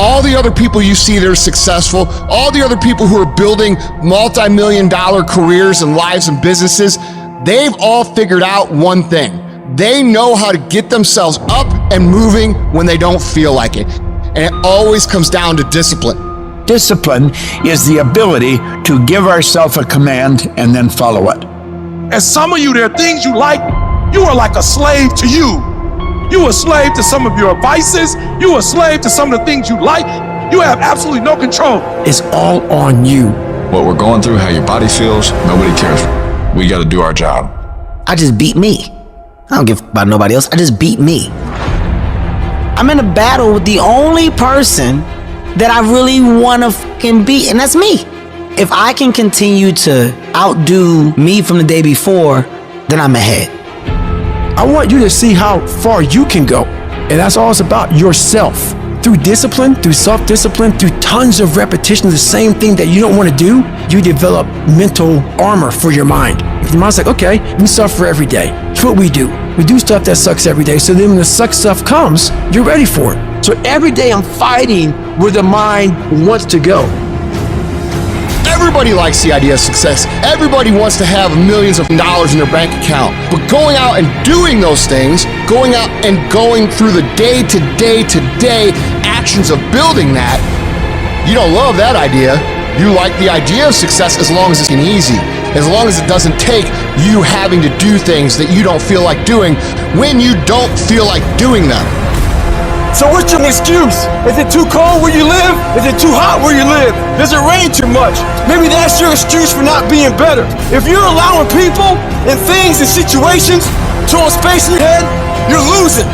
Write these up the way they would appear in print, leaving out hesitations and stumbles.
all the other people you see that are successful, all the other people who are building multi-million-dollar careers and lives and businesses, they've all figured out one thing. They know how to get themselves up and moving when they don't feel like it. And it always comes down to discipline. Discipline is the ability to give ourselves a command and then follow it. And some of you, there are things you like, you are like a slave to you. You are a slave to some of your vices. You are a slave to some of the things you like. You have absolutely no control. It's all on you. What we're going through, how your body feels, nobody cares. We got to do our job. I just beat me. I don't give about nobody else. I just beat me. I'm in a battle with the only person that I really want to fucking beat, and that's me. If I can continue to outdo me from the day before, then I'm ahead. I want you to see how far you can go. And that's all it's about, yourself. Through discipline, through self-discipline, through tons of repetition of the same thing that you don't want to do, you develop mental armor for your mind. Your mind's like, okay, we suffer every day. It's what we do. We do stuff that sucks every day. So then when the suck stuff comes, you're ready for it. So every day I'm fighting where the mind wants to go. Everybody likes the idea of success. Everybody wants to have millions of dollars in their bank account. But going out and doing those things, going out and going through the day-to-day actions of building that, you don't love that idea. You like the idea of success as long as it's easy, as long as it doesn't take you having to do things that you don't feel like doing when you don't feel like doing them. So what's your excuse? Is it too cold where you live? Is it too hot where you live? Does it rain too much? Maybe that's your excuse for not being better. If you're allowing people and things and situations to space in your head, you're losing.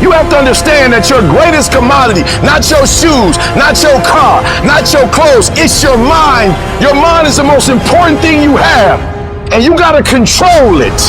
You have to understand that your greatest commodity, not your shoes, not your car, not your clothes, it's your mind. Your mind is the most important thing you have, and you gotta control it.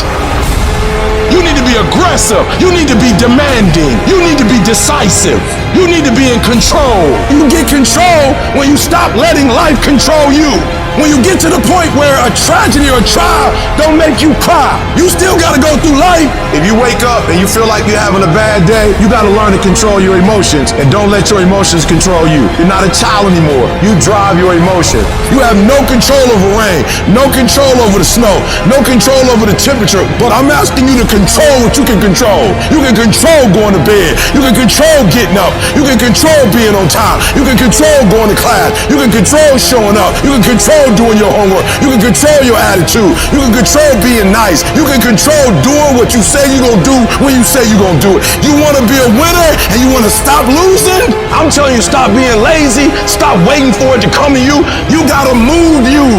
You need to be aggressive. You need to be demanding. You need to be decisive. You need to be in control. You get control when you stop letting life control you. When you get to the point where a tragedy or a trial don't make you cry, you still gotta go through life. If you wake up and you feel like you're having a bad day, you gotta learn to control your emotions and don't let your emotions control you. You're not a child anymore. You drive your emotion. You have no control over rain, no control over the snow, no control over the temperature, but I'm asking you to control what you can control. You can control going to bed. You can control getting up. You can control being on time. You can control going to class. You can control showing up. You can control doing your homework. You can control your attitude. You can control being nice. You can control doing what you say you're going to do when you say you're going to do it. You want to be a winner and you want to stop losing? I'm telling you, stop being lazy. Stop waiting for it to come to you. You got to move you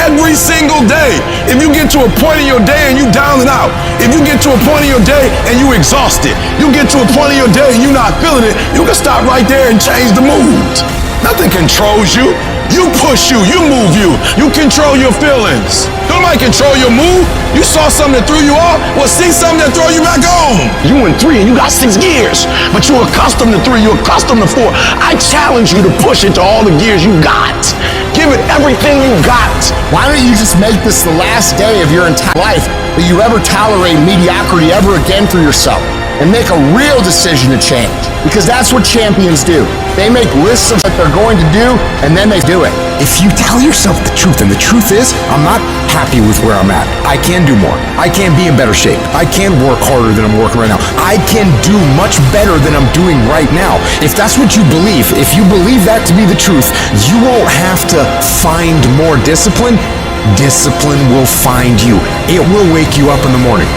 every single day. If you get to a point in your day and you down and out, if you get to a point in your day and you exhausted, you get to a point in your day and you're not feeling it, you can stop right there and change the mood. Nothing controls you. You push you move you. You control your feelings. Nobody control your move. You saw something that threw you off, well, see something that throw you back on. You in 3 and you got 6 gears, but you're accustomed to 3, you're accustomed to 4. I challenge you to push it to all the gears you got. Give it everything you got. Why don't you just make this the last day of your entire life that you ever tolerate mediocrity ever again for yourself and make a real decision to change? Because that's what champions do. They make lists of what they're going to do, and then they do it. If you tell yourself the truth, and the truth is, I'm not happy with where I'm at. I can do more. I can be in better shape. I can work harder than I'm working right now. I can do much better than I'm doing right now. If that's what you believe, if you believe that to be the truth, you won't have to find more discipline. Discipline will find you. It will wake you up in the morning.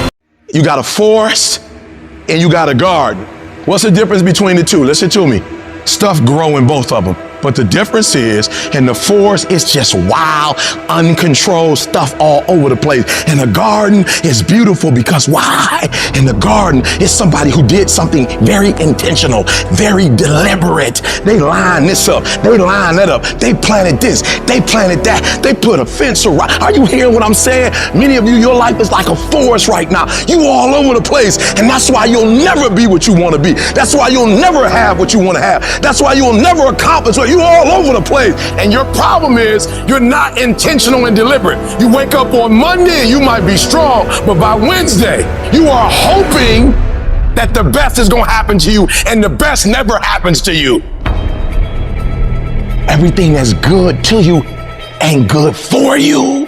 You got a forest and you got a garden. What's the difference between the two? Listen to me. Stuff grow in both of them. But the difference is, in the forest, it's just wild, uncontrolled stuff all over the place. And the garden is beautiful because why? In the garden is somebody who did something very intentional, very deliberate. They line this up, they line that up, they planted this, they planted that, they put a fence around. Are you hearing what I'm saying? Many of you, your life is like a forest right now. You all over the place, and that's why you'll never be what you want to be. That's why you'll never have what you want to have. That's why you'll never accomplish what you all over the place. And your problem is you're not intentional and deliberate. You wake up on Monday and you might be strong, but by Wednesday, you are hoping that the best is going to happen to you, and the best never happens to you. everything that's good to you ain't good for you.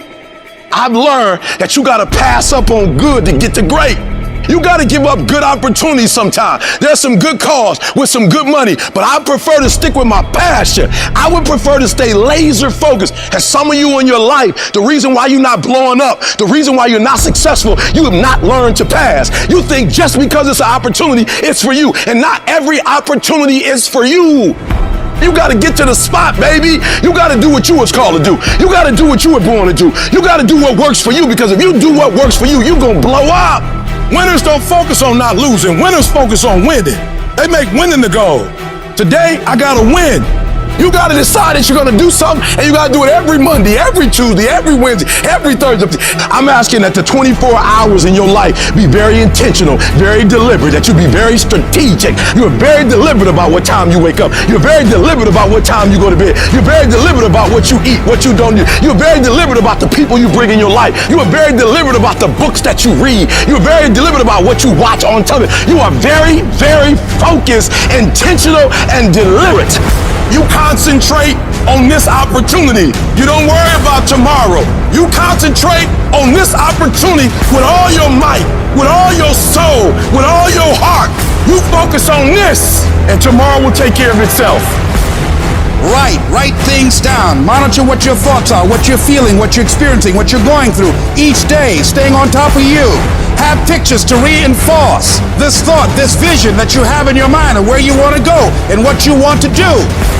I've learned that you gotta pass up on good to get to great. You gotta give up good opportunities sometimes. There's some good cause with some good money, but I prefer to stick with my passion. I would prefer to stay laser focused. And some of you in your life, the reason why you're not blowing up, the reason why you're not successful, you have not learned to pass. You think just because it's an opportunity, it's for you. And not every opportunity is for you. You gotta get to the spot, baby. You gotta do what you was called to do. You gotta do what you were born to do. You gotta do what works for you, because if you do what works for you, you gonna blow up. Winners don't focus on not losing. Winners focus on winning. They make winning the goal. Today, I gotta win. You gotta decide that you're gonna do something, and you gotta do it every Monday, every Tuesday, every Wednesday, every Thursday. I'm asking that the 24 hours in your life be very intentional, very deliberate, that you be very strategic. You're very deliberate about what time you wake up. You're very deliberate about what time you go to bed. You're very deliberate about what you eat, what you don't do. You're very deliberate about the people you bring in your life. You are very deliberate about the books that you read. You're very deliberate about what you watch on television. You are very, very focused, intentional, and deliberate. You concentrate on this opportunity. You don't worry about tomorrow. You concentrate on this opportunity with all your might, with all your soul, with all your heart. You focus on this, and tomorrow will take care of itself. Write things down. Monitor what your thoughts are, what you're feeling, what you're experiencing, what you're going through each day, staying on top of you. Have pictures to reinforce this thought, this vision that you have in your mind of where you want to go and what you want to do.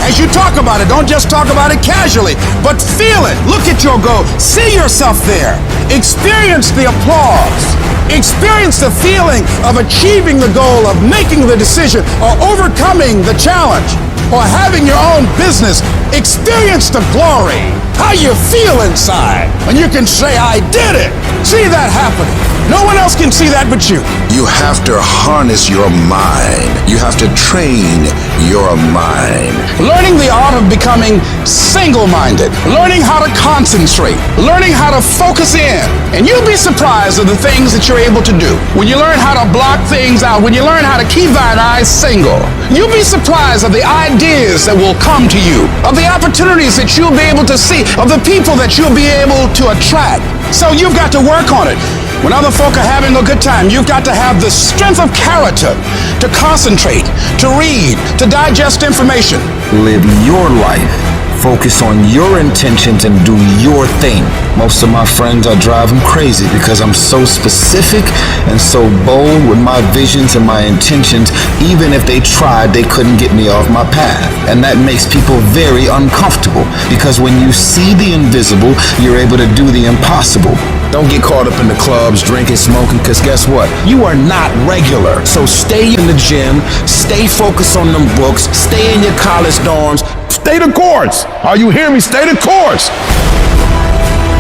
As you talk about it, don't just talk about it casually, but feel it. Look at your goal. See yourself there. Experience the applause. Experience the feeling of achieving the goal, of making the decision, or overcoming the challenge, or having your own business. Experience the glory. How you feel inside when you can say, I did it. See that happening. No one else can see that but you. You have to harness your mind. You have to train your mind. Learning the art of becoming single-minded. Learning how to concentrate. Learning how to focus in. And you'll be surprised at the things that you're able to do. When you learn how to block things out, when you learn how to keep thine eyes single, you'll be surprised at the ideas that will come to you, of the opportunities that you'll be able to see, of the people that you'll be able to attract. So you've got to work on it. When other folk are having a good time, you've got to have the strength of character to concentrate, to read, to digest information. Live your life. Focus on your intentions and do your thing. Most of my friends are driving crazy because I'm so specific and so bold with my visions and my intentions. Even if they tried, they couldn't get me off my path. And that makes people very uncomfortable, because when you see the invisible, you're able to do the impossible. Don't get caught up in the clubs, drinking, smoking, because guess what? You are not regular. So stay in the gym, stay focused on them books, stay in your college dorms. Stay the course. Are you hearing me? Stay the course.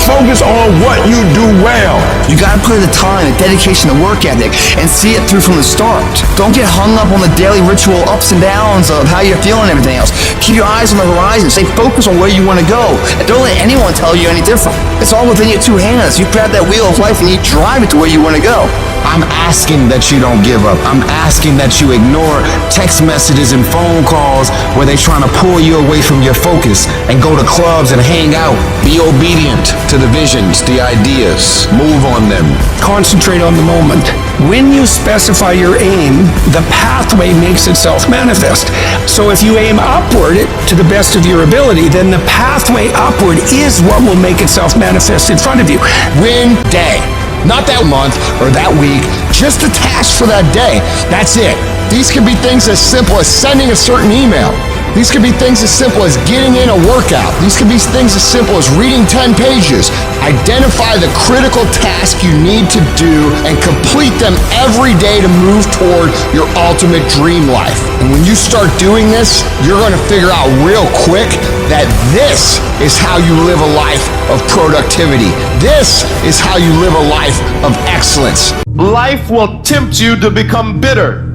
Focus on what you do well. You gotta put in the time, the dedication, the work ethic, and see it through from the start. Don't get hung up on the daily ritual ups and downs of how you're feeling and everything else. Keep your eyes on the horizon. Stay focused on where you want to go. And don't let anyone tell you any different. It's all within your two hands. You grab that wheel of life and you drive it to where you want to go. I'm asking that you don't give up. I'm asking that you ignore text messages and phone calls where they're trying to pull you away from your focus, and go to clubs and hang out. Be obedient to the visions, the ideas. Move on them. Concentrate on the moment. When you specify your aim, the pathway makes itself manifest. So if you aim upward to the best of your ability, then the pathway upward is what will make itself manifest in front of you. Win day. Not that month or that week, just the task for that day. That's it. These can be things as simple as sending a certain email. These can be things as simple as getting in a workout. These can be things as simple as reading 10 pages. Identify the critical task you need to do and complete them every day to move toward your ultimate dream life. And when you start doing this, you're going to figure out real quick that this is how you live a life of productivity. This is how you live a life of excellence. Life will tempt you to become bitter.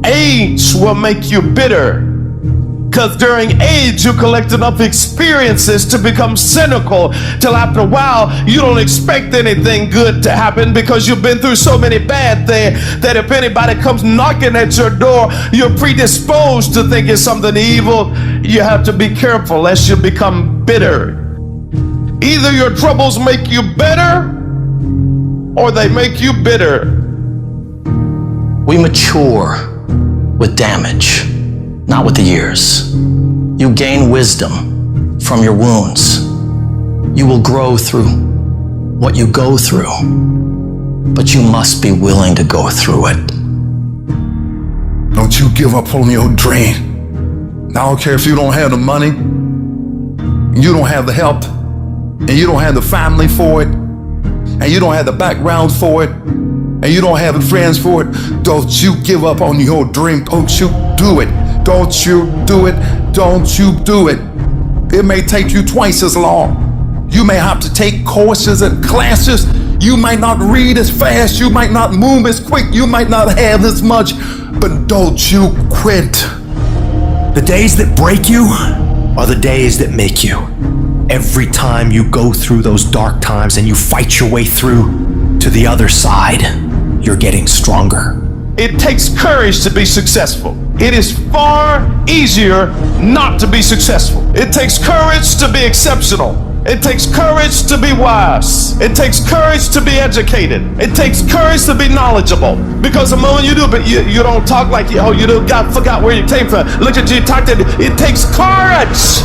Age will make you bitter. Because during age, you collect enough experiences to become cynical, till after a while, you don't expect anything good to happen because you've been through so many bad things that if anybody comes knocking at your door, you're predisposed to think it's something evil. you have to be careful lest you become bitter. Either your troubles make you better or they make you bitter. We mature with damage, not with the years. You gain wisdom from your wounds. You will grow through what you go through, but you must be willing to go through it. Don't you give up on your dream. I don't care if you don't have the money, you don't have the help, and you don't have the family for it, and you don't have the background for it, and you don't have the friends for it. Don't you give up on your dream. Don't you do it. Don't you do it. Don't you do it. It may take you twice as long. You may have to take courses and classes. You might not read as fast. You might not move as quick. You might not have as much. But don't you quit. The days that break you are the days that make you. Every time you go through those dark times and you fight your way through to the other side, you're getting stronger. It takes courage to be successful. It is far easier not to be successful. It takes courage to be exceptional. It takes courage to be wise. It takes courage to be educated. It takes courage to be knowledgeable. Because the moment you do, but you don't talk like you forgot where you came from. Look at you, talk to it takes courage.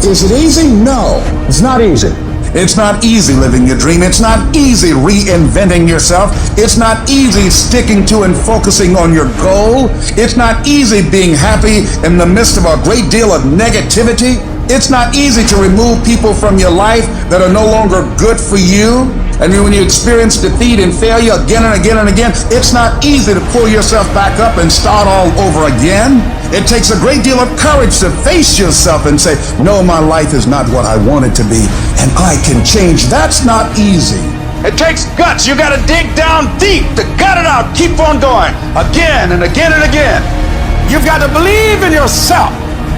Is it easy? No, it's not easy. It's not easy living your dream. It's not easy reinventing yourself. It's not easy sticking to and focusing on your goal. It's not easy being happy in the midst of a great deal of negativity. It's not easy to remove people from your life that are no longer good for you. And when you experience defeat and failure again and again and again, it's not easy to pull yourself back up and start all over again. It takes a great deal of courage to face yourself and say, no, my life is not what I want it to be, and I can change. That's not easy. It takes guts. You got to dig down deep to gut it out. Keep on going again and again and again. You've got to believe in yourself.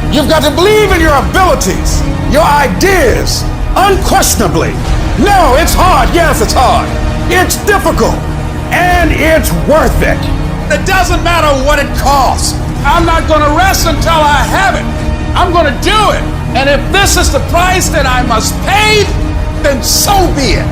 You've got to believe in your abilities, your ideas, unquestionably. No, it's hard. Yes, it's hard. It's difficult. And it's worth it. It doesn't matter what it costs. I'm not going to rest until I have it. I'm going to do it. And if this is the price that I must pay, then so be it.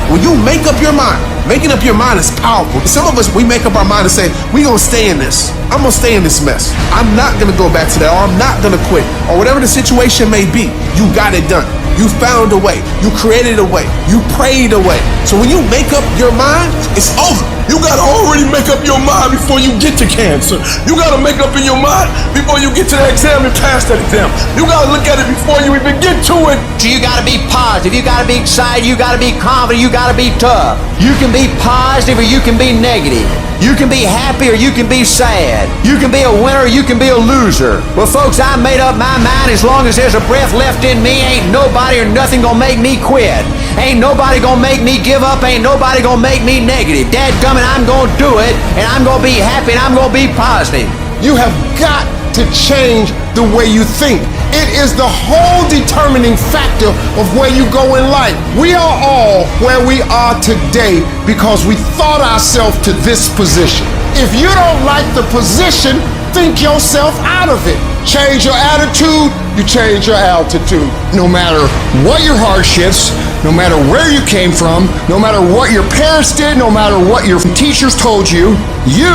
When you make up your mind, making up your mind is powerful. Some of us, we make up our mind and say, we're going to stay in this. I'm going to stay in this mess. I'm not going to go back to that, or I'm not going to quit, or whatever the situation may be. You got it done. You found a way. You created a way. You prayed a way. So when you make up your mind, it's over. You got to already make up your mind before you get to cancer. You got to make up in your mind before you get to that exam and pass that exam. You got to look at it before you even get to it. So you got to be positive. You got to be excited. You got to be confident. You got to be tough. You can be positive or you can be negative. You can be happy or you can be sad. You can be a winner or you can be a loser. Well, folks, I made up my mind. As long as there's a breath left in me, ain't nobody or nothing gonna make me quit. Ain't nobody gonna make me give up. Ain't nobody gonna make me negative. Dadgummit, I'm gonna do it, and I'm gonna be happy, and I'm gonna be positive. You have got to change the way you think. It is the whole determining factor of where you go in life. We are all where we are today because we thought ourselves to this position. If you don't like the position, think yourself out of it. Change your attitude, you change your altitude. No matter what your hardships, no matter where you came from, no matter what your parents did, no matter what your teachers told you, you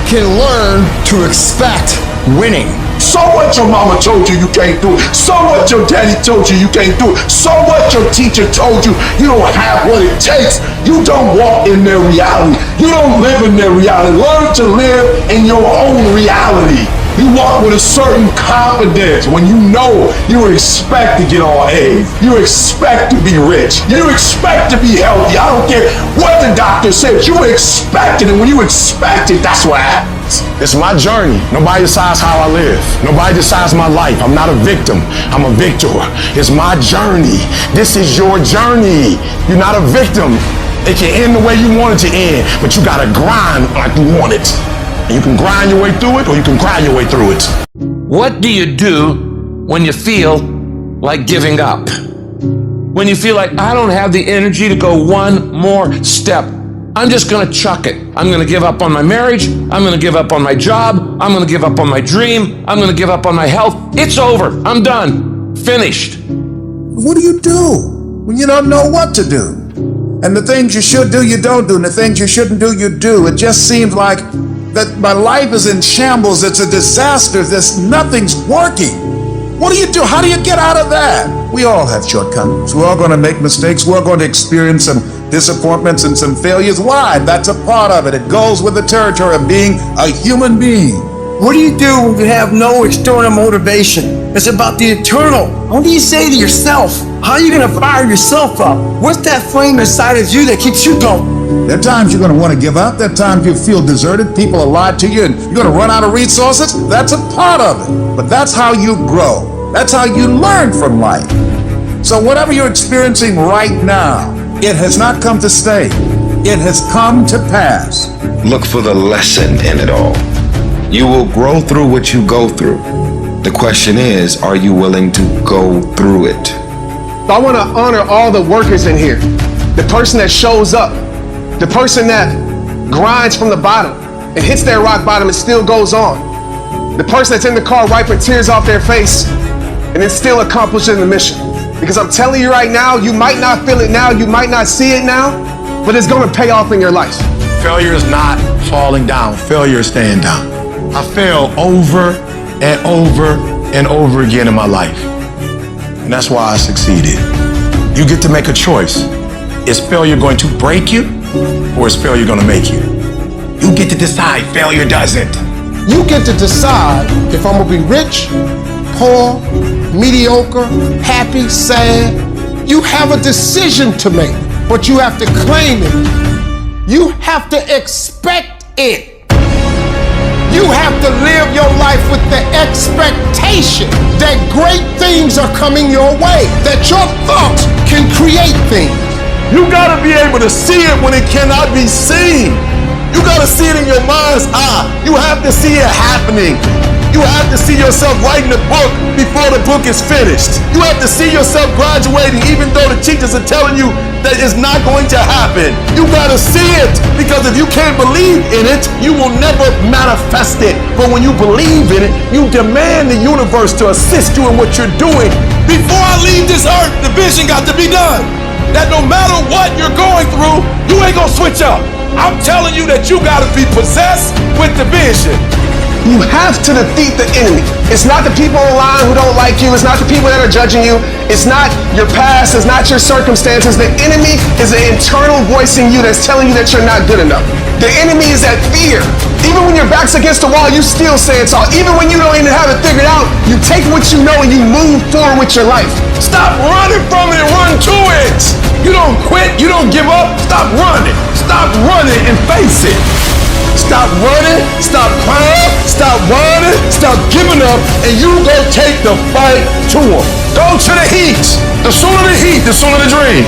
can learn to expect winning. So what your mama told you you can't do it. So what your daddy told you you can't do it. So what your teacher told you you don't have what it takes. You don't walk in their reality. You don't live in their reality. Learn to live in your own reality. You walk with a certain confidence when you know you expect to get all A's. You expect to be rich. You expect to be healthy. I don't care what the doctor said. You expect it, and when you expect it, that's what happens. It's my journey. Nobody decides how I live. Nobody decides my life. I'm not a victim. I'm a victor. It's my journey. This is your journey. You're not a victim. It can end the way you want it to end, but you gotta grind like you want it. You can grind your way through it, or you can cry your way through it. What do you do when you feel like giving up? When you feel like, I don't have the energy to go one more step. I'm just going to chuck it. I'm going to give up on my marriage. I'm going to give up on my job. I'm going to give up on my dream. I'm going to give up on my health. It's over. I'm done. Finished. What do you do when you don't know what to do? And the things you should do, you don't do. And the things you shouldn't do, you do. It just seems like that my life is in shambles. It's a disaster. Nothing's working. What do you do? How do you get out of that? We all have shortcomings. We're all going to make mistakes. We're going to experience some disappointments and some failures. Why? That's a part of it. It goes with the territory of being a human being. What do you do when you have no external motivation? It's about the eternal. What do you say to yourself? How are you going to fire yourself up? What's that flame inside of you that keeps you going? There are times you're going to want to give up. There are times you feel deserted. People have lied to you and you're going to run out of resources. That's a part of it. But that's how you grow. That's how you learn from life. So whatever you're experiencing right now, it has not come to stay. It has come to pass. Look for the lesson in it all. You will grow through what you go through. The question is, are you willing to go through it? I want to honor all the workers in here. The person that shows up, the person that grinds from the bottom and hits their rock bottom and still goes on. The person that's in the car wiping tears off their face and then still accomplishing the mission. Because I'm telling you right now, you might not feel it now, you might not see it now, but it's going to pay off in your life. Failure is not falling down. Failure is staying down. I fail over and over and over again in my life. And that's why I succeeded. You get to make a choice. Is failure going to break you or is failure going to make you? You get to decide. Failure doesn't. You get to decide if I'm going to be rich, poor, mediocre, happy, sad. You have a decision to make, but you have to claim it. You have to expect it. You have to live your life with the expectation that great things are coming your way, that your thoughts can create things. You gotta be able to see it when it cannot be seen. You gotta see it in your mind's eye. You have to see it happening. You have to see yourself writing a book before the book is finished. You have to see yourself graduating even though the teachers are telling you that it's not going to happen. You gotta see it, because if you can't believe in it, you will never manifest it. But when you believe in it, you demand the universe to assist you in what you're doing. Before I leave this earth, the vision got to be done. That no matter what you're going through, you ain't gonna switch up. I'm telling you that you gotta be possessed with the vision. You have to defeat the enemy. It's not the people online who don't like you. It's not the people that are judging you. It's not your past. It's not your circumstances. The enemy is an internal voice in you that's telling you that you're not good enough. The enemy is that fear. Even when your back's against the wall, you still say it's all. Even when you don't even have it figured out, you take what you know and you move forward with your life. Stop running from it and run to it. You don't quit. You don't give up. Stop running. Stop running and face it. Stop running, stop crying, stop whining, stop giving up, and you go take the fight to them. Go to the heat. The sooner the heat, the sooner the dream.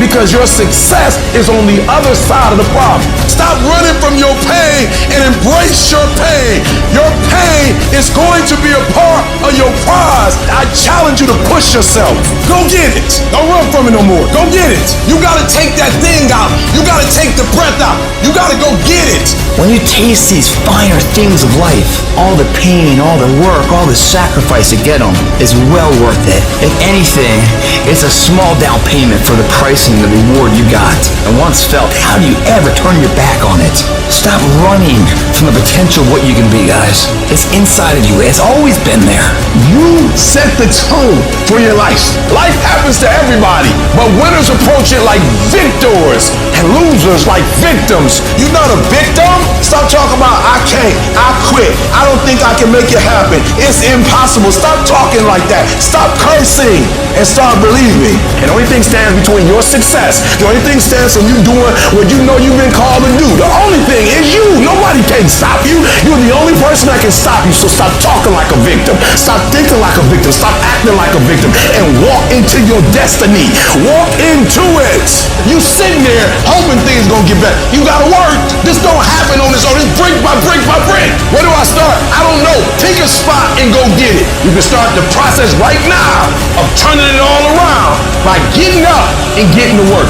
Because your success is on the other side of the problem. Stop running from your pain and embrace your pain. Your pain is going to be a part of your prize. I challenge you to push yourself. Go get it. Don't run from it no more. Go get it. You gotta take that thing out. You gotta take the breath out. You gotta go get it. When you taste these finer things of life, all the pain, all the work, all the sacrifice to get them is well worth it. If anything, it's a small down payment for the price and the reward you got. And once felt, how do you ever turn your back on it? Stop running from the potential of what you can be, guys. It's inside of you. It's always been there. You set the tone for your life. Life happens to everybody, but winners approach it like victors and losers like victims. You're not a victim. Stop talking about I can't, I quit, I don't think I can make it happen. It's impossible. Stop talking like that. Stop cursing and start believing. And the only thing stands between your success, the only thing stands from you doing what you know you've been called to do. The only thing is you. Nobody can stop you. You're the only person that can stop you. So stop talking like a victim. Stop thinking like a victim. Stop acting like a victim. And walk into your destiny. Walk into it. You sitting there hoping things gonna get better. You gotta work. This don't happen on its own. It's brick by brick by brick. Where do I start? I don't know. Pick a spot and go get it. You can start the process right now of turning it all around by getting up and getting to work.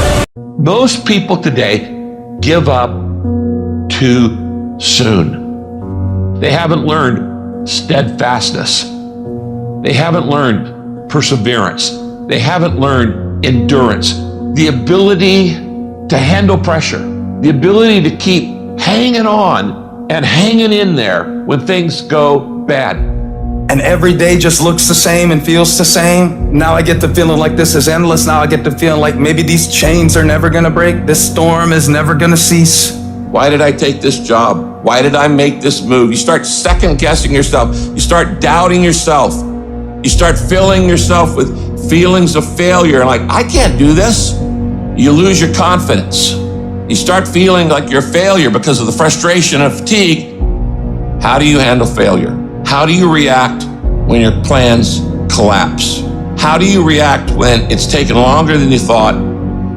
Those people today give up too soon. They haven't learned steadfastness. They haven't learned perseverance. They haven't learned endurance. The ability to handle pressure, the ability to keep hanging on and hanging in there when things go bad. And every day just looks the same and feels the same. Now I get the feeling like this is endless. Now I get the feeling like maybe these chains are never gonna break. This storm is never gonna cease. Why did I take this job? Why did I make this move? You start second guessing yourself. You start doubting yourself. You start filling yourself with feelings of failure. Like, I can't do this. You lose your confidence. You start feeling like you're a failure because of the frustration and fatigue. How do you handle failure? How do you react when your plans collapse? How do you react when it's taken longer than you thought,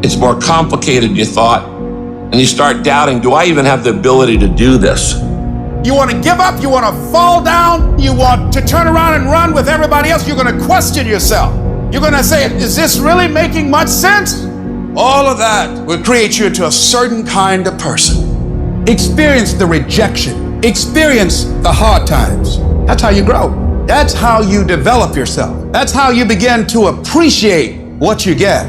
it's more complicated than you thought, and you start doubting, do I even have the ability to do this? You want to give up, you want to fall down, you want to turn around and run with everybody else, you're going to question yourself. You're going to say, is this really making much sense? All of that will create you into a certain kind of person. Experience the rejection. Experience the hard times. That's how you grow. That's how you develop yourself. That's how you begin to appreciate what you get.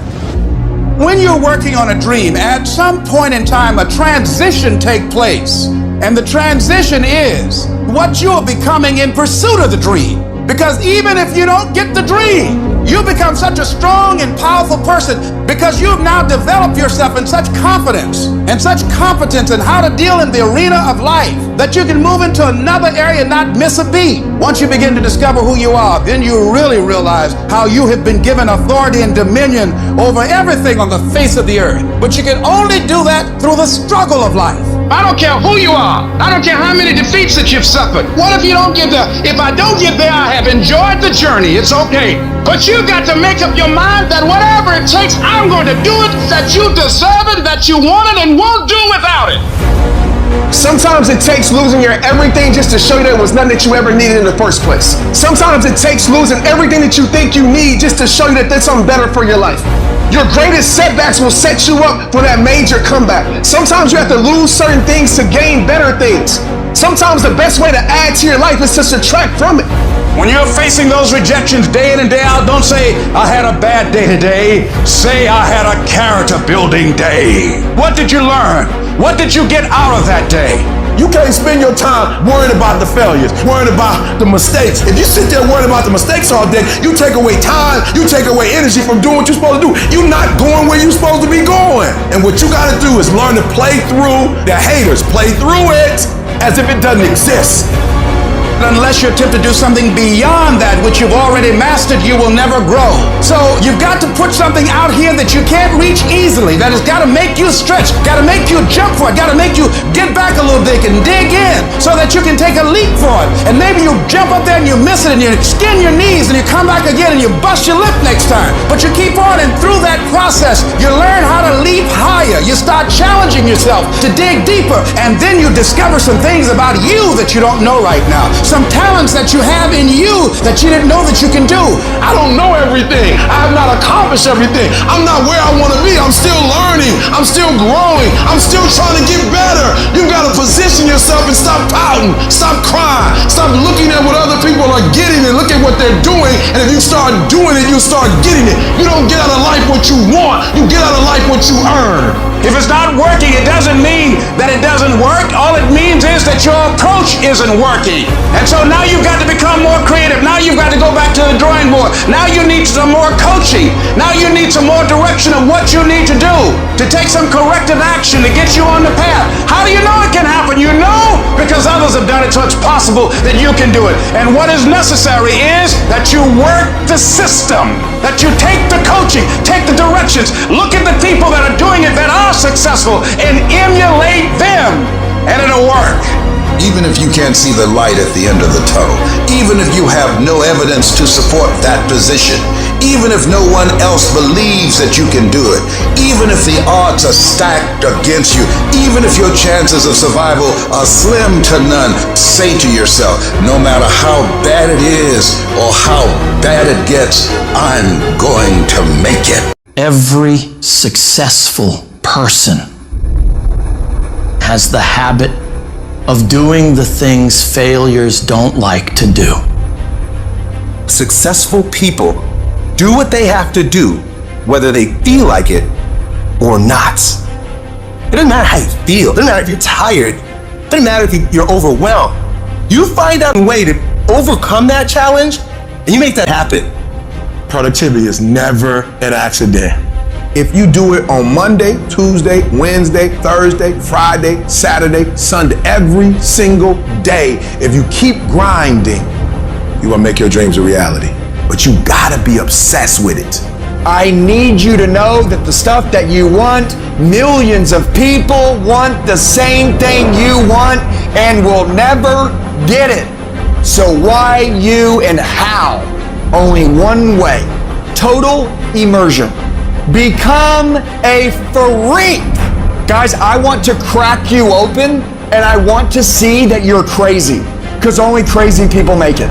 When you're working on a dream, at some point in time, a transition takes place. And the transition is what you're becoming in pursuit of the dream. Because even if you don't get the dream, you become such a strong and powerful person because you've now developed yourself in such confidence and such competence in how to deal in the arena of life that you can move into another area and not miss a beat. Once you begin to discover who you are, then you really realize how you have been given authority and dominion over everything on the face of the earth. But you can only do that through the struggle of life. I don't care who you are. I don't care how many defeats that you've suffered. What if you don't get there? If I don't get there, I have enjoyed the journey. It's okay. But you've got to make up your mind that whatever it takes, I'm going to do it, that you deserve it, that you want it, and won't do without it. Sometimes it takes losing your everything just to show you there was nothing that you ever needed in the first place. Sometimes it takes losing everything that you think you need just to show you that there's something better for your life. Your greatest setbacks will set you up for that major comeback. Sometimes you have to lose certain things to gain better things. Sometimes the best way to add to your life is to subtract from it. When you're facing those rejections day in and day out, don't say, I had a bad day today. Say, I had a character building day. What did you learn? What did you get out of that day? You can't spend your time worrying about the failures, worrying about the mistakes. If you sit there worrying about the mistakes all day, you take away time, you take away energy from doing what you're supposed to do. You're not going where you're supposed to be going. And what you gotta do is learn to play through the haters. Play through it as if it doesn't exist. Unless you attempt to do something beyond that which you've already mastered, you will never grow. So you've got to put something out here that you can't reach easily, that has got to make you stretch, got to make you jump for it, got to make you get back a little bit and dig in so that you can take a leap for it. And maybe you jump up there and you miss it and you skin your knees and you come back again and you bust your lip next time. But you keep on, and through that process, you learn how to leap higher. You start challenging yourself to dig deeper, and then you discover some things about you that you don't know right now. Some talents that you have in you that you didn't know that you can do. I don't know everything. I have not accomplished everything. I'm not where I want to be. I'm still learning. I'm still growing. I'm still trying to get better. You got to position yourself and stop pouting. Stop crying. Stop looking at what other people are getting and look at what they're doing. And if you start doing it, you start getting it. You don't get out of life what you want. You get out of life what you earn. If it's not working, it doesn't mean that it doesn't work. All it means is that your approach isn't working. And so now you've got to become more creative. Now you've got to go back to the drawing board. Now you need some more coaching. Now you need some more direction of what you need to do to take some corrective action to get you on the path. How do you know it can happen? You know because others have done it, so it's possible that you can do it. And what is necessary is that you work the system, that you take the coaching, take the directions, look at the people that are doing it, that are successful, and emulate them, and it'll work. Even if you can't see the light at the end of the tunnel, even if you have no evidence to support that position, even if no one else believes that you can do it, even if the odds are stacked against you, even if your chances of survival are slim to none, say to yourself, no matter how bad it is or how bad it gets, I'm going to make it. Every successful person has the habit of doing the things failures don't like to do. Successful people do what they have to do, whether they feel like it or not. It doesn't matter how you feel. It doesn't matter if you're tired. It doesn't matter if you're overwhelmed. You find out a way to overcome that challenge, and you make that happen. Productivity is never an accident. If you do it on Monday, Tuesday, Wednesday, Thursday, Friday, Saturday, Sunday, every single day, if you keep grinding, you will make your dreams a reality. But you gotta be obsessed with it. I need you to know that the stuff that you want, millions of people want the same thing you want and will never get it. So why, you, and how? Only one way. Total immersion. Become a freak. Guys, I want to crack you open and I want to see that you're crazy. Because only crazy people make it.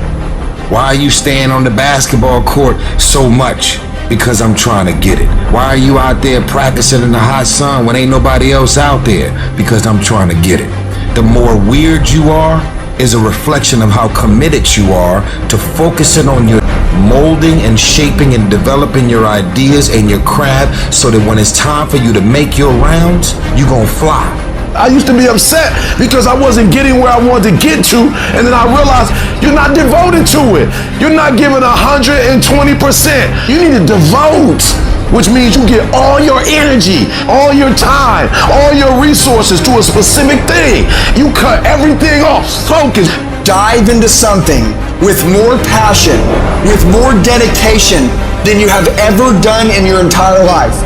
Why are you staying on the basketball court so much? Because I'm trying to get it. Why are you out there practicing in the hot sun when ain't nobody else out there? Because I'm trying to get it. The more weird you are is a reflection of how committed you are to focusing on your molding and shaping and developing your ideas and your craft so that when it's time for you to make your rounds, you gon' fly. I used to be upset because I wasn't getting where I wanted to get to, and then I realized you're not devoted to it. You're not giving 120%. You need to devote, which means you get all your energy, all your time, all your resources to a specific thing. You cut everything off, focus. Dive into something with more passion, with more dedication than you have ever done in your entire life.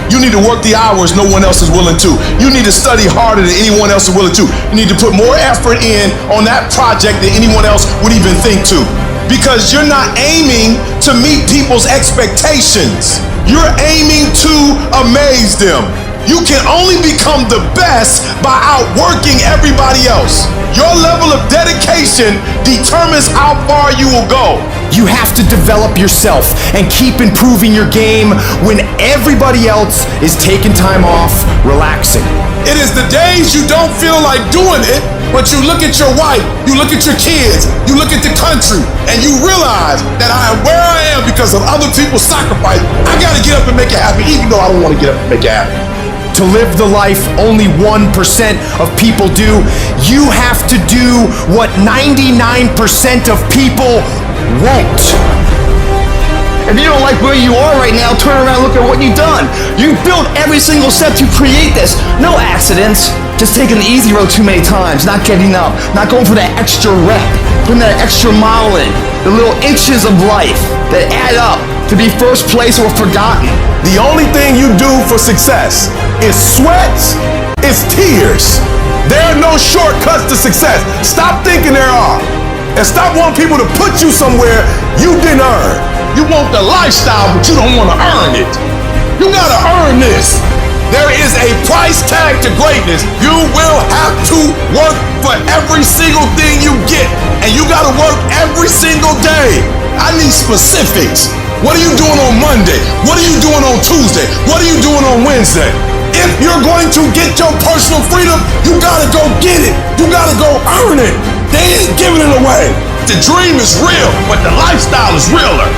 You need to work the hours no one else is willing to. You need to study harder than anyone else is willing to. You need to put more effort in on that project than anyone else would even think to. Because you're not aiming to meet people's expectations. You're aiming to amaze them. You can only become the best by outworking everybody else. Your level of dedication determines how far you will go. You have to develop yourself and keep improving your game when everybody else is taking time off, relaxing. It is the days you don't feel like doing it, but you look at your wife, you look at your kids, you look at the country, and you realize that I am where I am because of other people's sacrifice. I gotta get up and make it happen, even though I don't want to get up and make it happen. To live the life only 1% of people do, you have to do what 99% of people won't. If you don't like where you are right now, turn around and look at what you've done. You built every single step to create this. No accidents. Just taking the easy road too many times, not getting up, not going for that extra rep, putting that extra mile in, the little inches of life that add up to be first place or forgotten. The only thing you do for success is sweat, it's tears. There are no shortcuts to success. Stop thinking there are. And stop wanting people to put you somewhere you didn't earn. You want the lifestyle, but you don't want to earn it. You gotta earn this. There is a price tag to greatness. You will have to work for every single thing you get. And you gotta work every single day. I need specifics. What are you doing on Monday? What are you doing on Tuesday? What are you doing on Wednesday? If you're going to get your personal freedom, you gotta go get it. You gotta go earn it. They ain't giving it away. The dream is real, but the lifestyle is realer.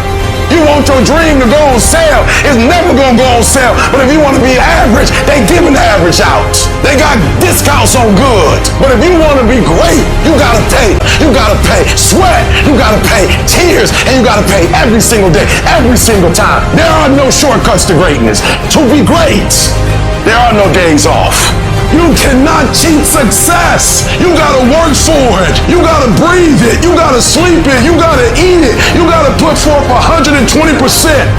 You want your dream to go on sale, it's never gonna go on sale. But if you want to be average, they giving the average out. They got discounts on goods. But if you want to be great, you gotta pay. You gotta pay sweat, you gotta pay tears, and you gotta pay every single day, every single time. There are no shortcuts to greatness. To be great, there are no days off. You cannot cheat success. You gotta work for it. You gotta breathe it. You gotta sleep it. You gotta eat it. You gotta put forth 120%.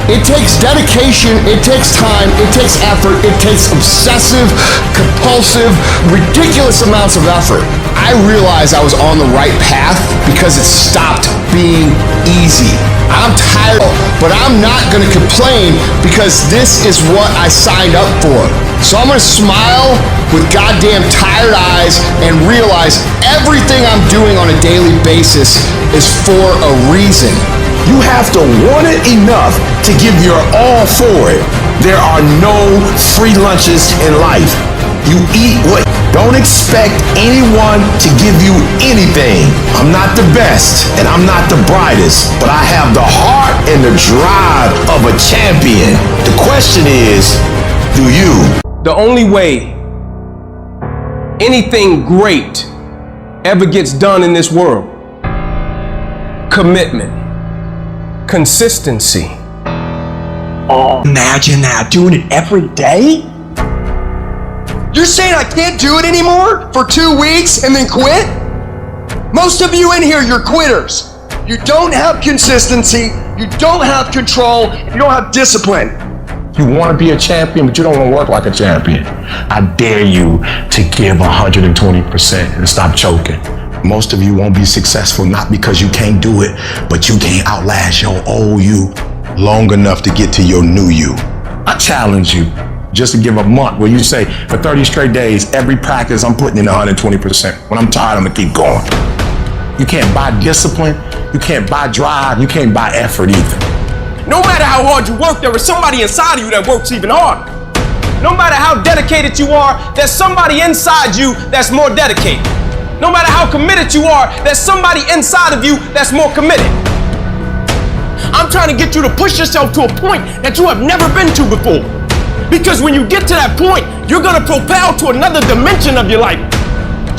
It takes dedication, it takes time, it takes effort, it takes obsessive, compulsive, ridiculous amounts of effort. I realized I was on the right path because it stopped being easy. I'm tired, but I'm not gonna complain because this is what I signed up for. So I'm gonna smile with goddamn tired eyes and realize everything I'm doing on a daily basis is for a reason. You have to want it enough to give your all for it. There are no free lunches in life. You eat what Don't expect anyone to give you anything. I'm not the best and I'm not the brightest, but I have the heart and the drive of a champion. The question is, do you? The only way anything great ever gets done in this world, commitment, consistency. Oh, imagine that, doing it every day? You're saying I can't do it anymore for 2 weeks and then quit? Most of you in here, you're quitters. You don't have consistency, you don't have control, you don't have discipline. You want to be a champion, but you don't want to work like a champion. I dare you to give 120% and stop choking. Most of you won't be successful not because you can't do it, but you can't outlast your old you long enough to get to your new you. I challenge you just to give a month where you say, for 30 straight days, every practice I'm putting in 120%. When I'm tired, I'm gonna keep going. You can't buy discipline, you can't buy drive, you can't buy effort either. No matter how hard you work, there is somebody inside of you that works even harder. No matter how dedicated you are, there's somebody inside you that's more dedicated. No matter how committed you are, there's somebody inside of you that's more committed. I'm trying to get you to push yourself to a point that you have never been to before. Because when you get to that point, you're gonna propel to another dimension of your life.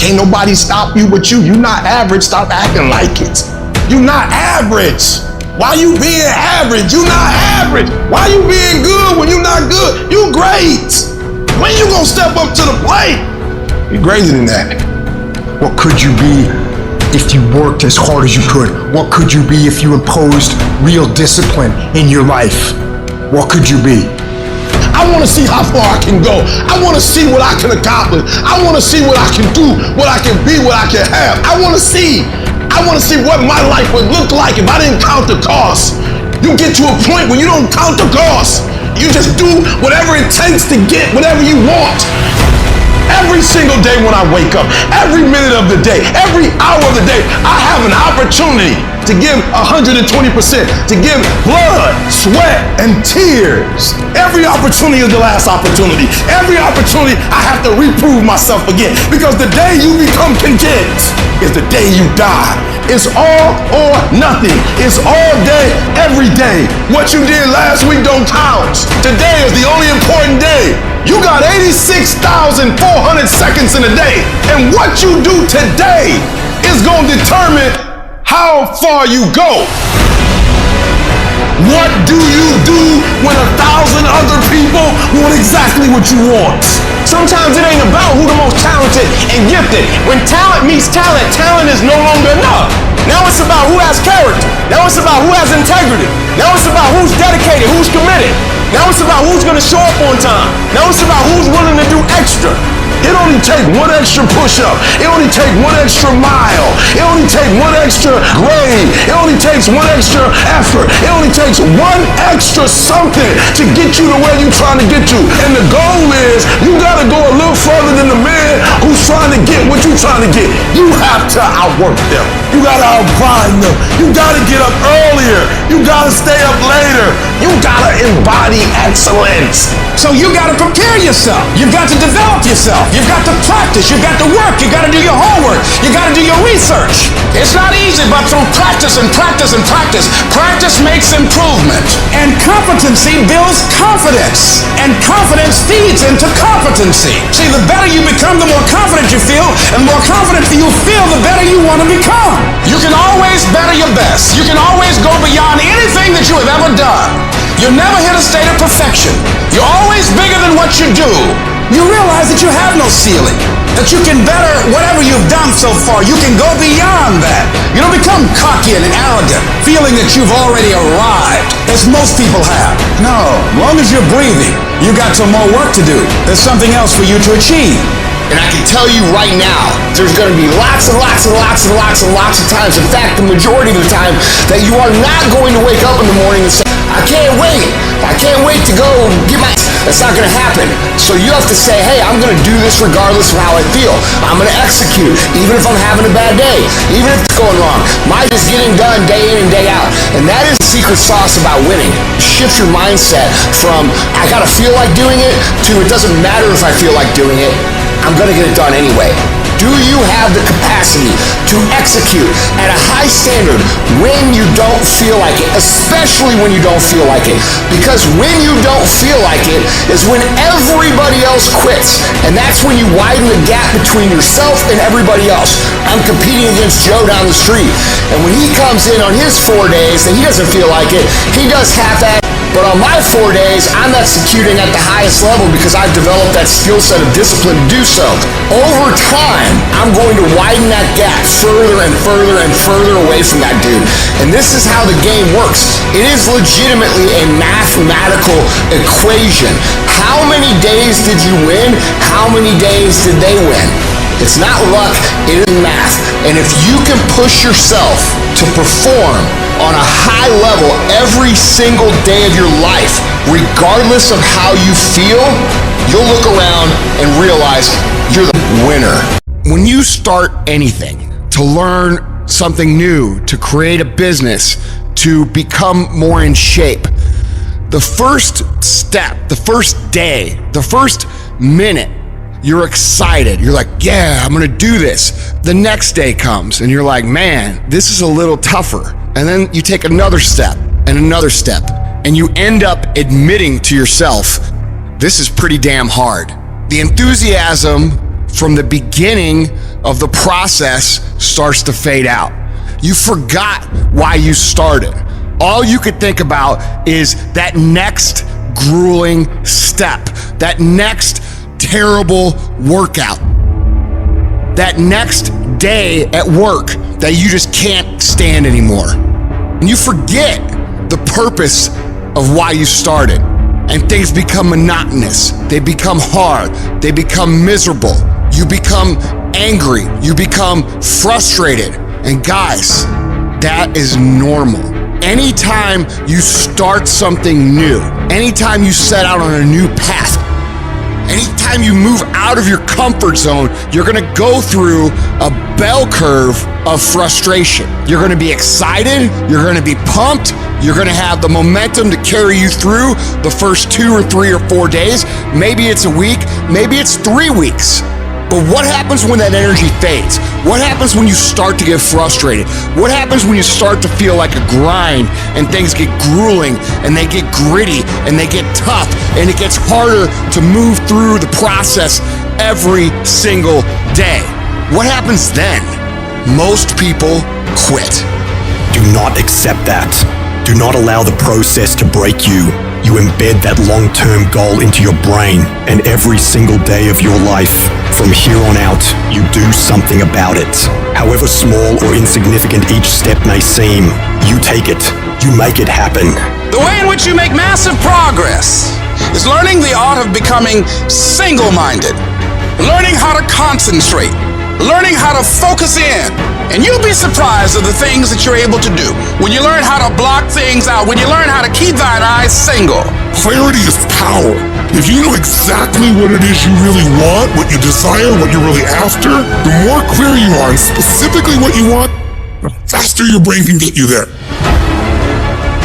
Can't nobody stop you but you. You're not average, stop acting like it. You're not average. Why you being average? You're not average. Why you being good when you're not good? You great. When you gonna step up to the plate? You're greater than that. What could you be if you worked as hard as you could? What could you be if you imposed real discipline in your life? What could you be? I want to see how far I can go. I want to see what I can accomplish. I want to see what I can do, what I can be, what I can have. I want to see what my life would look like if I didn't count the cost. You get to a point where you don't count the cost. You just do whatever it takes to get whatever you want. Every single day when I wake up, every minute of the day, every hour of the day, I have an opportunity to give 120%, to give blood, sweat, and tears. Every opportunity is the last opportunity. Every opportunity I have to reprove myself again, because the day you become content is the day you die. It's all or nothing. It's all day, every day. What you did last week don't count. Today is the only important day. You got 86,400 seconds in a day, and what you do today is going to determine how far you go. What do you do when 1,000 other people want exactly what you want? Sometimes it ain't about who the most talented and gifted. When talent meets talent, talent is no longer enough. Now it's about who has character. Now it's about who has integrity. Now it's about who's dedicated, who's committed. Now it's about who's gonna show up on time. Now it's about who's willing to do extra. It only takes one extra push-up. It only takes one extra mile. It only takes one extra grade. It only takes one extra effort. It only takes one extra something to get you to where you're trying to get to. And the goal is you gotta go a little further than the man who's trying to get what you're trying to get. You have to outwork them. You gotta outgrind them. You gotta get up earlier. You gotta stay up later. You gotta embody excellence. So you gotta prepare yourself. You've got to develop yourself. You've got to practice. You've got to work. You gotta do your homework. You gotta do your research. It's not easy, but through practice and practice and practice, practice makes improvement. And competency builds confidence. And confidence feeds into competency. See, the better you become, the more confident you feel. And the more confident you feel, the better you want to become. You can always better your best. You can always go beyond anything that you have ever done. You'll never hit a state of perfection. You're always bigger than what you do. You realize that you have no ceiling, that you can better whatever you've done so far. You can go beyond that. You don't become cocky and arrogant, feeling that you've already arrived, as most people have. No, as long as you're breathing, you got some more work to do. There's something else for you to achieve. And I can tell you right now, there's going to be lots and lots and lots and lots and lots of times, in fact, the majority of the time, that you are not going to wake up in the morning and say, I can't wait. I can't wait to go get my... That's not going to happen. So you have to say, hey, I'm going to do this regardless of how I feel. I'm going to execute, even if I'm having a bad day, even if it's going wrong. Mine is getting done day in and day out. And that is the secret secret sauce about winning. Shift your mindset from, I gotta feel like doing it, to it doesn't matter if I feel like doing it, I'm gonna get it done anyway. Do you have the capacity to execute at a high standard when you don't feel like it, especially when you don't feel like it? Because when you don't feel like it is when everybody else quits. And that's when you widen the gap between yourself and everybody else. I'm competing against Joe down the street. And when he comes in on his 4 days and he doesn't feel like it, he does half-ass. But on my 4 days, I'm executing at the highest level because I've developed that skill set of discipline to do so. Over time, I'm going to widen that gap further and further and further away from that dude. And this is how the game works. It is legitimately a mathematical equation. How many days did you win? How many days did they win? It's not luck, it is math. And if you can push yourself to perform on a high level every single day of your life, regardless of how you feel, you'll look around and realize you're the winner. When you start anything, to learn something new, to create a business, to become more in shape, the first step, the first day, the first minute, you're excited. You're like, yeah, I'm gonna do this. The next day comes and you're like, man, this is a little tougher. And then you take another step and another step, and you end up admitting to yourself, this is pretty damn hard. The enthusiasm from the beginning of the process starts to fade out. You forgot why you started. All you could think about is that next grueling step, that next terrible workout, that next day at work that you just can't stand anymore. And you forget the purpose of why you started. And things become monotonous. They become hard. They become miserable. You become angry. You become frustrated. And guys, that is normal. Anytime you start something new, anytime you set out on a new path, anytime you move out of your comfort zone, you're gonna go through a bell curve of frustration. You're gonna be excited, you're gonna be pumped, you're gonna have the momentum to carry you through the first 2 or 3 or 4 days. Maybe it's a week, maybe it's 3 weeks. But what happens when that energy fades? What happens when you start to get frustrated? What happens when you start to feel like a grind and things get grueling and they get gritty and they get tough and it gets harder to move through the process every single day? What happens then? Most people quit. Do not accept that. Do not allow the process to break you. You embed that long-term goal into your brain, and every single day of your life, from here on out, you do something about it. However small or insignificant each step may seem, you take it. You make it happen. The way in which you make massive progress is learning the art of becoming single-minded, learning how to concentrate, learning how to focus in. And you'll be surprised at the things that you're able to do when you learn how to block things out, when you learn how to keep thine eyes single. Clarity is power. If you know exactly what it is you really want, what you desire, what you're really after, the more clear you are on specifically what you want, the faster your brain can get you there.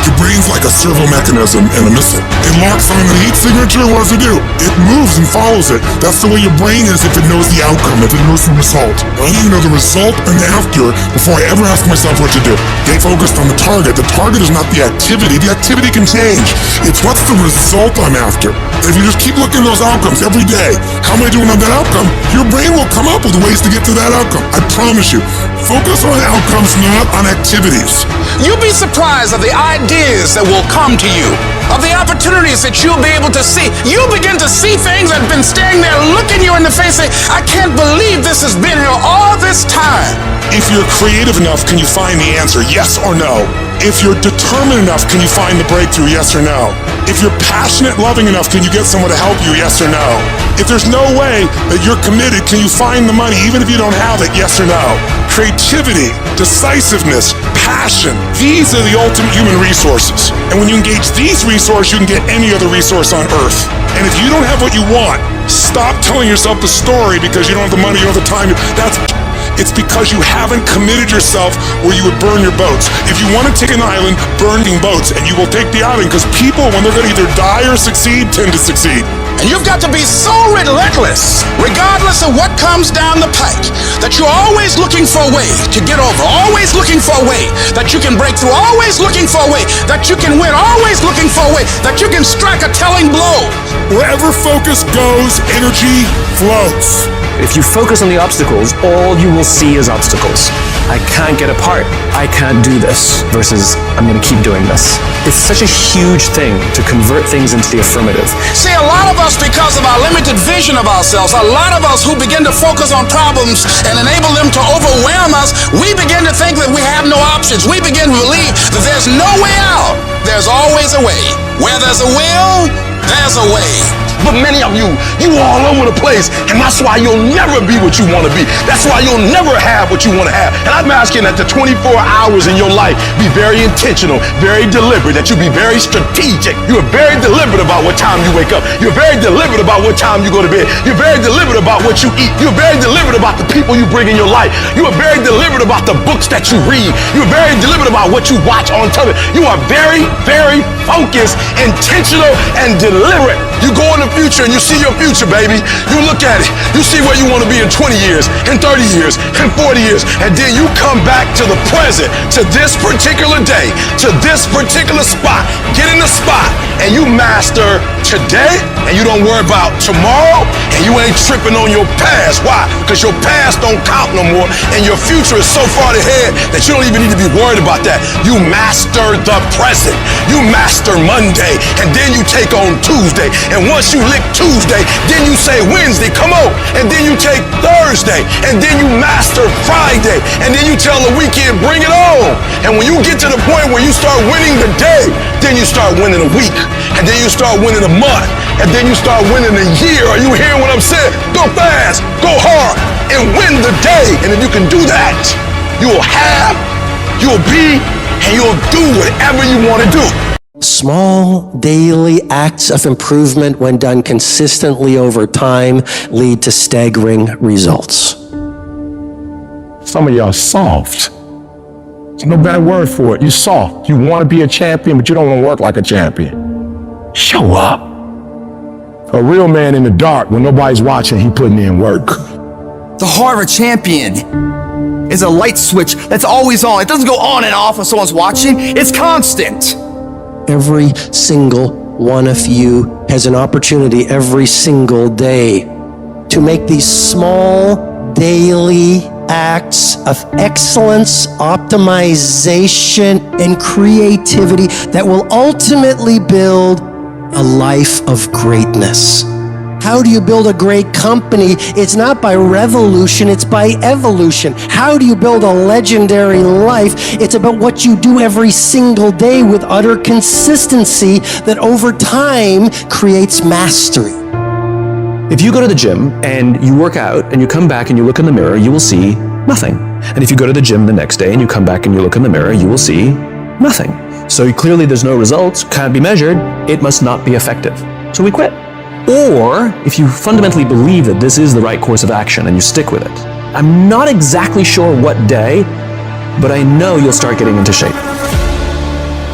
Your brain's like a servo mechanism and a missile. It locks on the heat signature, what does it do? It moves and follows it. That's the way your brain is if it knows the outcome, if it knows the result. I need to know the result and the after before I ever ask myself what to do. Get focused on the target. The target is not the activity. The activity can change. It's what's the result I'm after. If you just keep looking at those outcomes every day, how am I doing on that outcome? Your brain will come up with ways to get to that outcome. I promise you. Focus on outcomes, not on activities. You'll be surprised at the ideas that will come to you, of the opportunities that you'll be able to see. You'll begin to see things that have been staring there, looking you in the face, saying, I can't believe this has been here all this time. If you're creative enough, can you find the answer? Yes or no? If you're determined enough, can you find the breakthrough? Yes or no? If you're passionate, loving enough, can you get someone to help you? Yes or no? If there's no way that you're committed, can you find the money even if you don't have it? Yes or no? Creativity, decisiveness, passion, these are the ultimate human resources. And when you engage these resources, you can get any other resource on earth. And if you don't have what you want, stop telling yourself the story because you don't have the money, you don't have the time. It's because you haven't committed yourself where you would burn your boats. If you want to take an island, burning boats, and you will take the island because people, when they're going to either die or succeed, tend to succeed. And you've got to be so relentless, regardless of what comes down the pike, that you're always looking for a way to get over, always looking for a way that you can break through, always looking for a way that you can win, always looking for a way that you can strike a telling blow. Wherever focus goes, energy flows. If you focus on the obstacles, all you will see is obstacles. I can't get apart. I can't do this versus I'm going to keep doing this. It's such a huge thing to convert things into the affirmative. See, a lot of us, because of our limited vision of ourselves, a lot of us who begin to focus on problems and enable them to overwhelm us, we begin to think that we have no options. We begin to believe that there's no way out. There's always a way. Where there's a will, there's a way. But many of you all over the place, and that's why you'll never be what you want to be. That's why you'll never have what you want to have. And I'm asking that the 24 hours in your life be very intentional, very deliberate, that you be very strategic. You are very deliberate about what time you wake up. You're very deliberate about what time you go to bed. You're very deliberate about what you eat. You're very deliberate about the people you bring in your life. You are very deliberate about the books that you read. You're very deliberate about what you watch on television. You are very, very focused, intentional, and deliberate. You go in the future and you see your future, baby. You look at it. You see where you want to be in 20 years, in 30 years, in 40 years. And then you come back to the present, to this particular day, to this particular spot. Get in the spot and you master today, and you don't worry about tomorrow, and you ain't tripping on your past. Why? Because your past don't count no more, and your future is so far ahead that you don't even need to be worried about that. You master the present. You master Monday, and then you take on Tuesday. And once you lick Tuesday, then you say Wednesday, come on. And then you take Thursday, and then you master Friday, and then you tell the weekend, bring it on. And when you get to the point where you start winning the day, then you start winning a week, and then you start winning a month, and then you start winning a year. Are you hearing what I'm saying? Go fast, go hard, and win the day. And if you can do that, you will have, you'll be, and you'll do whatever you want to do. Small daily acts of improvement, when done consistently over time, lead to staggering results. Some of y'all soft. There's no better word for it. You're soft. You want to be a champion, but you don't want to work like a champion. Show up. A real man in the dark, when nobody's watching, he putting in work. The heart of a champion is a light switch that's always on. It doesn't go on and off when someone's watching. It's constant. Every single one of you has an opportunity every single day to make these small daily acts of excellence, optimization, and creativity that will ultimately build a life of greatness. How do you build a great company? It's not by revolution, it's by evolution. How do you build a legendary life? It's about what you do every single day with utter consistency that over time creates mastery. If you go to the gym and you work out and you come back and you look in the mirror, you will see nothing. And if you go to the gym the next day and you come back and you look in the mirror, you will see nothing. So clearly there's no results, can't be measured, it must not be effective. So we quit. Or if you fundamentally believe that this is the right course of action and you stick with it, I'm not exactly sure what day, but I know you'll start getting into shape.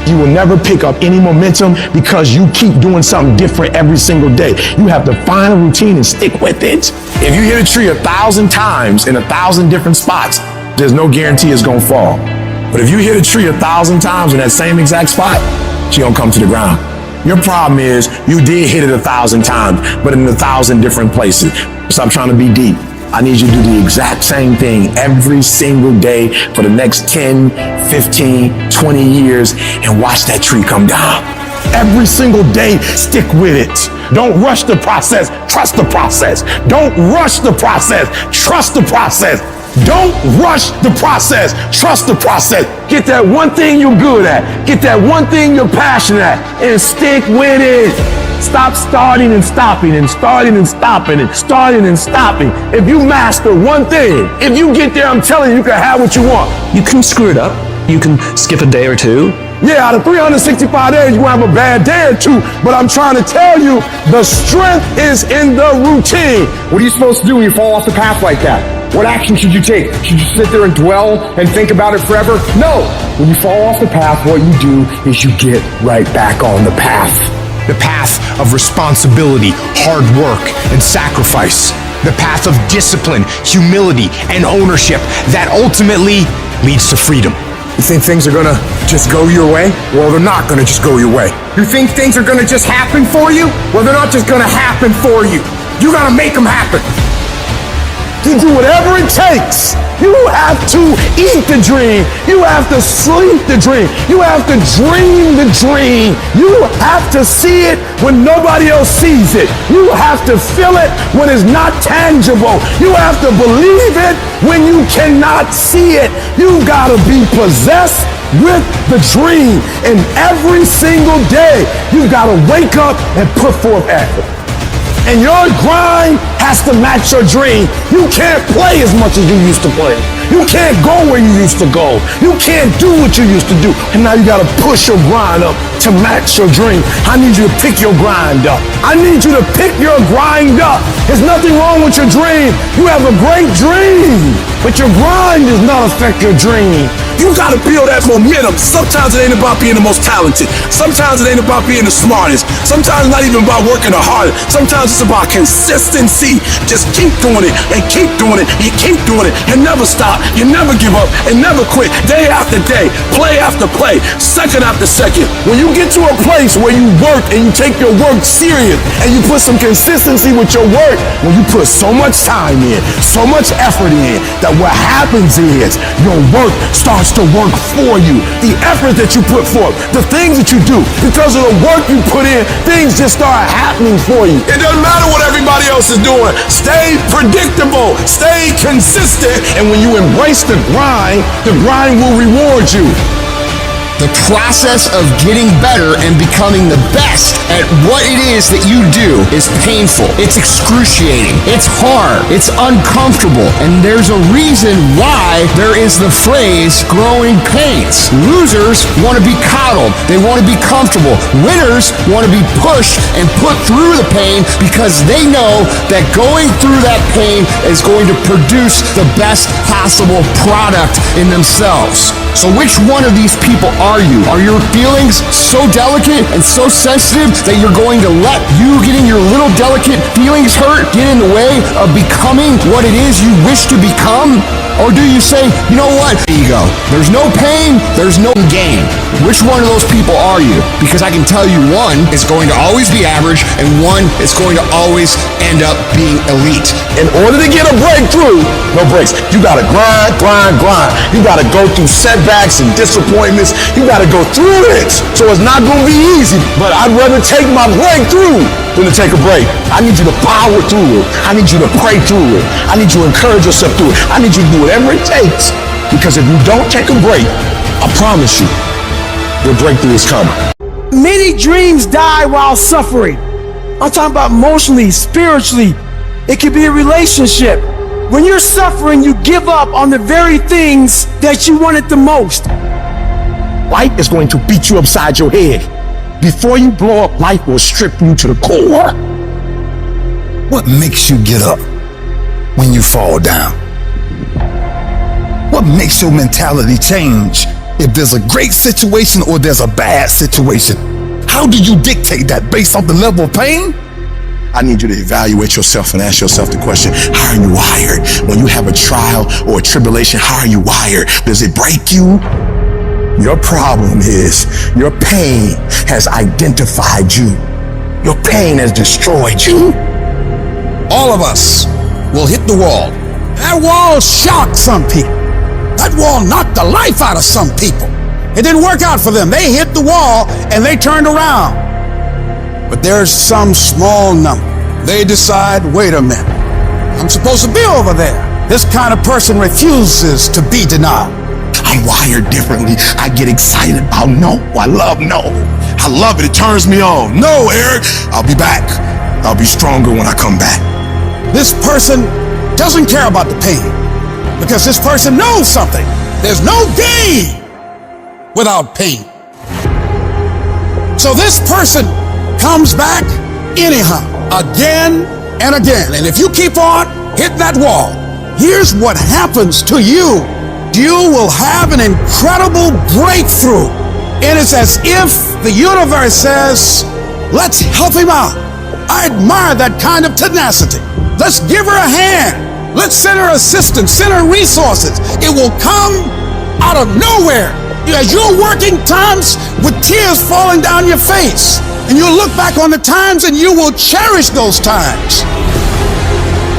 You will never pick up any momentum because you keep doing something different every single day. You have to find a routine and stick with it. If you hit a tree 1,000 times in 1,000 different spots, there's no guarantee it's gonna fall. But if you hit a tree 1,000 times in that same exact spot, she gonna come to the ground. Your problem is you did hit it 1,000 times, but in 1,000 different places. Stop trying to be deep. I need you to do the exact same thing every single day for the next 10, 15, 20 years and watch that tree come down. Every single day, stick with it. Don't rush the process, trust the process. Don't rush the process, trust the process. Don't rush the process, trust the process. Get that one thing you're good at. Get that one thing you're passionate at and stick with it. Stop starting and stopping and starting and stopping and starting and stopping. If you master one thing, if you get there, I'm telling you, you can have what you want. You can screw it up. You can skip a day or two. Yeah, out of 365 days, you're gonna have a bad day or two, but I'm trying to tell you, the strength is in the routine. What are you supposed to do when you fall off the path like that? What action should you take? Should you sit there and dwell and think about it forever? No. When you fall off the path, what you do is you get right back on the path. The path of responsibility, hard work, and sacrifice. The path of discipline, humility, and ownership that ultimately leads to freedom. You think things are gonna just go your way? Well, they're not gonna just go your way. You think things are gonna just happen for you? Well, they're not just gonna happen for you. You gotta make them happen. You do whatever it takes. You have to eat the dream. You have to sleep the dream. You have to dream the dream. You have to see it when nobody else sees it. You have to feel it when it's not tangible. You have to believe it when you cannot see it. You gotta be possessed with the dream. And every single day, you gotta wake up and put forth effort. And your grind has to match your dream. You can't play as much as you used to play. You can't go where you used to go. You can't do what you used to do. And now you gotta push your grind up to match your dream. I need you to pick your grind up. I need you to pick your grind up. There's nothing wrong with your dream. You have a great dream, but your grind does not affect your dream. You gotta build that momentum. Sometimes it ain't about being the most talented. Sometimes it ain't about being the smartest. Sometimes it's not even about working the hardest. Sometimes it's about consistency. Just keep doing it and keep doing it and keep doing it and never stop. You never give up and never quit. Day after day, play after play, second after second. When you get to a place where you work and you take your work serious and you put some consistency with your work, when you put so much time in, so much effort in, that what happens is your work starts to work for you. The effort that you put forth, the things that you do, because of the work you put in, things just start happening for you. It doesn't matter what everybody else is doing. Stay predictable, stay consistent, and when you embrace the grind will reward you. The process of getting better and becoming the best at what it is that you do is painful. It's excruciating. It's hard. It's uncomfortable. And there's a reason why there is the phrase growing pains. Losers want to be coddled. They want to be comfortable. Winners want to be pushed and put through the pain because they know that going through that pain is going to produce the best possible product in themselves. So which one of these people are you? Are your feelings so delicate and so sensitive that you're going to let you getting your little delicate feelings hurt get in the way of becoming what it is you wish to become? Or do you say, you know what, ego, there's no pain, there's no gain. Which one of those people are you? Because I can tell you one is going to always be average and one is going to always end up being elite. In order to get a breakthrough, no breaks. You gotta grind, grind, grind. You gotta go through setbacks and disappointments. You gotta go through it. So it's not gonna be easy, but I'd rather take my breakthrough than to take a break. I need you to power through it. I need you to pray through it. I need you to encourage yourself through it. I need you to do whatever it takes. Because if you don't take a break, I promise you, your breakthrough is coming. Many dreams die while suffering. I'm talking about emotionally, spiritually. It could be a relationship. When you're suffering, you give up on the very things that you wanted the most. Life is going to beat you upside your head. Before you blow up, life will strip you to the core. What makes you get up when you fall down? What makes your mentality change if there's a great situation or there's a bad situation? How do you dictate that based on the level of pain? I need you to evaluate yourself and ask yourself the question, how are you wired? When you have a trial or a tribulation, how are you wired? Does it break you? Your problem is your pain has identified you. Your pain has destroyed you. All of us will hit the wall. That wall shocked some people. That wall knocked the life out of some people. It didn't work out for them. They hit the wall and they turned around. But there's some small number. They decide, wait a minute, I'm supposed to be over there. This kind of person refuses to be denied. I'm wired differently. I get excited about no. I love no. I love it. It turns me on. No, Eric, I'll be back. I'll be stronger when I come back. This person doesn't care about the pain because this person knows something. There's no gain without pain. So this person comes back anyhow, again and again. And if you keep on hitting that wall, here's what happens to you. You will have an incredible breakthrough. And it's as if the universe says, let's help him out. I admire that kind of tenacity. Let's give her a hand. Let's send her assistance, send her resources. It will come out of nowhere. As you're working times with tears falling down your face, and you'll look back on the times and you will cherish those times.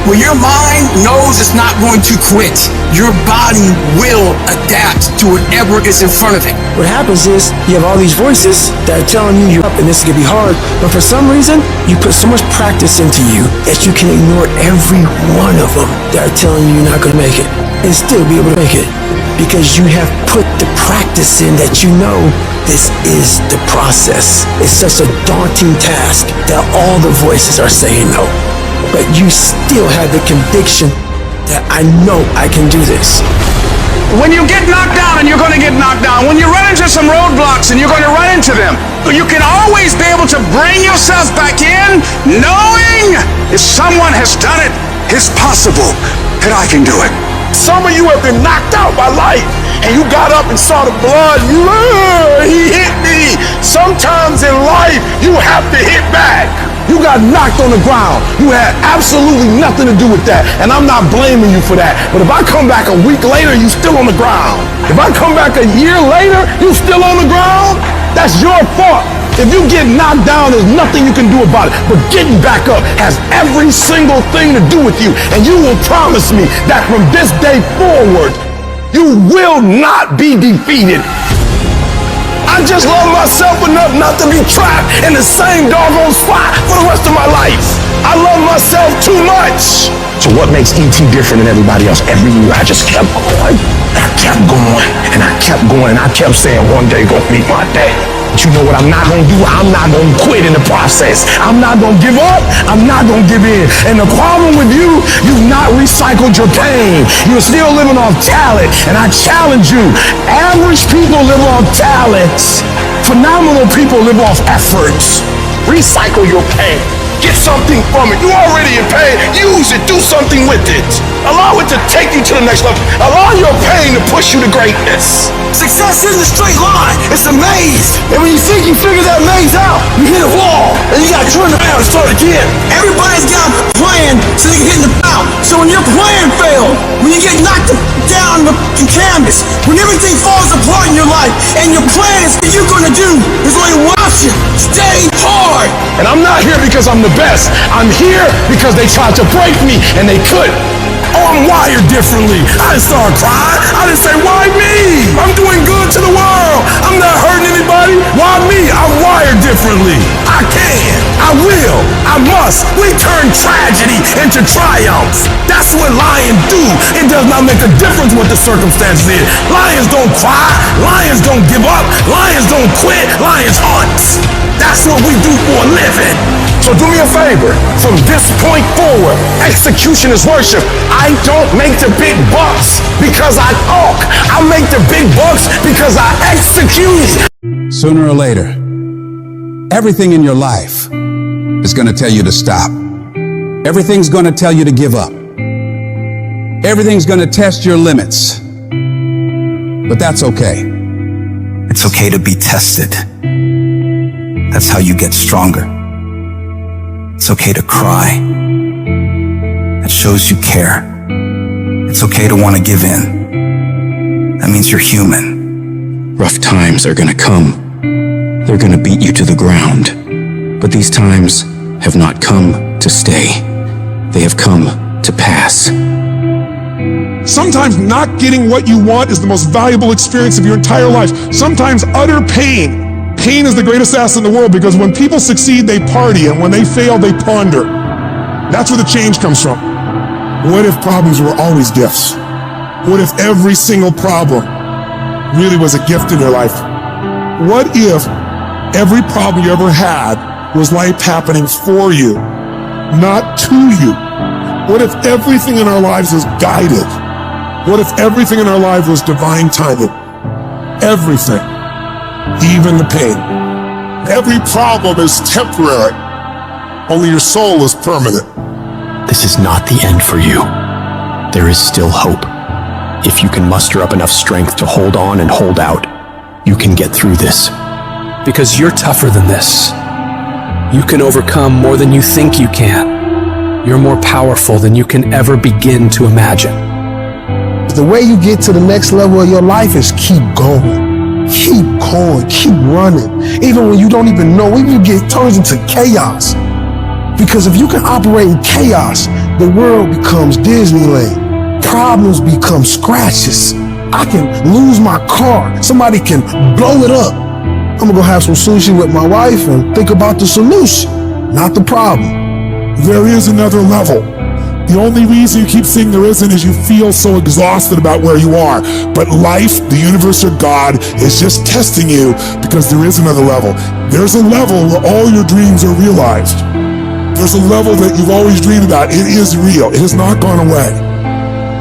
When your mind knows it's not going to quit, your body will adapt to whatever is in front of it. What happens is you have all these voices that are telling you you're up and this is gonna be hard, but for some reason you put so much practice into you that you can ignore every one of them that are telling you you're not gonna make it and still be able to make it because you have put the practice in that you know this is the process. It's such a daunting task that all the voices are saying no. But you still have the conviction that I know I can do this. When you get knocked down, and you're going to get knocked down, when you run into some roadblocks and you're going to run into them, you can always be able to bring yourself back in knowing if someone has done it, it's possible that I can do it. Some of you have been knocked out by life, and you got up and saw the blood. He hit me. Sometimes in life, you have to hit back. You got knocked on the ground. You had absolutely nothing to do with that, and I'm not blaming you for that. But if I come back a week later, you still on the ground. If I come back a year later, you still on the ground, that's your fault. If you get knocked down, there's nothing you can do about it. But getting back up has every single thing to do with you. And you will promise me that from this day forward, you will not be defeated. I just love myself enough not to be trapped in the same doggone spot for the rest of my life. I love myself too much. So what makes E.T. different than everybody else? Every year I just kept going. I kept going, and I kept going, and I kept saying one day gonna be my day. But you know what I'm not gonna do? I'm not gonna quit in the process. I'm not gonna give up. I'm not gonna give in. And the problem with you, you've not recycled your pain. You're still living off talent. And I challenge you, average people live off talents. Phenomenal people live off efforts. Recycle your pain. Get something from it. You already in pain. Use it. Do something with it. Allow it to take you to the next level. Allow your pain to push you to greatness. Success isn't a straight line. It's a maze. And when you think you figure that maze out, you hit a wall. And you gotta turn around and start again. Everybody's got a plan so they can hit the bout. So when your plan fails, when you get knocked down the canvas, when everything falls apart in your life, and your plan is what you're gonna do, is only one option. Stay hard. And I'm not here because I'm the best. I'm here because they tried to break me and they couldn't. Oh, I'm wired differently. I didn't start crying. I didn't say, why me? I'm doing good to the world. I'm not hurting anybody. Why me? I'm wired differently. I can. I will. I must. We turn tragedy into triumph. That's what lions do. It does not make a difference what the circumstances is. Lions don't cry. Lions don't give up. Lions don't quit. Lions hunt. That's what we do for a living. So do me a favor. From this point forward, execution is worship. I don't make the big bucks because I talk. I make the big bucks because I execute. Sooner or later, everything in your life is going to tell you to stop. Everything's going to tell you to give up. Everything's going to test your limits. But that's okay. It's okay to be tested. That's how you get stronger. It's okay to cry. That shows you care. It's okay to want to give in. That means you're human. Rough times are gonna come. They're gonna beat you to the ground. But these times have not come to stay. They have come to pass. Sometimes not getting what you want is the most valuable experience of your entire life. Sometimes utter pain. Pain is the greatest asset in the world because when people succeed, they party, and when they fail, they ponder. That's where the change comes from. What if problems were always gifts? What if every single problem really was a gift in your life? What if every problem you ever had was life happening for you, not to you? What if everything in our lives was guided? What if everything in our life was divine timing? Everything. Even the pain. Every problem is temporary. Only your soul is permanent. This is not the end for you. there is still hope. If you can muster up enough strength to hold on and hold out, you can get through this. Because you're tougher than this. You can overcome more than you think you can. You're more powerful than you can ever begin to imagine. The way you get to the next level of your life is keep going. Keep going, keep running. Even when you don't even know, even you get turns into chaos. Because if you can operate in chaos, the world becomes Disneyland. Problems become scratches. I can lose my car. Somebody can blow it up. I'm gonna go have some sushi with my wife and think about the solution, not the problem. There is another level. The only reason you keep saying there isn't is you feel so exhausted about where you are. But life, the universe, or God is just testing you because there is another level. There's a level where all your dreams are realized. There's a level that you've always dreamed about. It is real. It has not gone away.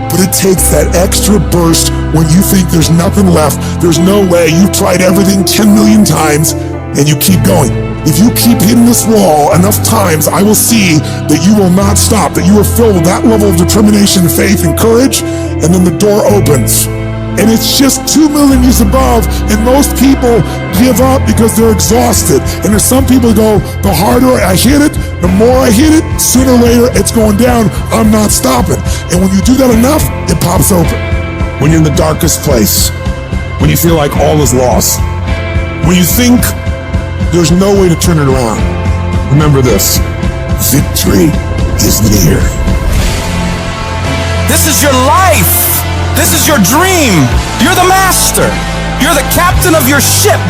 But it takes that extra burst when you think there's nothing left. There's no way. You've tried everything 10 million times and you keep going. If you keep hitting this wall enough times, I will see that you will not stop, that you are filled with that level of determination, faith, and courage, and then the door opens. And it's just 2 million years above, and most people give up because they're exhausted. And there's some people who go, the harder I hit it, the more I hit it, sooner or later it's going down, I'm not stopping. And when you do that enough, it pops open. When you're in the darkest place, when you feel like all is lost, when you think there's no way to turn it around, remember this: victory is near. This is your life. This is your dream. You're the master. You're the captain of your ship.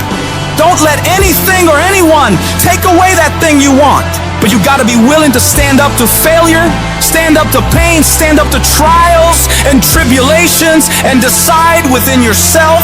Don't let anything or anyone take away that thing you want. But you gotta be willing to stand up to failure, stand up to pain, stand up to trials and tribulations, and decide within yourself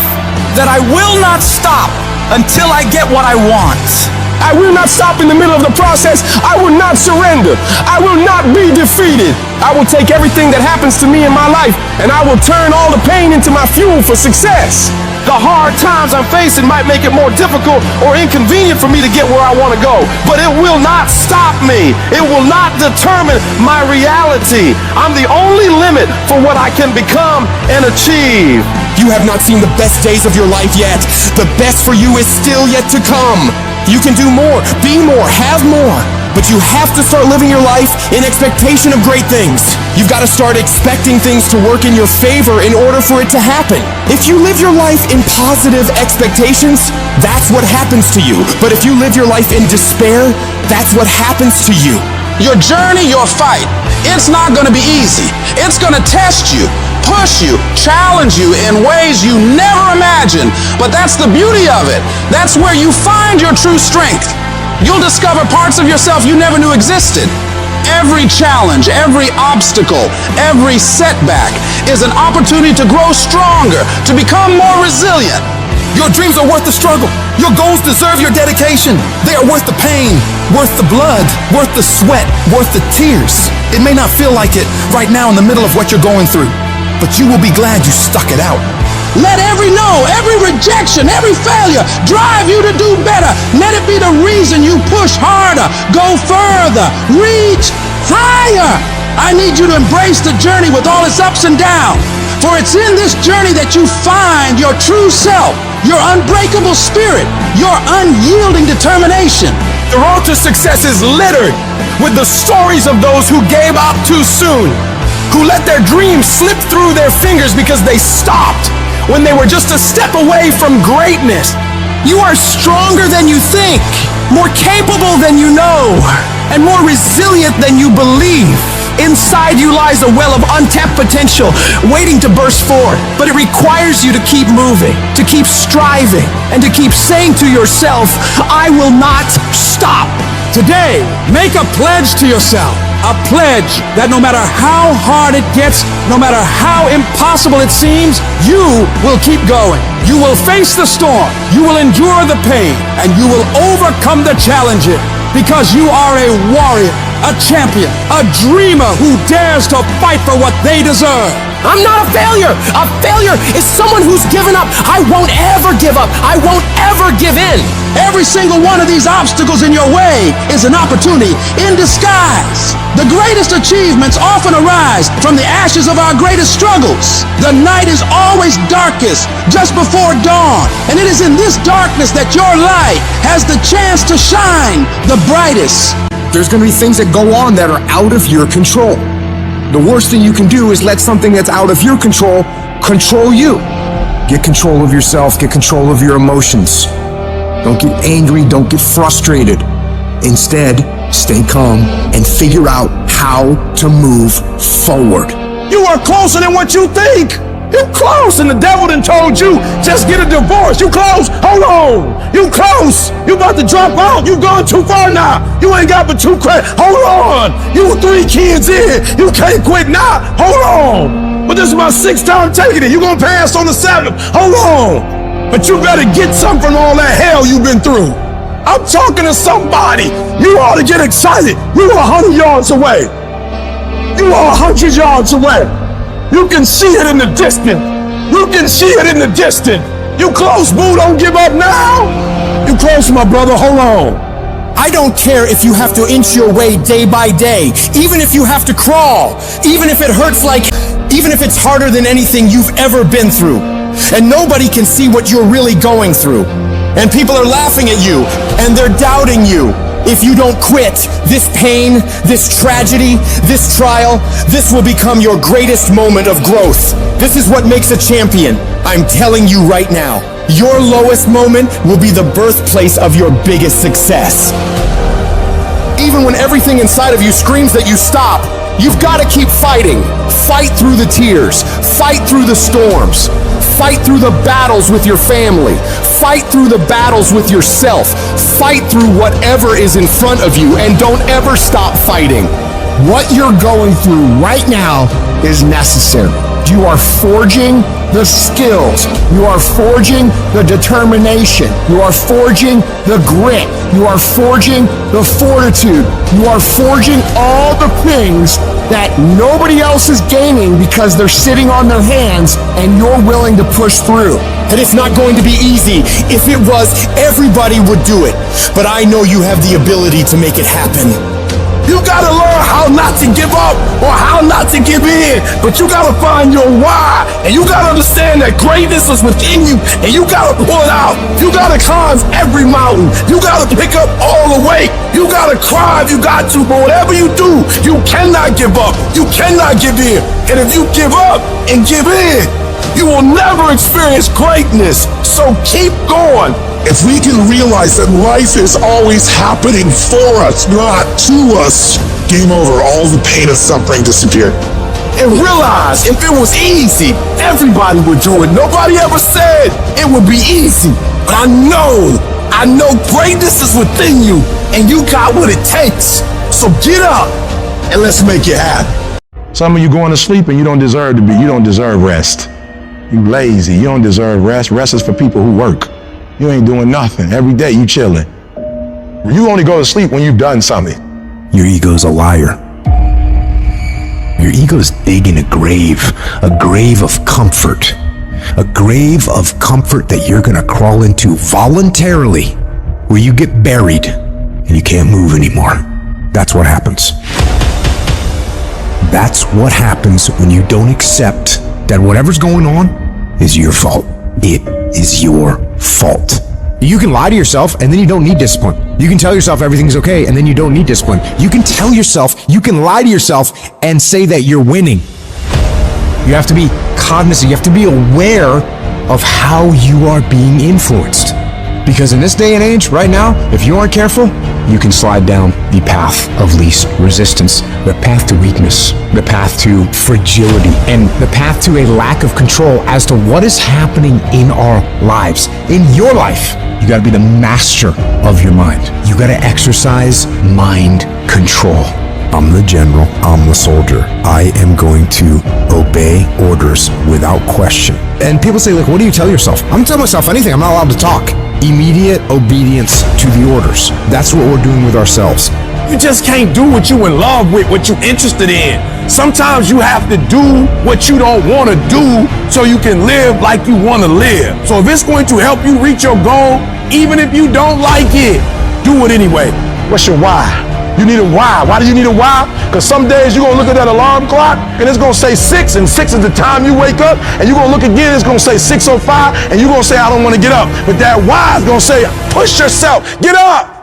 that I will not stop until I get what I want. I will not stop in the middle of the process. I will not surrender. I will not be defeated. I will take everything that happens to me in my life and I will turn all the pain into my fuel for success. The hard times I'm facing might make it more difficult or inconvenient for me to get where I want to go, but it will not stop me. It will not determine my reality. I'm the only limit for what I can become and achieve. You have not seen the best days of your life yet. The best for you is still yet to come. You can do more, be more, have more. But you have to start living your life in expectation of great things. You've got to start expecting things to work in your favor in order for it to happen. If you live your life in positive expectations, that's what happens to you. But if you live your life in despair, that's what happens to you. Your journey, your fight, it's not going to be easy. It's going to test you, push you, challenge you in ways you never imagined. But that's the beauty of it. That's where you find your true strength. You'll discover parts of yourself you never knew existed. Every challenge, every obstacle, every setback is an opportunity to grow stronger, to become more resilient. Your dreams are worth the struggle. Your goals deserve your dedication. They are worth the pain, worth the blood, worth the sweat, worth the tears. It may not feel like it right now in the middle of what you're going through, but you will be glad you stuck it out. Let every no, every rejection, every failure drive you to do better. Let it be the reason you push harder, go further, reach higher. I need you to embrace the journey with all its ups and downs. For it's in this journey that you find your true self, your unbreakable spirit, your unyielding determination. The road to success is littered with the stories of those who gave up too soon, who let their dreams slip through their fingers because they stopped when they were just a step away from greatness. You are stronger than you think, more capable than you know, and more resilient than you believe. Inside you lies a well of untapped potential waiting to burst forth, but it requires you to keep moving, to keep striving, and to keep saying to yourself, I will not stop. Today, make a pledge to yourself. A pledge that no matter how hard it gets, no matter how impossible it seems, you will keep going. You will face the storm. You will endure the pain. And you will overcome the challenges. Because you are a warrior, a champion, a dreamer who dares to fight for what they deserve. I'm not a failure. A failure is someone who's given up. I won't ever give up. I won't ever give in. Every single one of these obstacles in your way is an opportunity in disguise. The greatest achievements often arise from the ashes of our greatest struggles. The night is always darkest just before dawn, and it is in this darkness that your light has the chance to shine the brightest. There's going to be things that go on that are out of your control. The worst thing you can do is let something that's out of your control you. Get control of yourself, get control of your emotions. Don't get angry, don't get frustrated. Instead, stay calm and figure out how to move forward. You are closer than what you think. You close, and the devil done told you, just get a divorce. You close, hold on. You close, you about to drop out. You gone too far now. You ain't got but 2 credits. Hold on. You 3 kids in. You can't quit now. Hold on. But this is my 6th time taking it. You gonna pass on the 7th. Hold on. But you better get something from all that hell you've been through. I'm talking to somebody. You ought to get excited. You are 100 yards away. You are 100 yards away. You can see it in the distance. You can see it in the distance. You close, boo. Don't give up now. You close, my brother. Hold on. I don't care if you have to inch your way day by day, even if you have to crawl, even if it hurts even if it's harder than anything you've ever been through. And nobody can see what you're really going through. And people are laughing at you, and they're doubting you. If you don't quit, this pain, this tragedy, this trial, this will become your greatest moment of growth. This is what makes a champion. I'm telling you right now, your lowest moment will be the birthplace of your biggest success. Even when everything inside of you screams that you stop, you've got to keep fighting. Fight through the tears. Fight through the storms. Fight through the battles with your family. Fight through the battles with yourself. Fight through whatever is in front of you, and don't ever stop fighting. What you're going through right now is necessary. You are forging the skills. You are forging the determination. You are forging the grit. You are forging the fortitude. You are forging all the things that nobody else is gaining because they're sitting on their hands and you're willing to push through. And it's not going to be easy. If it was, everybody would do it. But I know you have the ability to make it happen. You gotta learn how not to give up or how not to give in, but you gotta find your why, and you gotta understand that greatness is within you, and you gotta pull it out. You gotta climb every mountain. You gotta pick up all the weight. You gotta cry if you got to, but whatever you do, you cannot give up. You cannot give in. And if you give up and give in, you will never experience greatness. So keep going. If we can realize that life is always happening for us, not to us, game over. All the pain and suffering disappear. And realize if it was easy, everybody would do it. Nobody ever said it would be easy. But I know greatness is within you, and you got what it takes. So get up and let's make it happen. Some of you going to sleep and you don't deserve rest. You lazy. You don't deserve rest. Rest is for people who work. You ain't doing nothing. Every day you chilling. You only go to sleep when you've done something. Your ego's a liar. Your ego's digging a grave of comfort. A grave of comfort that you're gonna crawl into voluntarily, where you get buried and you can't move anymore. That's what happens. That's what happens when you don't accept that whatever's going on is your fault. It is your fault. You can lie to yourself and then you don't need discipline. You can tell yourself everything's okay and then you don't need discipline. You can tell yourself, you can lie to yourself and say that you're winning. You have to be cognizant, you have to be aware of how you are being influenced. Because in this day and age, right now, if you aren't careful, you can slide down the path of least resistance, the path to weakness, the path to fragility, and the path to a lack of control as to what is happening in our lives. In your life, you gotta be the master of your mind. You gotta exercise mind control. I'm the general, I'm the soldier. I am going to obey orders without question. And people say, like, what do you tell yourself? I'm telling myself anything, I'm not allowed to talk. Immediate obedience to the orders. That's what we're doing with ourselves. You just can't do what you in love with, what you interested in. Sometimes you have to do what you don't want to do so you can live like you want to live. So if it's going to help you reach your goal, even if you don't like it, do it anyway. What's your why? You need a why. Why do you need a why? Because some days you're going to look at that alarm clock and it's going to say 6, and 6 is the time you wake up, and you're going to look again, it's going to say 6:05, and you're going to say, I don't want to get up. But that why is going to say, push yourself, get up.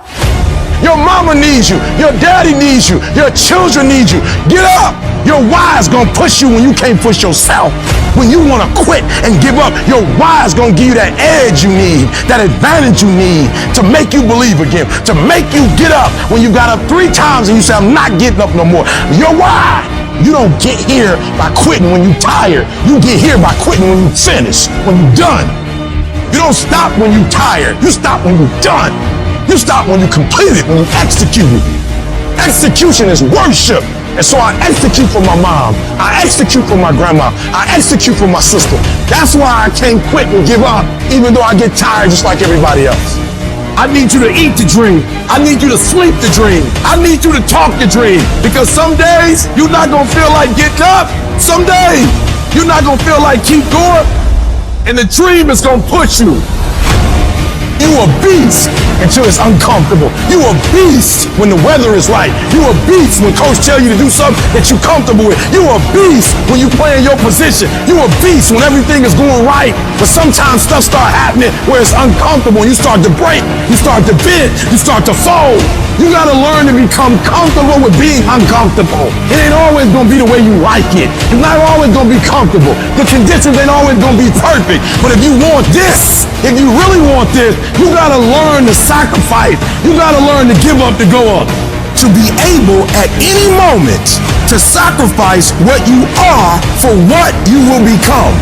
Your mama needs you. Your daddy needs you. Your children need you. Get up. Your why is going to push you when you can't push yourself. When you want to quit and give up, your why is going to give you that edge you need, that advantage you need to make you believe again, to make you get up when you got up 3 times and you say, I'm not getting up no more. Your why. You don't get here by quitting when you're tired. You get here by quitting when you finish, when you're done. You don't stop when you're tired. You stop when you're done. You stop when you complete it, when you execute it. Execution is worship. And so I execute for my mom. I execute for my grandma. I execute for my sister. That's why I can't quit and give up, even though I get tired just like everybody else. I need you to eat the dream. I need you to sleep the dream. I need you to talk the dream. Because some days, you're not going to feel like getting up. Some days, you're not going to feel like keep going. And the dream is going to push you. You a beast until it's uncomfortable. You a beast when the weather is right. You a beast when coach tell you to do something that you're comfortable with. You a beast when you play in your position. You a beast when everything is going right. But sometimes stuff start happening where it's uncomfortable and you start to break, you start to bend, you start to fold. You gotta learn to become comfortable with being uncomfortable. It ain't always gonna be the way you like it. It's not always gonna be comfortable. The conditions ain't always gonna be perfect. But if you want this, if you really want this, you gotta learn to sacrifice. You gotta learn to give up to go up. To be able at any moment to sacrifice what you are for what you will become.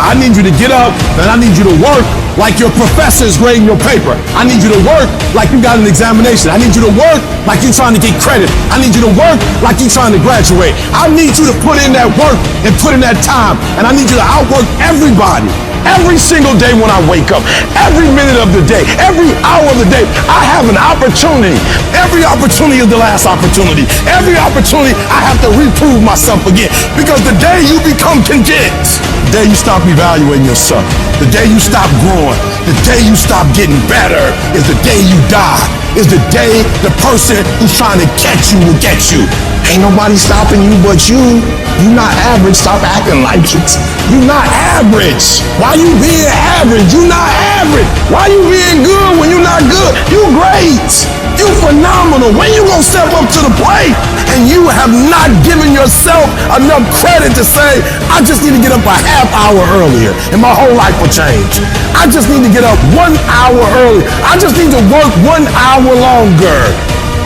I need you to get up and I need you to work like your professor is grading your paper. I need you to work like you got an examination. I need you to work like you're trying to get credit. I need you to work like you're trying to graduate. I need you to put in that work and put in that time. And I need you to outwork everybody. Every single day when I wake up, every minute of the day, every hour of the day, I have an opportunity. Every opportunity is the last opportunity. Every opportunity, I have to reprove myself again. Because the day you become content, the day you stop evaluating yourself, the day you stop growing, the day you stop getting better is the day you die. Is the day the person who's trying to catch you will get you. Ain't nobody stopping you but you. You not average, stop acting like it. You not average. Why you being average? You not average. Why you being good when you not good? You great. You phenomenal. When you gonna step up to the plate? And you have not given yourself enough credit to say, I just need to get up a half hour earlier and my whole life will change. I just need to get up 1 hour earlier. I just need to work 1 hour longer.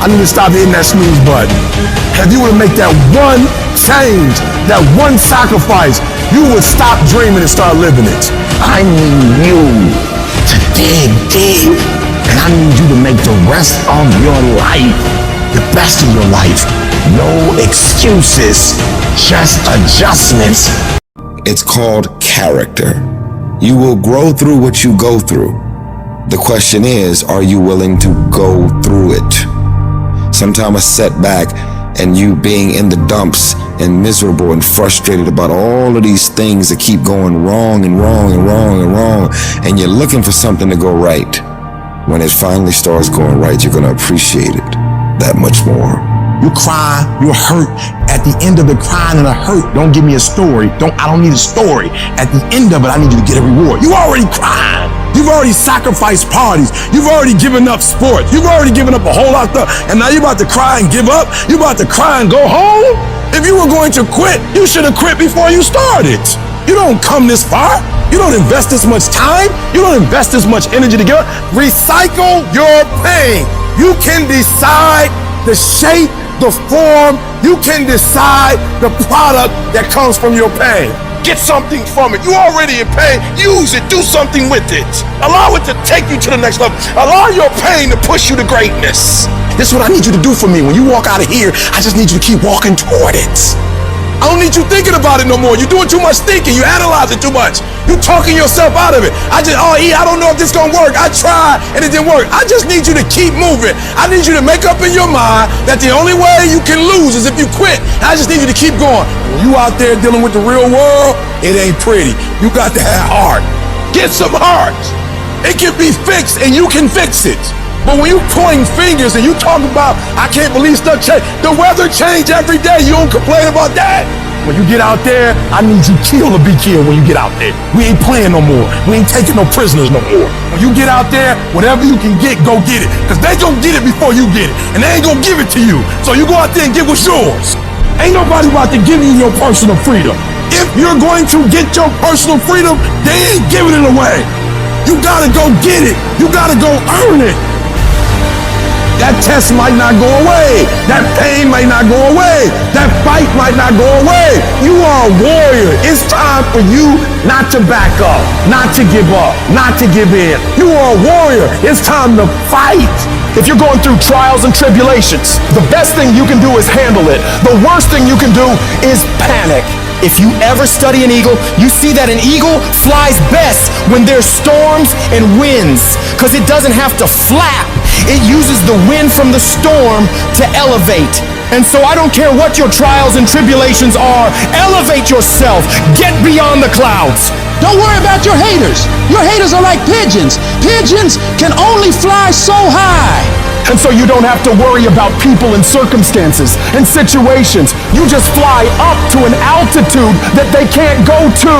I need to stop hitting that snooze button. If you were to make that one change, that one sacrifice, you would stop dreaming and start living it. I need you to dig deep, and I need you to make the rest of your life the best of your life. No excuses, just adjustments. It's called character. You will grow through what you go through. The question is, are you willing to go through it? Sometimes a setback and you being in the dumps and miserable and frustrated about all of these things that keep going wrong and wrong and wrong and wrong, and you're looking for something to go right. When it finally starts going right, you're going to appreciate it that much more. You cry, you're hurt. At the end of the crying and the hurt, don't give me a story. I don't need a story. At the end of it, I need you to get a reward. You already cried. You've already sacrificed parties. You've already given up sports. You've already given up a whole lot of stuff. And now you're about to cry and give up. You're about to cry and go home. If you were going to quit, you should have quit before you started. You don't come this far. You don't invest this much time. You don't invest this much energy to get up. Recycle your pain. You can decide the shape, the form. You can decide the product that comes from your pain. Get something from it. You already in pain. Use it. Do something with it. Allow it to take you to the next level. Allow your pain to push you to greatness. This is what I need you to do for me. When you walk out of here, I just need you to keep walking toward it. I don't need you thinking about it no more. You're doing too much thinking. You analyze it too much. You're talking yourself out of it. I don't know if this gonna work. I tried and it didn't work. I just need you to keep moving. I need you to make up in your mind that the only way you can lose is if you quit. I just need you to keep going. When you out there dealing with the real world, it ain't pretty. You got to have heart. Get some heart. It can be fixed and you can fix it. But when you pointing fingers and you talk about, I can't believe stuff change. The weather change every day. You don't complain about that. When you get out there, I need you killed or be killed when you get out there. We ain't playing no more. We ain't taking no prisoners no more. When you get out there, whatever you can get, go get it. Because they gonna get it before you get it. And they ain't gonna give it to you. So you go out there and get what's yours. Ain't nobody about to give you your personal freedom. If you're going to get your personal freedom, they ain't giving it away. You gotta go get it. You gotta go earn it. That test might not go away. That pain might not go away. That fight might not go away. You are a warrior. It's time for you not to back up, not to give up, not to give in. You are a warrior. It's time to fight. If you're going through trials and tribulations, the best thing you can do is handle it. The worst thing you can do is panic. If you ever study an eagle, you see that an eagle flies best when there's storms and winds, because it doesn't have to flap. It uses the wind from the storm to elevate. And so I don't care what your trials and tribulations are, elevate yourself, get beyond the clouds. Don't worry about your haters. Your haters are like pigeons. Pigeons can only fly so high. And so you don't have to worry about people and circumstances and situations. You just fly up to an altitude that they can't go to.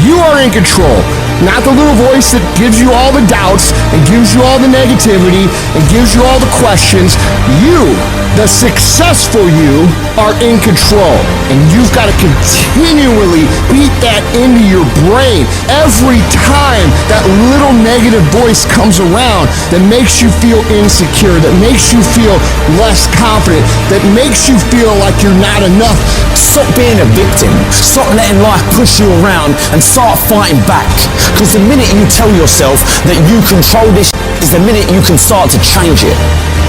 You are in control. Not the little voice that gives you all the doubts and gives you all the negativity and gives you all the questions. You, the successful you, are in control. And you've got to continually beat that into your brain every time that little negative voice comes around that makes you feel insecure, that makes you feel less confident, that makes you feel like you're not enough. Stop being a victim. Stop letting life push you around and start fighting back. Because the minute you tell yourself that you control this is the minute you can start to change it.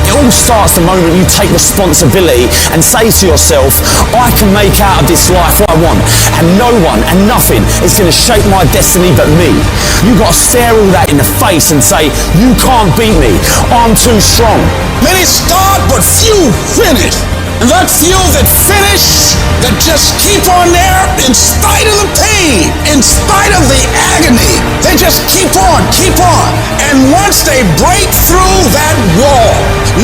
It all starts the moment you take responsibility and say to yourself, I can make out of this life what I want, and no one and nothing is going to shape my destiny but me. You got to stare all that in the face and say, you can't beat me, I'm too strong. Many start, but few finish. And that few that finish, that just keep on there in spite of the pain, in spite of the agony, they just keep on. And once they break through that wall,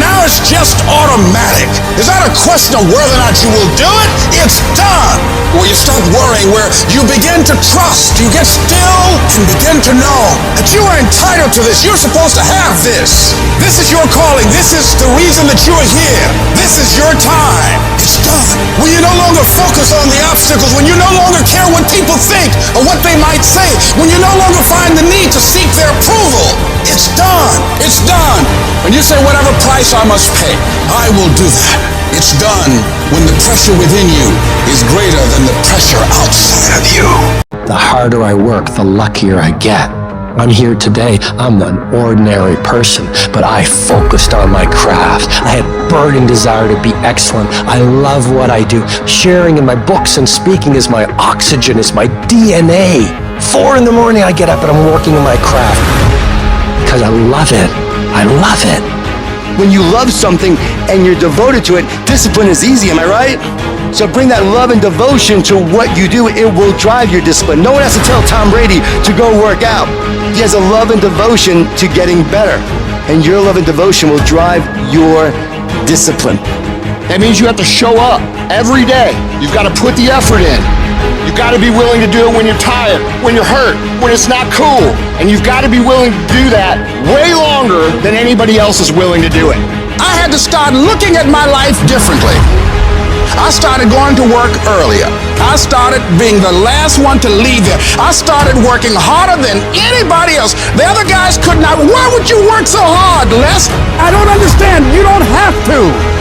now it's just automatic. It's not a question of whether or not you will do it, it's done. Where you stop worrying, where you begin to trust, you get still and begin to know that you are entitled to this, you're supposed to have this. This is your calling, this is the reason that you are here, this is your time. It's done. When you no longer focus on the obstacles, when you no longer care what people think or what they might say, when you no longer find the need to seek their approval, it's done. It's done. When you say whatever price I must pay, I will do that. It's done when the pressure within you is greater than the pressure outside of you. The harder I work, the luckier I get. I'm here today. I'm an ordinary person, but I focused on my craft. I had burning desire to be excellent. I love what I do. Sharing in my books and speaking is my oxygen, is my DNA. 4 in the morning I get up and I'm working on my craft because I love it. I love it. When you love something and you're devoted to it, discipline is easy, am I right? So bring that love and devotion to what you do. It will drive your discipline. No one has to tell Tom Brady to go work out. He has a love and devotion to getting better. And your love and devotion will drive your discipline. That means you have to show up every day. You've got to put the effort in. You've got to be willing to do it when you're tired, when you're hurt, when it's not cool. And you've got to be willing to do that way longer than anybody else is willing to do it. I had to start looking at my life differently. I started going to work earlier. I started being the last one to leave there. I started working harder than anybody else. The other guys could not. Why would you work so hard, Les? I don't understand. You don't have to.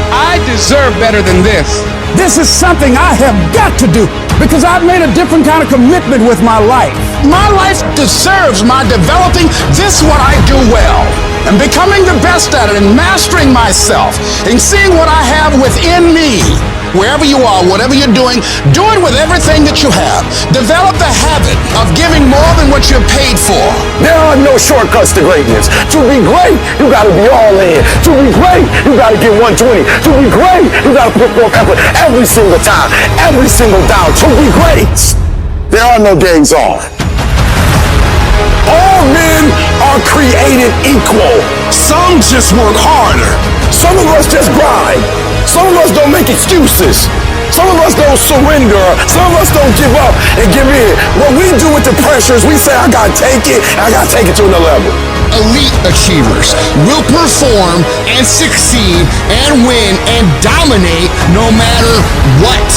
I deserve better than this. This is something I have got to do because I've made a different kind of commitment with my life. My life deserves my developing this what I do well. and becoming the best at it and mastering myself and seeing what I have within me. Wherever you are, whatever you're doing, do it with everything that you have. Develop the habit of giving more than what you're paid for. There are no shortcuts to greatness. To be great, you gotta be all in. To be great, you gotta get 120. To be great, you gotta put forth effort every single time, every single down. To be great, there are no days off. All men are created equal. Some just work harder. Some of us just grind. Some of us don't make excuses. Some of us don't surrender. Some of us don't give up and give in. What we do with the pressure is we say, I gotta take it, and I gotta take it to another level. Elite achievers will perform and succeed and win and dominate no matter what.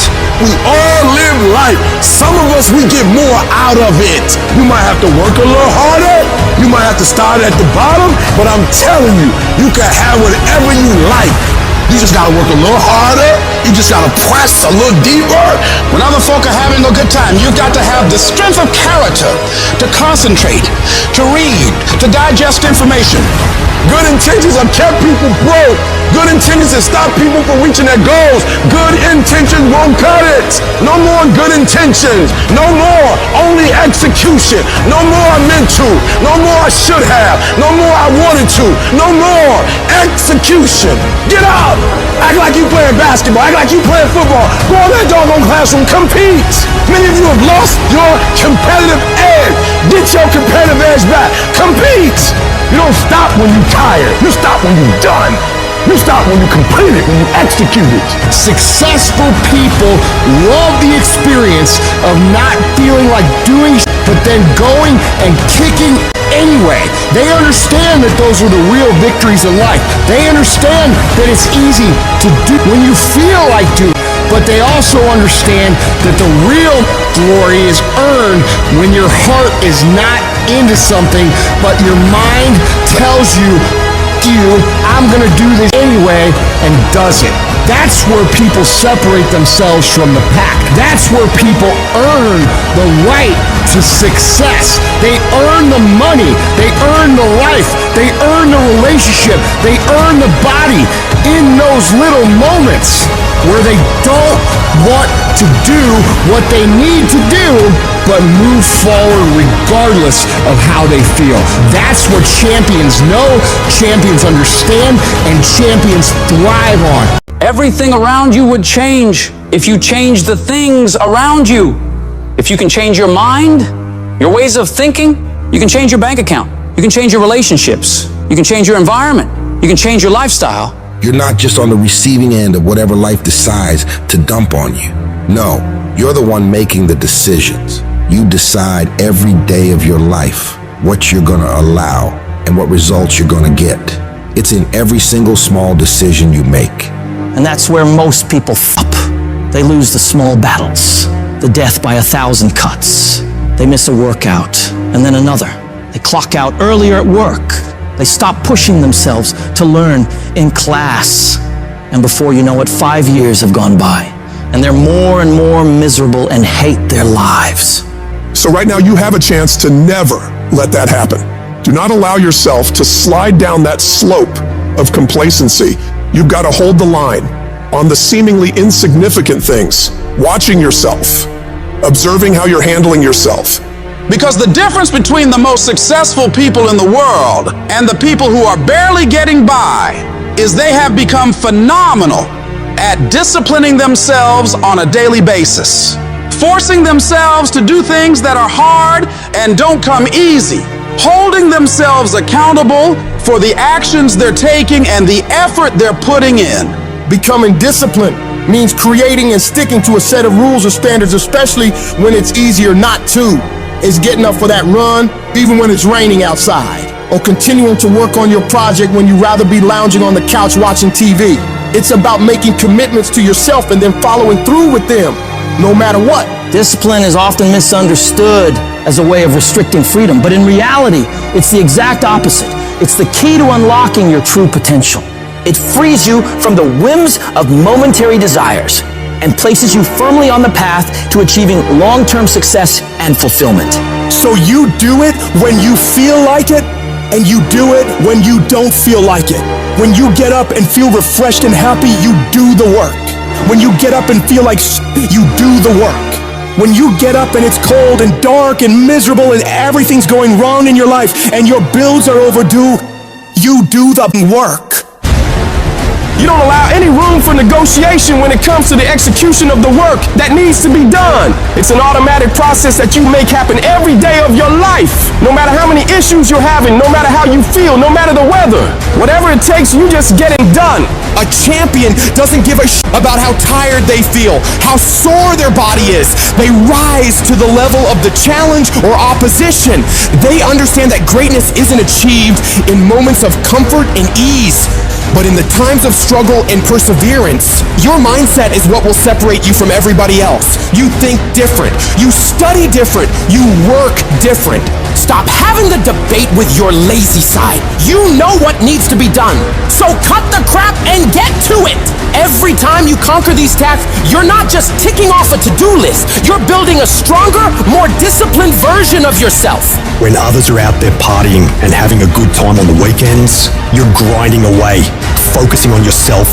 We all live life. Some of us, we get more out of it. You might have to work a little harder. You might have to start at the bottom, but I'm telling you, you can have whatever you like. You just gotta work a little harder. You just gotta press a little deeper. When other folk are having a good time, you've got to have the strength of character to concentrate, to read, to digest information. Good intentions have kept people broke. Good intentions have stopped people from reaching their goals. Good intentions won't cut it. No more good intentions. No more only execution. No more I meant to. No more I should have. No more I wanted to. No more execution. Get up. Act like you playing basketball. Act like you playing football. Go in that doggone classroom. Compete. Many of you have lost your competitive edge. Get your competitive edge back. Compete. You don't stop when you're tired. You stop when you're done. You stop when you complete it, when you execute it. Successful people love the experience of not feeling like doing but then going and kicking anyway. They understand that those are the real victories in life. They understand that it's easy to do when you feel like doing, but they also understand that the real glory is earned when your heart is not into something, but your mind tells you, I'm gonna do this anyway, and does it. That's where people separate themselves from the pack. That's where people earn the right to success. They earn the money. They earn the life. They earn the relationship. They earn the body in those little moments where they don't want to do what they need to do, but move forward regardless of how they feel. That's what champions know, champions understand, and champions thrive on. Everything around you would change if you change the things around you. If you can change your mind, your ways of thinking, you can change your bank account. You can change your relationships. You can change your environment. You can change your lifestyle. You're not just on the receiving end of whatever life decides to dump on you. No, you're the one making the decisions. You decide every day of your life what you're gonna allow and what results you're gonna get. It's in every single small decision you make. And that's where most people f up. They lose the small battles, the death by 1,000 cuts. They miss a workout, and then another. They clock out earlier at work. They stop pushing themselves to learn in class. And before you know it, 5 years have gone by, and they're more and more miserable and hate their lives. So right now you have a chance to never let that happen. Do not allow yourself to slide down that slope of complacency. You've got to hold the line on the seemingly insignificant things, watching yourself, observing how you're handling yourself. Because the difference between the most successful people in the world and the people who are barely getting by is they have become phenomenal at disciplining themselves on a daily basis, forcing themselves to do things that are hard and don't come easy, holding themselves accountable for the actions they're taking and the effort they're putting in. Becoming disciplined means creating and sticking to a set of rules or standards, especially when it's easier not to. It's getting up for that run, even when it's raining outside, or continuing to work on your project when you'd rather be lounging on the couch watching TV. It's about making commitments to yourself and then following through with them, no matter what. Discipline is often misunderstood as a way of restricting freedom, but in reality, it's the exact opposite. It's the key to unlocking your true potential. It frees you from the whims of momentary desires and places you firmly on the path to achieving long-term success and fulfillment. So you do it when you feel like it? And you do it when you don't feel like it. When you get up and feel refreshed and happy, you do the work. When you get up and feel like you do the work. When you get up and it's cold and dark and miserable and everything's going wrong in your life and your bills are overdue, you do the work. You don't allow any room for negotiation when it comes to the execution of the work that needs to be done. It's an automatic process that you make happen every day of your life. No matter how many issues you're having, no matter how you feel, no matter the weather. Whatever it takes, you just get it done. A champion doesn't give a about how tired they feel, how sore their body is. They rise to the level of the challenge or opposition. They understand that greatness isn't achieved in moments of comfort and ease, but in the times of struggle and perseverance. Your mindset is what will separate you from everybody else. You think different. You study different. You work different. Stop having the debate with your lazy side. You know what needs to be done. So cut the crap and get to it. Every time you conquer these tasks, you're not just ticking off a to-do list. You're building a stronger, more disciplined version of yourself. When others are out there partying and having a good time on the weekends, you're grinding away, focusing on yourself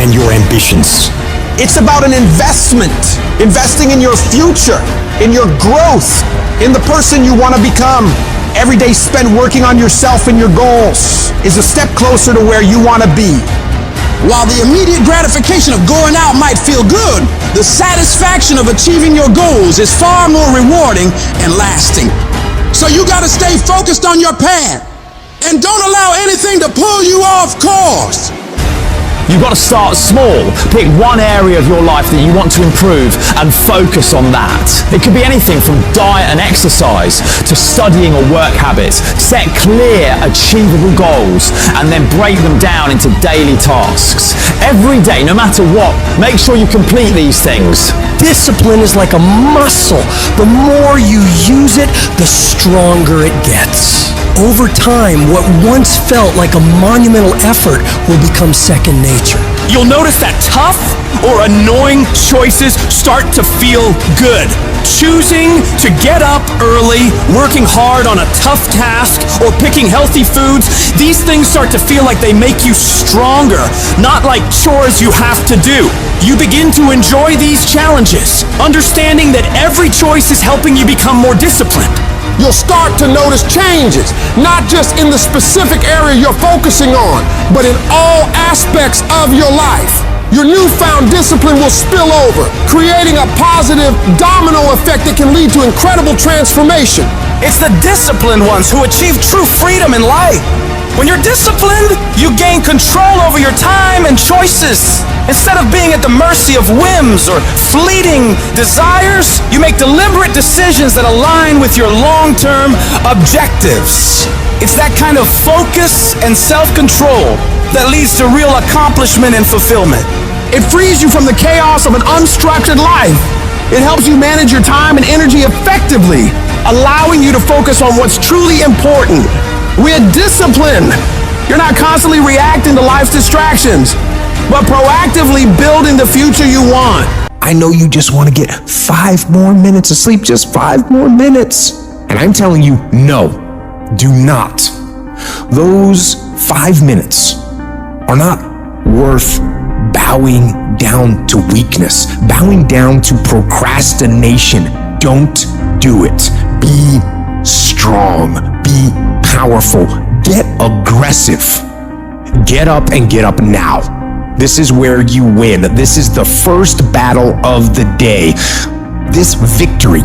and your ambitions. It's about an investment. Investing in your future, in your growth, in the person you want to become. Every day spent working on yourself and your goals is a step closer to where you want to be. While the immediate gratification of going out might feel good, the satisfaction of achieving your goals is far more rewarding and lasting. So you got to stay focused on your path and don't allow anything to pull you off course. You've got to start small. Pick one area of your life that you want to improve and focus on that. It could be anything from diet and exercise to studying or work habits. Set clear, achievable goals and then break them down into daily tasks. Every day, no matter what, make sure you complete these things. Discipline is like a muscle. The more you use it, the stronger it gets. Over time, what once felt like a monumental effort will become second nature. You'll notice that tough or annoying choices start to feel good. Choosing to get up early, working hard on a tough task, or picking healthy foods, these things start to feel like they make you stronger, not like chores you have to do. You begin to enjoy these challenges, understanding that every choice is helping you become more disciplined. You'll start to notice changes, not just in the specific area you're focusing on, but in all aspects of your life. Your newfound discipline will spill over, creating a positive domino effect that can lead to incredible transformation. It's the disciplined ones who achieve true freedom in life. When you're disciplined, you gain control over your time and choices. Instead of being at the mercy of whims or fleeting desires, you make deliberate decisions that align with your long-term objectives. It's that kind of focus and self-control that leads to real accomplishment and fulfillment. It frees you from the chaos of an unstructured life. It helps you manage your time and energy effectively, allowing you to focus on what's truly important. With discipline, you're not constantly reacting to life's distractions, but proactively building the future you want. I know you just want to get 5 more minutes of sleep, just 5 more minutes. And I'm telling you, no, do not. Those 5 minutes are not worth bowing down to weakness, bowing down to procrastination. Don't do it. Be strong. Be powerful. Get aggressive. Get up and get up now. This is where you win. This is the first battle of the day. This victory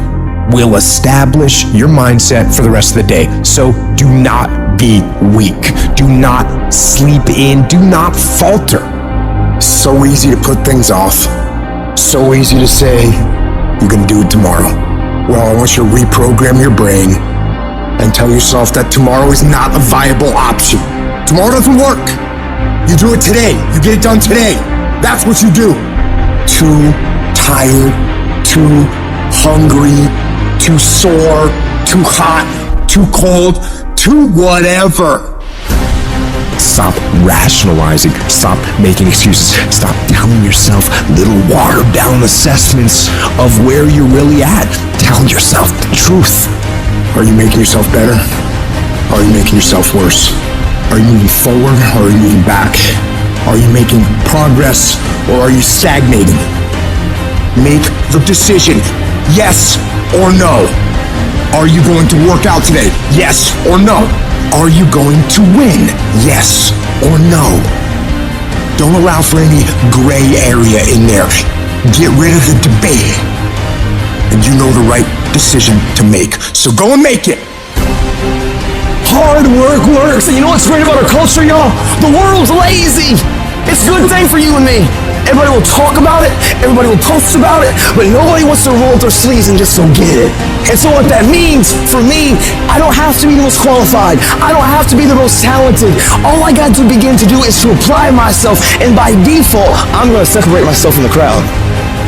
will establish your mindset for the rest of the day. So do not be weak. Do not sleep in. Do not falter. So easy to put things off. So easy to say, you can do it tomorrow. Well, I want you to reprogram your brain and tell yourself that tomorrow is not a viable option. Tomorrow doesn't work. You do it today. You get it done today. That's what you do. Too tired, too hungry, too sore, too hot, too cold, too whatever. Stop rationalizing. Stop making excuses. Stop telling yourself little watered down assessments of where you're really at. Tell yourself the truth. Are you making yourself better? Are you making yourself worse? Are you moving forward or are you moving back? Are you making progress or are you stagnating? Make the decision, yes or no. Are you going to work out today? Yes or no. Are you going to win? Yes or no. Don't allow for any gray area in there. Get rid of the debate. And you know the right decision to make. So go and make it. Hard work works. And you know what's great about our culture, y'all? The world's lazy. It's a good thing for you and me. Everybody will talk about it, everybody will post about it, but nobody wants to roll up their sleeves and just go get it. And so what that means, for me, I don't have to be the most qualified. I don't have to be the most talented. All I got to begin to do is to apply myself, and by default, I'm going to separate myself from the crowd.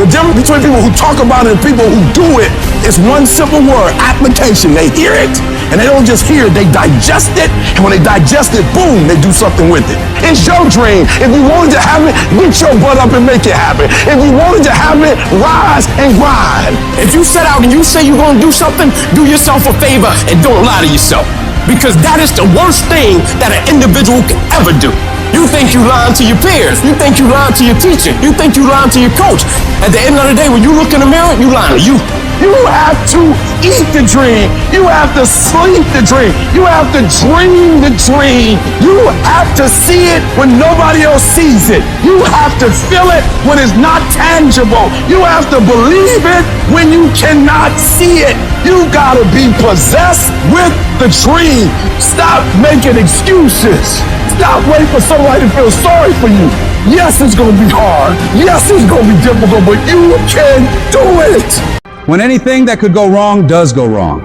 The difference between people who talk about it and people who do it is one simple word, application. They hear it, and they don't just hear it, they digest it, and when they digest it, boom, they do something with it. It's your dream. If you wanted to have it, get your butt up and make it happen. If you wanted to have it, rise and grind. If you set out and you say you're going to do something, do yourself a favor and don't lie to yourself. Because that is the worst thing that an individual can ever do. You think you lying to your peers. You think you lying to your teacher. You think you lying to your coach. At the end of the day, when you look in the mirror, you lying to you. You have to eat the dream. You have to sleep the dream. You have to dream the dream. You have to see it when nobody else sees it. You have to feel it when it's not tangible. You have to believe it when you cannot see it. You gotta be possessed with the dream. Stop making excuses. Stop waiting for somebody to feel sorry for you. Yes, it's gonna be hard. Yes, it's gonna be difficult, but you can do it. When anything that could go wrong does go wrong,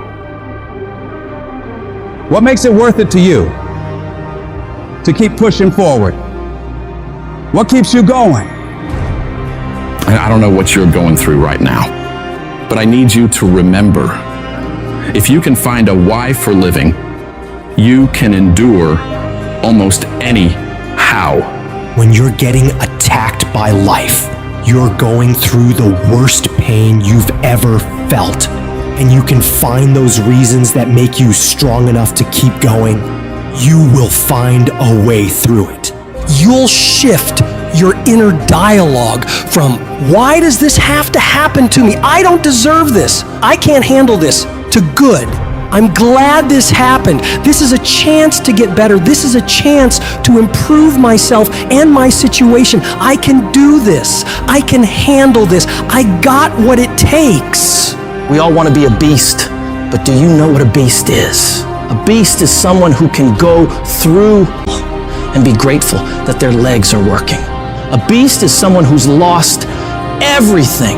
what makes it worth it to you to keep pushing forward? What keeps you going? And I don't know what you're going through right now, but I need you to remember, if you can find a why for living, you can endure almost any how. When you're getting attacked by life, you're going through the worst pain you've ever felt, and you can find those reasons that make you strong enough to keep going, you will find a way through it. You'll shift your inner dialogue from, why does this have to happen to me? I don't deserve this. I can't handle this, to good. I'm glad this happened. This is a chance to get better. This is a chance to improve myself and my situation. I can do this. I can handle this. I got what it takes. We all want to be a beast, but do you know what a beast is? A beast is someone who can go through and be grateful that their legs are working. A beast is someone who's lost everything,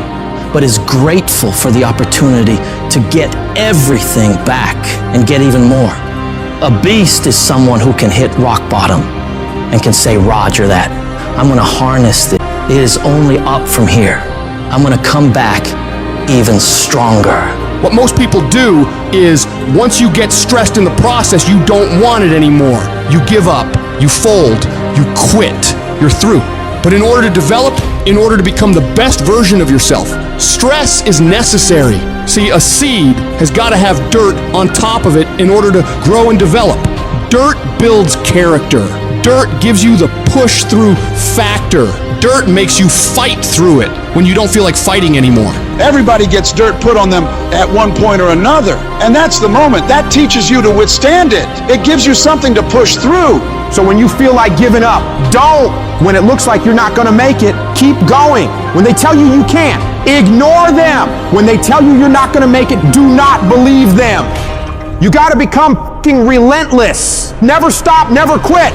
but is grateful for the opportunity to get everything back and get even more. A beast is someone who can hit rock bottom and can say, Roger that. I'm gonna harness this. It is only up from here. I'm gonna come back even stronger. What most people do is, once you get stressed in the process, you don't want it anymore. You give up, you fold, you quit, you're through. But in order to develop, in order to become the best version of yourself, stress is necessary. See, a seed has got to have dirt on top of it in order to grow and develop. Dirt builds character. Dirt gives you the push-through factor. Dirt makes you fight through it when you don't feel like fighting anymore. Everybody gets dirt put on them at one point or another, and that's the moment. That teaches you to withstand it. It gives you something to push through. So when you feel like giving up, don't. When it looks like you're not gonna make it, keep going. When they tell you you can't, ignore them. When they tell you you're not gonna make it, do not believe them. You gotta become fucking relentless. Never stop, never quit.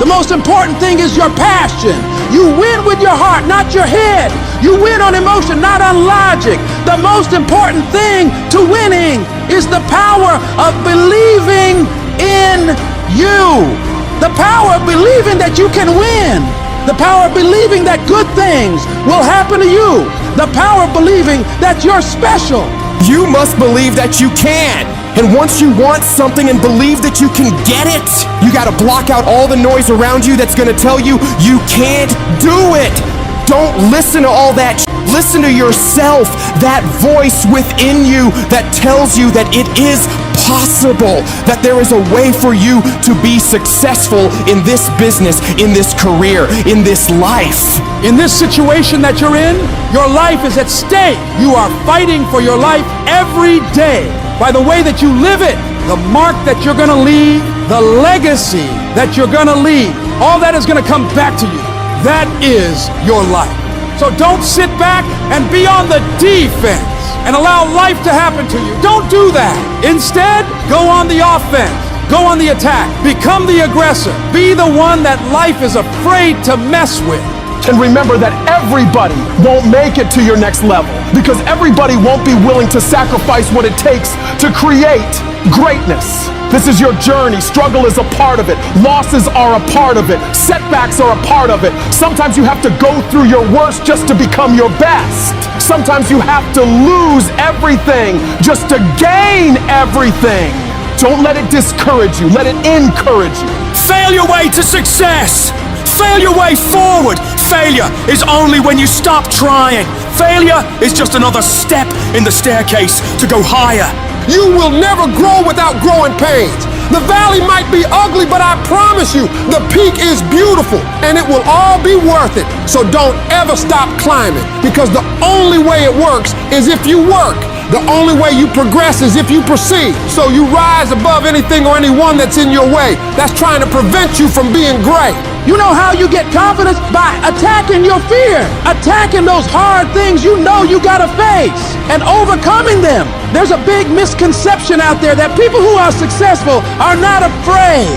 The most important thing is your passion. You win with your heart, not your head. You win on emotion, not on logic. The most important thing to winning is the power of believing in you. The power of believing that you can win. The power of believing that good things will happen to you. The power of believing that you're special. You must believe that you can. And once you want something and believe that you can get it, you gotta block out all the noise around you that's gonna tell you you can't do it. Don't listen to all that. Listen to yourself, that voice within you that tells you that it is possible that there is a way for you to be successful in this business, in this career, in this life. In this situation that you're in, your life is at stake. You are fighting for your life every day by the way that you live it, the mark that you're gonna leave, the legacy that you're gonna leave. All that is gonna come back to you. That is your life. So don't sit back and be on the defense and allow life to happen to you. Don't do that. Instead, go on the offense. Go on the attack. Become the aggressor. Be the one that life is afraid to mess with. And remember that everybody won't make it to your next level, because everybody won't be willing to sacrifice what it takes to create greatness. This is your journey. Struggle is a part of it. Losses are a part of it. Setbacks are a part of it. Sometimes you have to go through your worst just to become your best. Sometimes you have to lose everything just to gain everything. Don't let it discourage you. Let it encourage you. Fail your way to success. Fail your way forward. Failure is only when you stop trying. Failure is just another step in the staircase to go higher. You will never grow without growing pains. The valley might be ugly, but I promise you, the peak is beautiful, and it will all be worth it. So don't ever stop climbing, because the only way it works is if you work. The only way you progress is if you proceed. So you rise above anything or anyone that's in your way that's trying to prevent you from being great. You know how you get confidence? By attacking your fear. Attacking those hard things you know you gotta face and overcoming them. There's a big misconception out there that people who are successful are not afraid,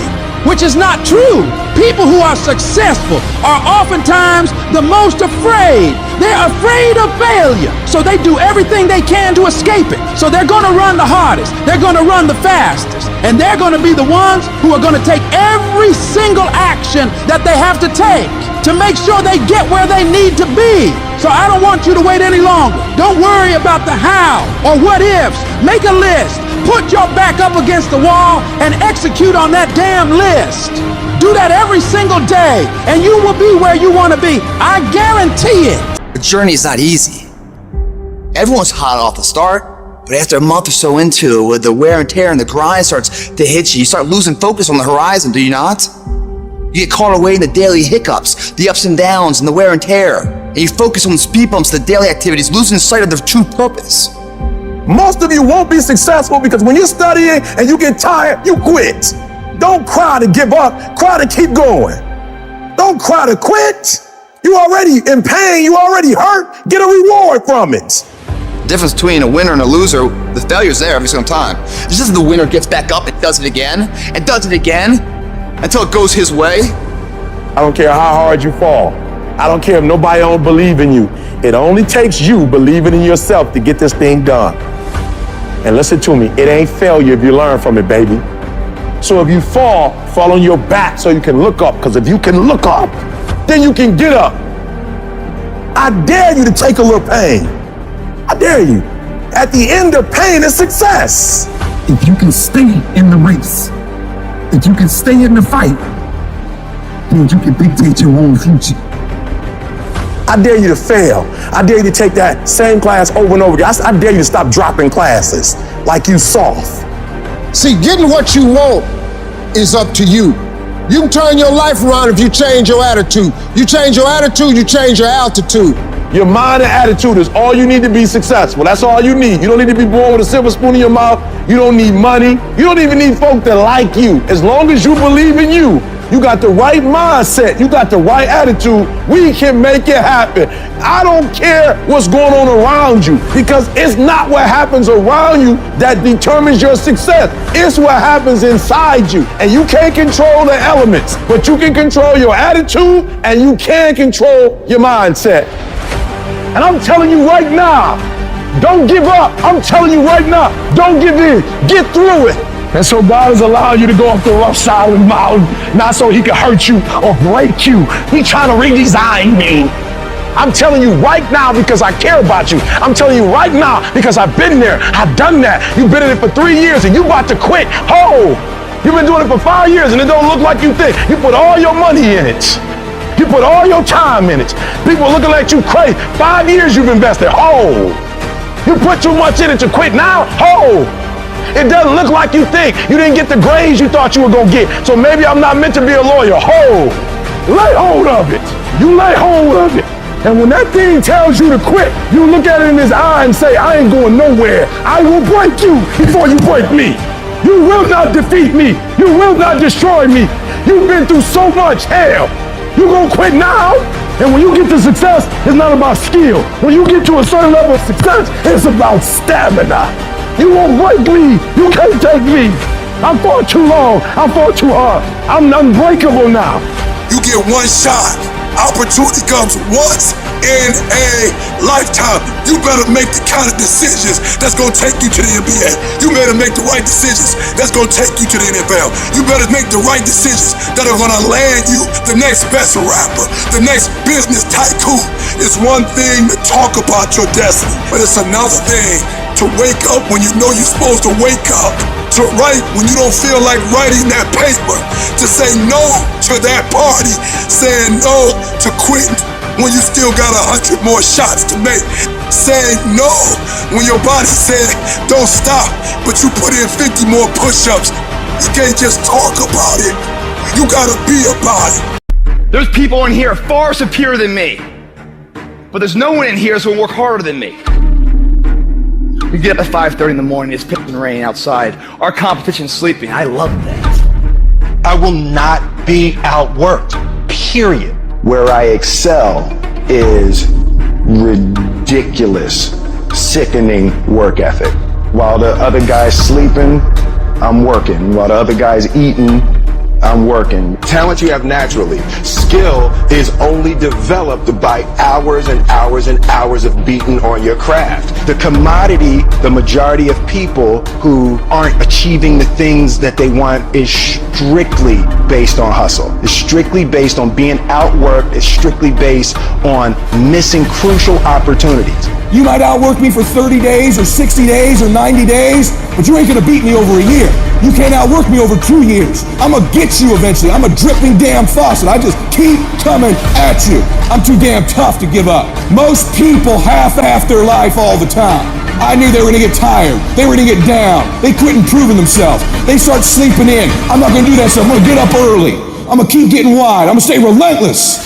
which is not true. People who are successful are oftentimes the most afraid. They're afraid of failure, so they do everything they can to escape it. So they're gonna run the hardest, they're gonna run the fastest, and they're gonna be the ones who are gonna take every single action that they have to take to make sure they get where they need to be. So I don't want you to wait any longer. Don't worry about the how or what ifs. Make a list, put your back up against the wall, and execute on that damn list. Do that every single day, and you will be where you want to be. I guarantee it. The journey is not easy. Everyone's hot off the start, but after a month or so into it, with the wear and tear and the grind starts to hit you, you start losing focus on the horizon, do you not? You get caught away in the daily hiccups, the ups and downs, and the wear and tear, and you focus on the speed bumps, the daily activities, losing sight of their true purpose. Most of you won't be successful because when you're studying and you get tired, you quit. Don't cry to give up, cry to keep going. Don't cry to quit. You already in pain, you already hurt, get a reward from it. The difference between a winner and a loser, the failure's there every single time. It's just the winner gets back up and does it again, and does it again, until it goes his way. I don't care how hard you fall. I don't care if nobody don't believe in you. It only takes you believing in yourself to get this thing done. And listen to me, it ain't failure if you learn from it, baby. So if you fall on your back so you can look up, because if you can look up, then you can get up. I dare you to take a little pain. I dare you. At the end of pain is success. If you can stay in the race, if you can stay in the fight, then you can dictate your own future. I dare you to fail. I dare you to take that same class over and over again. I dare you to stop dropping classes like you soft. See, getting what you want is up to you. You can turn your life around if you change your attitude. You change your attitude, you change your altitude. Your mind and attitude is all you need to be successful. That's all you need. You don't need to be born with a silver spoon in your mouth. You don't need money. You don't even need folk that like you. As long as you believe in you, you got the right mindset, you got the right attitude, we can make it happen. I don't care what's going on around you, because it's not what happens around you that determines your success. It's what happens inside you. And you can't control the elements, but you can control your attitude and you can control your mindset. And I'm telling you right now, don't give up. I'm telling you right now, don't give in. Get through it. And so God is allowing you to go up the rough side of the mountain, not so he can hurt you or break you. He's trying to redesign me. I'm telling you right now because I care about you. I'm telling you right now because I've been there. I've done that. You've been in it for 3 years and you about to quit. Oh, you've been doing it for 5 years and it don't look like you think. You put all your money in it. You put all your time in it. People are looking at you crazy. 5 years you've invested. Oh, you put too much in it to quit now. Oh. It doesn't look like you think. You didn't get the grades you thought you were gonna get. So maybe I'm not meant to be a lawyer. Lay hold of it. You lay hold of it. And when that thing tells you to quit, you look at it in his eye and say, I ain't going nowhere. I will break you before you break me. You will not defeat me. You will not destroy me. You've been through so much hell. You gonna quit now? And when you get to success, it's not about skill. When you get to a certain level of success, it's about stamina. You won't break me. You can't take me. I fought too long. I fought too hard. I'm unbreakable now. You get one shot. Opportunity comes once in a lifetime. You better make the kind of decisions that's gonna take you to the NBA. You better make the right decisions that's gonna take you to the NFL. You better make the right decisions that are gonna land you the next best rapper, the next business tycoon. It's one thing to talk about your destiny, but it's another thing to wake up when you know you're supposed to wake up, to write when you don't feel like writing that paper, to say no to that party, saying no to quitting when you still got 100 more shots to make, saying no when your body said don't stop, but you put in 50 more push-ups. You can't just talk about it, you gotta be about it. There's people in here far superior than me, but there's no one in here that's gonna work harder than me. We get up at 5:30 in the morning, it's pissing rain outside. Our competition's sleeping. I love that. I will not be outworked, period. Where I excel is ridiculous, sickening work ethic. While the other guy's sleeping, I'm working. While the other guy's eating, I'm working. Talent you have naturally. Skill is only developed by hours and hours and hours of beating on your craft. The commodity, the majority of people who aren't achieving the things that they want is strictly based on hustle. It's strictly based on being outworked. It's strictly based on missing crucial opportunities. You might outwork me for 30 days or 60 days or 90 days, but you ain't gonna beat me over a year. You can't outwork me over 2 years. I'm gonna get you eventually. I'm a dripping damn faucet. I just keep coming at you. I'm too damn tough to give up. Most people half-ass their life all the time. I knew they were gonna get tired. They were gonna get down. They quit improving themselves. They start sleeping in. I'm not gonna do that, so I'm gonna get up early. I'm gonna keep getting wide. I'm gonna stay relentless.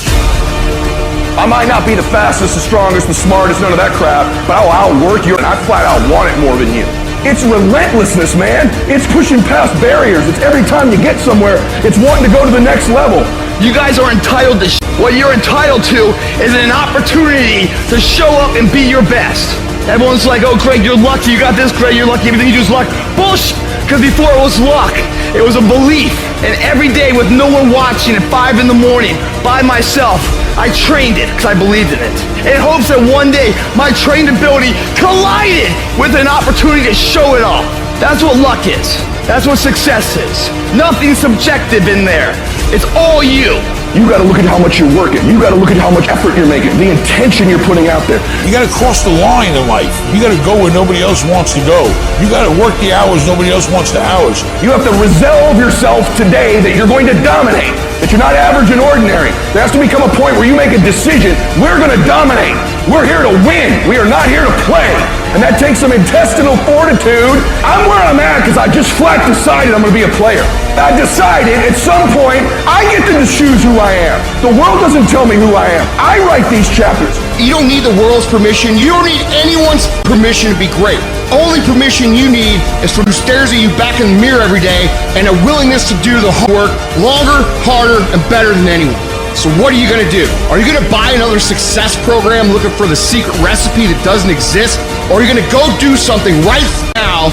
I might not be the fastest, the strongest, the smartest, none of that crap, but I'll outwork you and I flat out want it more than you. It's relentlessness, man. It's pushing past barriers. It's every time you get somewhere, it's wanting to go to the next level. You guys are entitled to what you're entitled to is an opportunity to show up and be your best. Everyone's like, oh, Craig, you're lucky. You got this, Craig. You're lucky. Everything you do is luck. Bullshit. Because before it was luck, it was a belief. And every day with no one watching at 5 in the morning by myself, I trained it because I believed in it. In hopes that one day my trained ability collided with an opportunity to show it off. That's what luck is. That's what success is. Nothing subjective in there. It's all you. You gotta look at how much you're working. You gotta look at how much effort you're making, the intention you're putting out there. You gotta cross the line in life. You gotta go where nobody else wants to go. You gotta work the hours nobody else wants the hours. You have to resolve yourself today that you're going to dominate, that you're not average and ordinary. There has to become a point where you make a decision, we're gonna dominate. We're here to win. We are not here to play. And that takes some intestinal fortitude. I'm where I'm at because I just flat decided I'm going to be a player. I decided at some point I get to choose who I am. The world doesn't tell me who I am. I write these chapters. You don't need the world's permission. You don't need anyone's permission to be great. Only permission you need is from who stares at you back in the mirror every day and a willingness to do the hard work longer, harder, and better than anyone. So what are you going to do? Are you going to buy another success program looking for the secret recipe that doesn't exist? Or are you going to go do something right now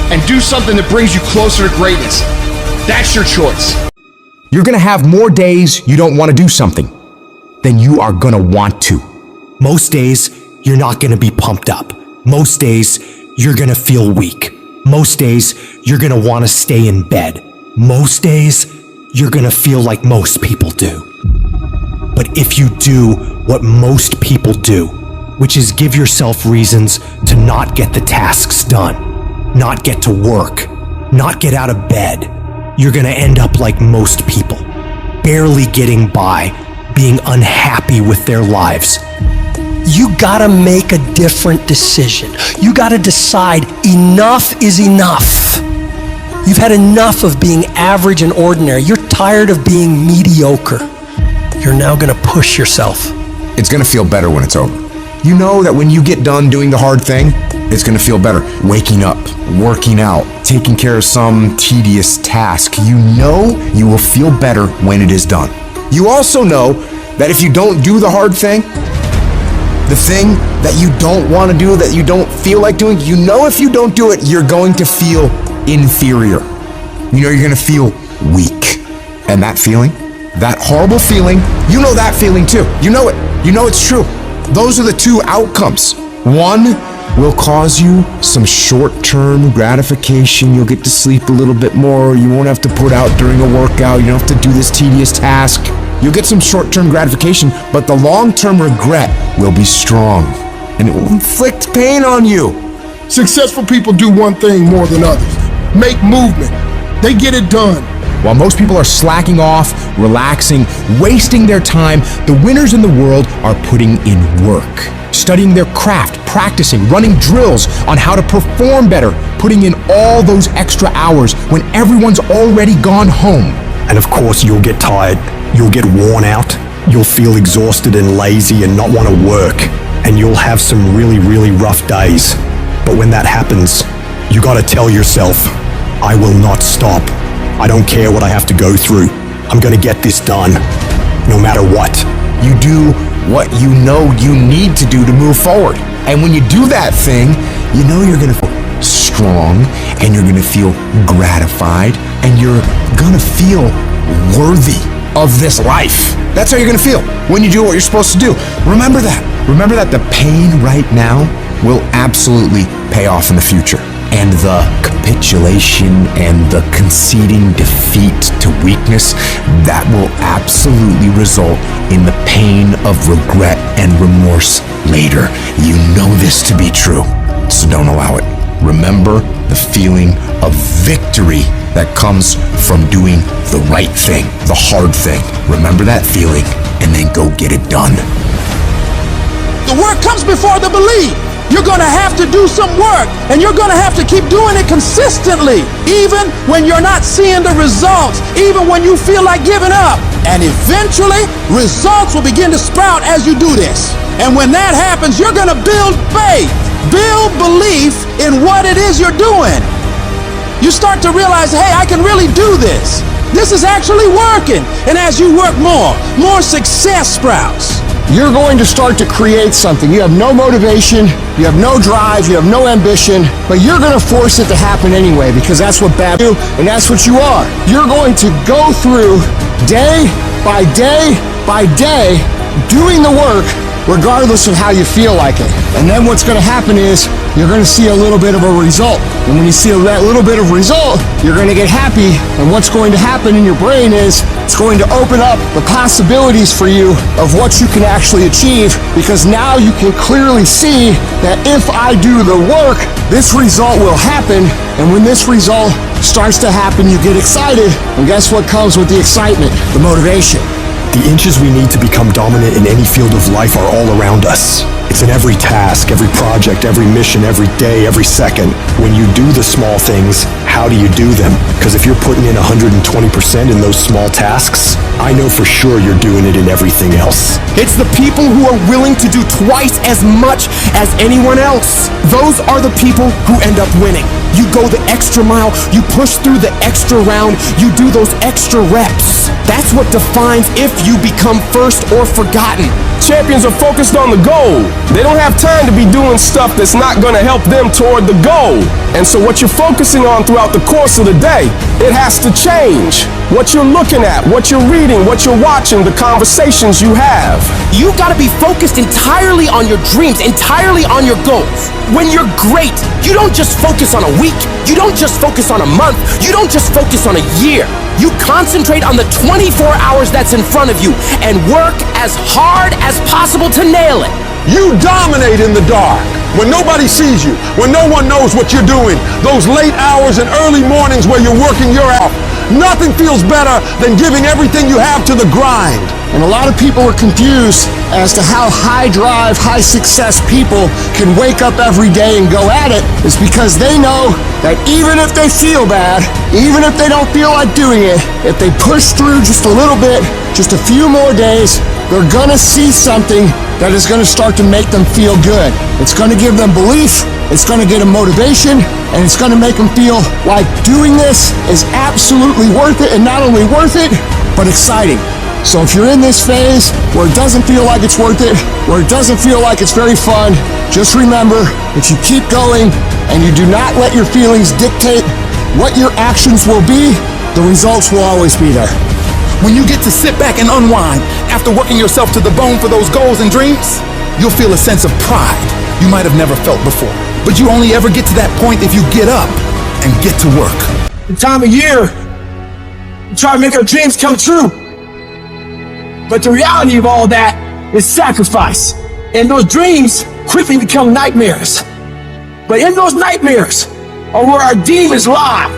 and do something that brings you closer to greatness? That's your choice. You're gonna have more days you don't want to do something than you are gonna want to. Most days, you're not gonna be pumped up. Most days, you're gonna feel weak. Most days, you're gonna wanna stay in bed. Most days, you're gonna feel like most people do. But if you do what most people do, which is give yourself reasons to not get the tasks done, not get to work, not get out of bed, you're gonna end up like most people, barely getting by, being unhappy with their lives. You gotta make a different decision. You gotta decide enough is enough. You've had enough of being average and ordinary. You're tired of being mediocre. You're now gonna push yourself. It's gonna feel better when it's over. You know that when you get done doing the hard thing, it's gonna feel better. Waking up, working out, taking care of some tedious task. You know you will feel better when it is done. You also know that if you don't do the hard thing, the thing that you don't want to do, that you don't feel like doing, you know if you don't do it, you're going to feel inferior. You know you're going to feel weak. And that feeling, that horrible feeling, you know that feeling too. You know it. You know it's true. Those are the two outcomes. One will cause you some short-term gratification. You'll get to sleep a little bit more. You won't have to put out during a workout. You don't have to do this tedious task. You'll get some short-term gratification, but the long-term regret will be strong, and it will inflict pain on you. Successful people do one thing more than others. Make movement. They get it done. While most people are slacking off, relaxing, wasting their time, the winners in the world are putting in work, studying their craft, practicing, running drills on how to perform better, putting in all those extra hours when everyone's already gone home. And of course, you'll get tired. You'll get worn out. You'll feel exhausted and lazy and not want to work. And you'll have some really, really rough days. But when that happens, you gotta tell yourself, I will not stop. I don't care what I have to go through. I'm gonna get this done, no matter what. You do what you know you need to do to move forward. And when you do that thing, you know you're gonna feel strong, and you're gonna feel gratified, and you're gonna feel worthy of this life. That's how you're gonna feel when you do what you're supposed to do. Remember that. Remember that the pain right now will absolutely pay off in the future. And the capitulation and the conceding defeat to weakness, that will absolutely result in the pain of regret and remorse later. You know this to be true, so don't allow it. Remember the feeling of victory that comes from doing the right thing, the hard thing. Remember that feeling, and then go get it done. The work comes before the belief. You're gonna have to do some work, and you're gonna have to keep doing it consistently, even when you're not seeing the results, even when you feel like giving up. And eventually, results will begin to sprout as you do this. And when that happens, you're gonna build faith, build belief in what it is you're doing. You start to realize, hey, I can really do this. This is actually working. And as you work more success sprouts. You're going to start to create something. You have no motivation, you have no drive, you have no ambition, but you're going to force it to happen anyway, because that's what bad do, and that's what you are. You're going to go through day by day by day doing the work regardless of how you feel like it. And then what's going to happen is you're going to see a little bit of a result. And when you see that little bit of result, you're going to get happy. And what's going to happen in your brain is it's going to open up the possibilities for you of what you can actually achieve, because now you can clearly see that if I do the work, this result will happen. And when this result starts to happen, you get excited. And guess what comes with the excitement? The motivation. The inches we need to become dominant in any field of life are all around us. It's in every task, every project, every mission, every day, every second. When you do the small things, how do you do them? Because if you're putting in 120% in those small tasks, I know for sure you're doing it in everything else. It's the people who are willing to do twice as much as anyone else. Those are the people who end up winning. You go the extra mile, you push through the extra round, you do those extra reps. That's what defines if you become first or forgotten. Champions are focused on the goal. They don't have time to be doing stuff that's not going to help them toward the goal. And so what you're focusing on throughout the course of the day, it has to change. What you're looking at, what you're reading, what you're watching, the conversations you have. You gotta be focused entirely on your dreams, entirely on your goals. When you're great, you don't just focus on a week, you don't just focus on a month, you don't just focus on a year. You concentrate on the 24 hours that's in front of you and work as hard as possible to nail it. You dominate in the dark. When nobody sees you, when no one knows what you're doing, those late hours and early mornings where you're working your ass, nothing feels better than giving everything you have to the grind. And a lot of people are confused as to how high drive, high success people can wake up every day and go at it. It's because they know that even if they feel bad, even if they don't feel like doing it, if they push through just a little bit, just a few more days, they're gonna see something that is gonna start to make them feel good. It's gonna give them belief, it's gonna get them motivation, and it's gonna make them feel like doing this is absolutely worth it, and not only worth it, but exciting. So if you're in this phase where it doesn't feel like it's worth it, where it doesn't feel like it's very fun, just remember, if you keep going and you do not let your feelings dictate what your actions will be, the results will always be there. When you get to sit back and unwind after working yourself to the bone for those goals and dreams, you'll feel a sense of pride you might have never felt before. But you only ever get to that point if you get up and get to work. The time of year, we try to make our dreams come true. But the reality of all that is sacrifice. And those dreams quickly become nightmares. But in those nightmares are where our demons lie.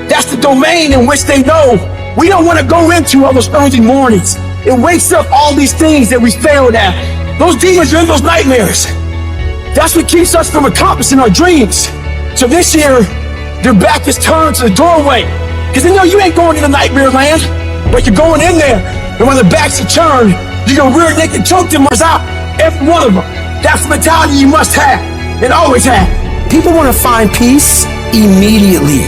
That's the domain in which they know we don't want to go into on those early mornings. It wakes up all these things that we failed at. Those demons are in those nightmares. That's what keeps us from accomplishing our dreams. So this year, their back is turned to the doorway. Because they know you ain't going into nightmare land, but you're going in there. And when the backs are turned, you're gonna rear naked choke them out, every one of them. That's the mentality you must have, and always have. People want to find peace immediately.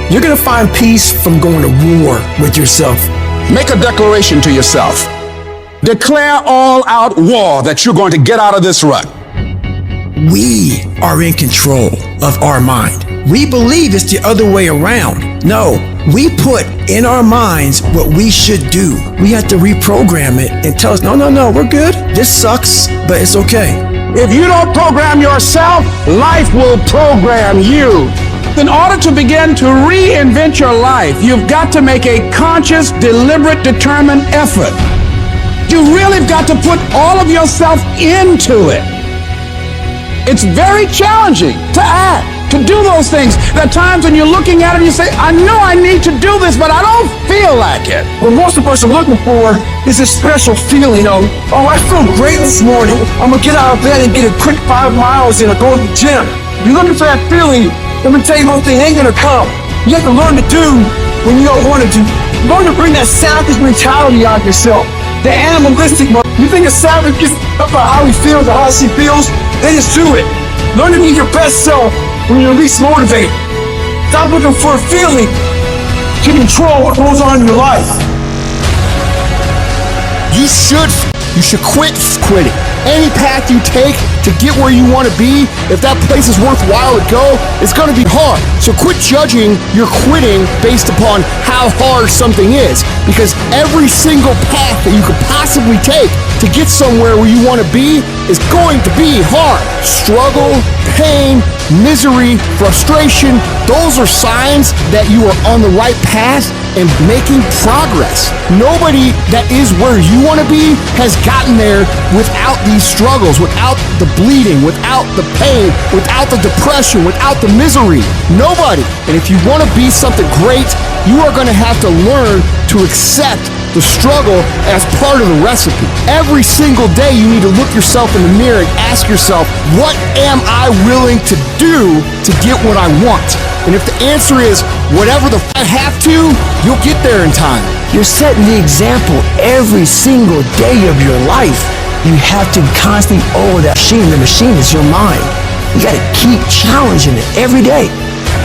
You're going to find peace from going to war with yourself. Make a declaration to yourself. Declare all out war that you're going to get out of this rut. We are in control of our mind. We believe it's the other way around. No, we put in our minds what we should do. We have to reprogram it and tell us, no, we're good. This sucks, but it's okay. If you don't program yourself, life will program you. In order to begin to reinvent your life, you've got to make a conscious, deliberate, determined effort. You really got to put all of yourself into it. It's very challenging to act, to do those things. There are times when you're looking at it and you say, I know I need to do this, but I don't feel like it. What most of us are looking for is a special feeling of, oh, I feel great this morning. I'm gonna get out of bed and get a quick 5 miles in or go to the gym. You're looking for that feeling. Let me tell you one thing, it ain't gonna come. You have to learn to do when you don't want to do. Learn to bring that savage mentality out of yourself. The animalistic one. You think a savage gets up about how he feels or how she feels? Then just do it. Learn to be your best self when you're least motivated. Stop looking for a feeling to control what goes on in your life. You should quit quitting. Any path you take to get where you want to be, if that place is worthwhile to go, it's going to be hard. So quit judging your quitting based upon how hard something is, because every single path that you could possibly take to get somewhere where you want to be is going to be hard. Struggle, pain, misery, frustration, those are signs that you are on the right path and making progress. Nobody that is where you want to be has gotten there without these struggles, without the bleeding, without the pain, without the depression, without the misery. Nobody. And if you want to be something great, you are going to have to learn to accept the struggle as part of the recipe. Every single day you need to look yourself in the mirror and ask yourself, what am I willing to do to get what I want? And if the answer is whatever I have to, you'll get there in time. You're setting the example every single day of your life. You have to constantly owe that machine. The machine is your mind. You got to keep challenging it every day.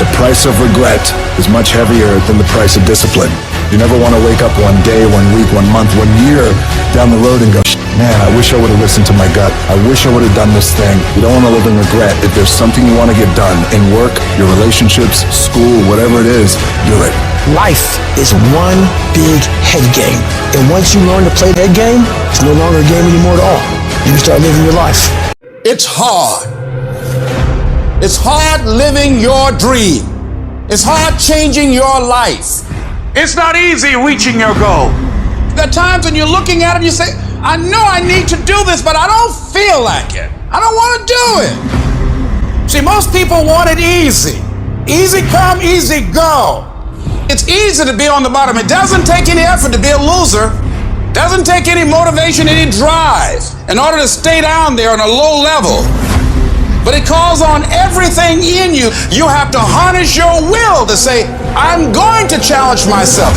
The price of regret is much heavier than the price of discipline. You never want to wake up one day, 1 week, 1 month, 1 year down the road and go, man, I wish I would have listened to my gut. I wish I would have done this thing. You don't want to live in regret. If there's something you want to get done in work, your relationships, school, whatever it is, do it. Life is one big head game. And once you learn to play that game, it's no longer a game anymore at all. You can start living your life. It's hard. It's hard living your dream. It's hard changing your life. It's not easy reaching your goal. There are times when you're looking at it and you say, I know I need to do this, but I don't feel like it. I don't want to do it. See, most people want it easy. Easy come, easy go. It's easy to be on the bottom. It doesn't take any effort to be a loser. Doesn't take any motivation, any drive in order to stay down there on a low level. But it calls on everything in you. You have to harness your will to say, I'm going to challenge myself.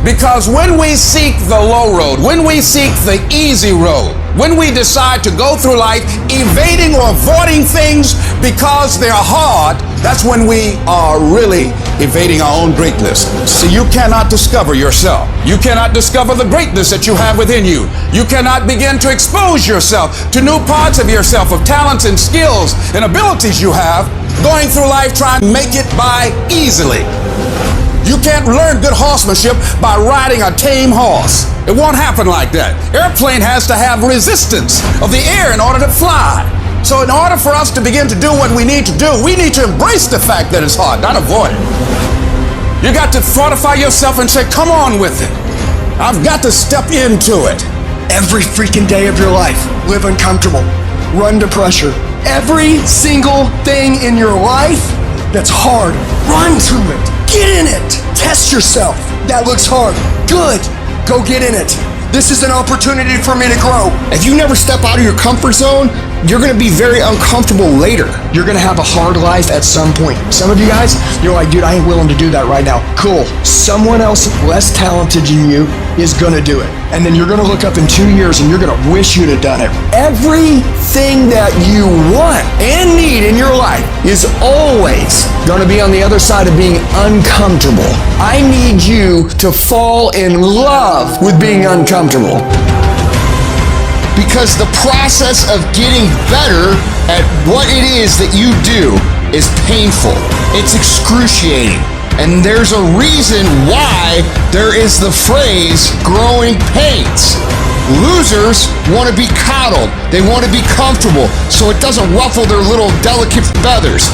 Because when we seek the low road, when we seek the easy road, when we decide to go through life evading or avoiding things because they're hard, that's when we are really evading our own greatness. See, you cannot discover yourself. You cannot discover the greatness that you have within you. You cannot begin to expose yourself to new parts of yourself, of talents and skills and abilities you have, going through life trying to make it by easily. You can't learn good horsemanship by riding a tame horse. It won't happen like that. Airplane has to have resistance of the air in order to fly. So in order for us to begin to do what we need to do, we need to embrace the fact that it's hard, not avoid it. You got to fortify yourself and say, come on with it. I've got to step into it. Every freaking day of your life, live uncomfortable, run to pressure. Every single thing in your life that's hard, run to it. Get in it. Test yourself. That looks hard. Good. Go get in it. This is an opportunity for me to grow. If you never step out of your comfort zone, you're gonna be very uncomfortable later. You're gonna have a hard life at some point. Some of you guys, you're like, dude, I ain't willing to do that right now. Cool. Someone else less talented than you is gonna do it. And then you're gonna look up in 2 years and you're gonna wish you'd have done it. Everything that you want and need in your life is always gonna be on the other side of being uncomfortable. I need you to fall in love with being uncomfortable. Because the process of getting better at what it is that you do is painful. It's excruciating. And there's a reason why there is the phrase growing pains. Losers want to be coddled. They want to be comfortable so it doesn't ruffle their little delicate feathers.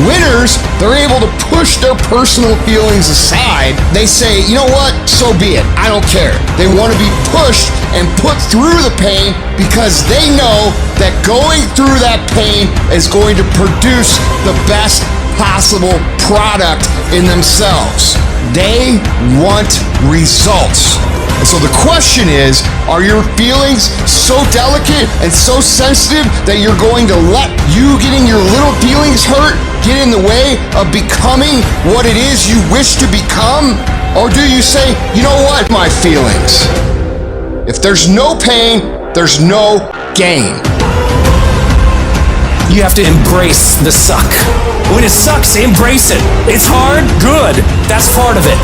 Winners, they're able to push their personal feelings aside. They say, you know what, so be it, I don't care. They want to be pushed and put through the pain because they know that going through that pain is going to produce the best possible product in themselves. They want results. And so the question is, are your feelings so delicate and so sensitive that you're going to let you getting your little feelings hurt get in the way of becoming what it is you wish to become? Or do you say, you know what, my feelings? If there's no pain, there's no gain. You have to embrace the suck. When it sucks, embrace it. It's hard, good. That's part of it.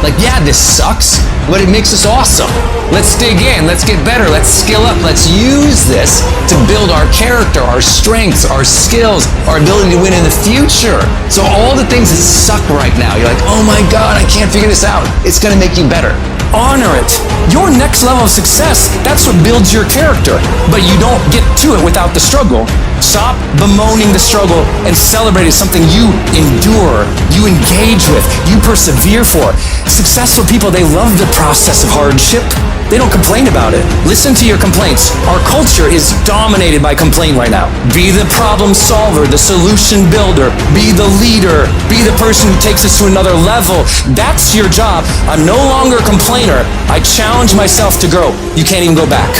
Like, yeah, this sucks, but it makes us awesome. Let's dig in, let's get better, let's skill up, let's use this to build our character, our strengths, our skills, our ability to win in the future. So all the things that suck right now, you're like, oh my God, I can't figure this out. It's gonna make you better. Honor it. Your next level of success, that's what builds your character. But you don't get to it without the struggle. Stop bemoaning the struggle and celebrate it, something you endure, you engage with, you persevere for. Successful people, they love the process of hardship. They don't complain about it. Listen to your complaints. Our culture is dominated by complaint right now. Be the problem solver, the solution builder, be the leader, be the person who takes us to another level. That's your job. I'm no longer a complainer. I challenge myself to grow. You can't even go back.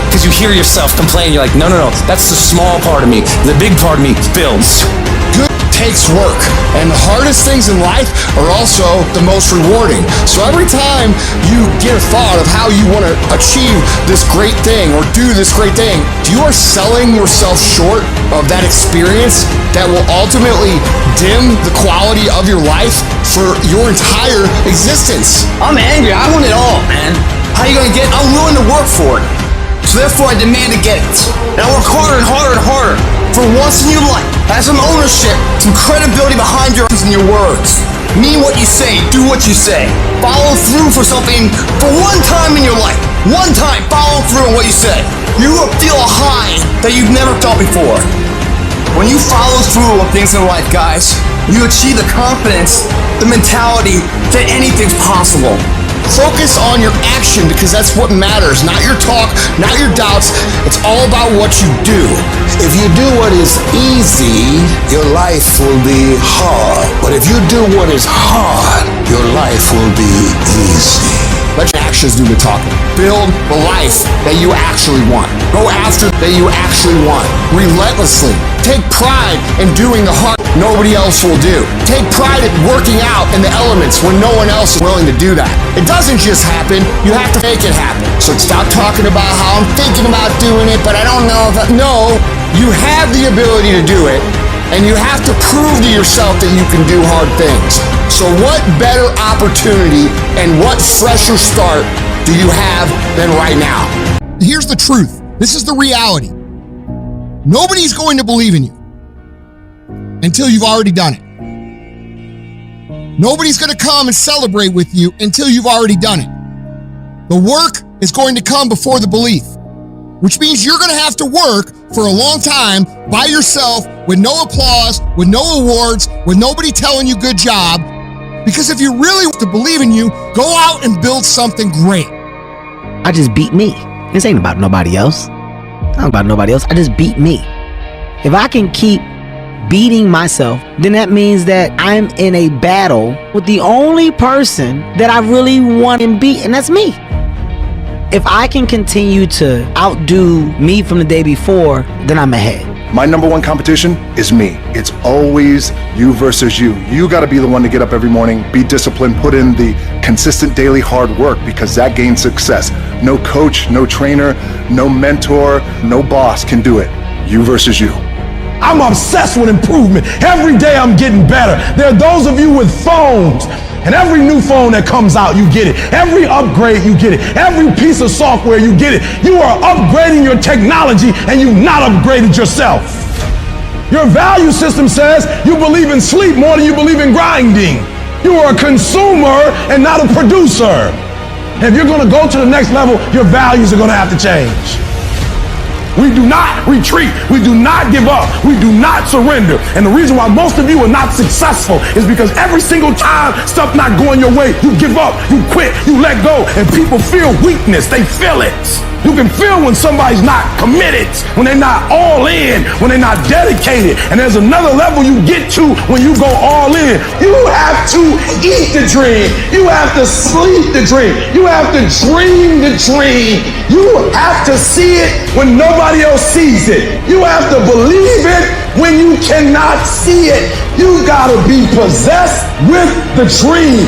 Because you hear yourself complain, you're like, no, that's the small part of me. The big part of me builds. Good takes work, and the hardest things in life are also the most rewarding. So every time you get a thought of how you want to achieve this great thing or do this great thing, you are selling yourself short of that experience that will ultimately dim the quality of your life for your entire existence. I'm angry. I want it all, man. How you gonna get it? I'm willing to work for it. So therefore I demand to get it. And I work harder and harder and harder. For once in your life, have some ownership, some credibility behind your actions and your words. Mean what you say, do what you say. Follow through for something for one time in your life. One time, follow through on what you say. You will feel a high that you've never felt before. When you follow through on things in life, guys, you achieve the confidence, the mentality that anything's possible. Focus on your action because that's what matters, not your talk, not your doubts. It's all about what you do. If you do what is easy, your life will be hard. But if you do what is hard, your life will be easy. Let your actions do the talking. Build the life that you actually want. Go after that you actually want. Relentlessly. Take pride in doing the hard nobody else will do. Take pride in working out in the elements when no one else is willing to do that. It doesn't just happen. You have to make it happen. So stop talking about how I'm thinking about doing it, but I don't know if No, you have the ability to do it, and you have to prove to yourself that you can do hard things. So what better opportunity and what fresher start do you have than right now? Here's the truth. This is the reality. Nobody's going to believe in you until you've already done it. Nobody's going to come and celebrate with you until you've already done it. The work is going to come before the belief, which means you're going to have to work for a long time by yourself with no applause, with no awards, with nobody telling you good job. Because if you really want to believe in you, go out and build something great. I just beat me. This ain't about nobody else. Not about nobody else. I just beat me. If I can keep beating myself, then that means that I'm in a battle with the only person that I really want and beat, and that's me. If I can continue to outdo me from the day before, then I'm ahead. My number one competition is me. It's always you versus you. You got to be the one to get up every morning, be disciplined, put in the consistent daily hard work, because that gains success. No coach, no trainer, no mentor, no boss can do it. You versus you. I'm obsessed with improvement. Every day I'm getting better. There are those of you with phones, and every new phone that comes out, you get it. Every upgrade, you get it. Every piece of software, you get it. You are upgrading your technology, and you've not upgraded yourself. Your value system says you believe in sleep more than you believe in grinding. You are a consumer and not a producer. And if you're going to go to the next level, your values are going to have to change. We do not retreat. We do not give up. We do not surrender. And the reason why most of you are not successful is because every single time stuff not going your way, you give up, you quit, you let go, and people feel weakness. They feel it. You can feel when somebody's not committed, when they're not all in, when they're not dedicated. And there's another level you get to when you go all in. You have to eat the dream. You have to sleep the dream. You have to dream the dream. You have to see it when nobody else sees it. You have to believe it when you cannot see it. You gotta be possessed with the dream.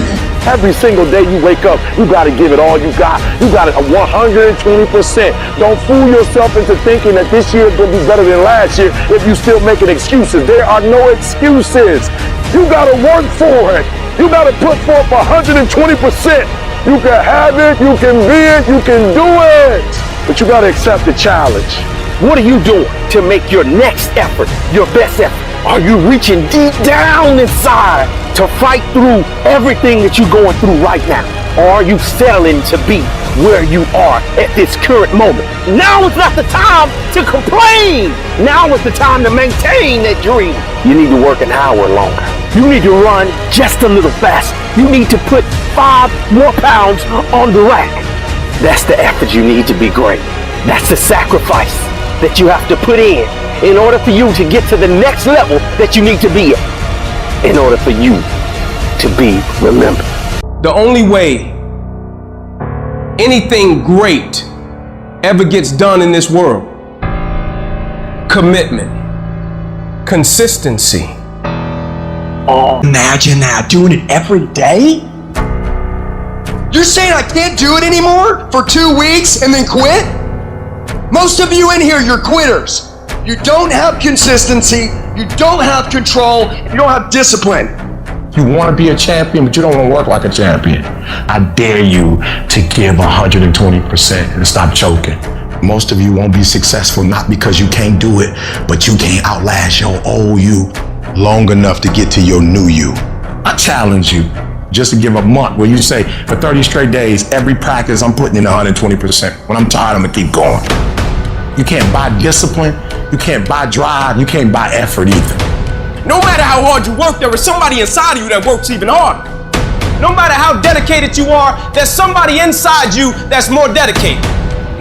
Every single day you wake up, you gotta give it all you got. You got it 120%. Don't fool yourself into thinking that this year is gonna be better than last year if you still making excuses. There are no excuses. You gotta work for it. You gotta put forth 120%. You can have it, you can be it, you can do it. But you gotta accept the challenge. What are you doing to make your next effort your best effort? Are you reaching deep down inside to fight through everything that you're going through right now? Or are you settling to be where you are at this current moment? Now is not the time to complain. Now is the time to maintain that dream. You need to work an hour longer. You need to run just a little faster. You need to put 5 more pounds on the rack. That's the effort you need to be great. That's the sacrifice that you have to put in order for you to get to the next level that you need to be at, in order for you to be remembered. The only way anything great ever gets done in this world, commitment, consistency. Oh, imagine that, doing it every day? You're saying I can't do it anymore for 2 weeks and then quit? Most of you in here, you're quitters. You don't have consistency, you don't have control, you don't have discipline. You want to be a champion, but you don't want to work like a champion. I dare you to give 120% and stop choking. Most of you won't be successful, not because you can't do it, but you can't outlast your old you long enough to get to your new you. I challenge you just to give a month where you say, for 30 straight days, every practice I'm putting in 120%. When I'm tired, I'm gonna keep going. You can't buy discipline, you can't buy drive, you can't buy effort either. No matter how hard you work, there is somebody inside of you that works even harder. No matter how dedicated you are, there's somebody inside you that's more dedicated.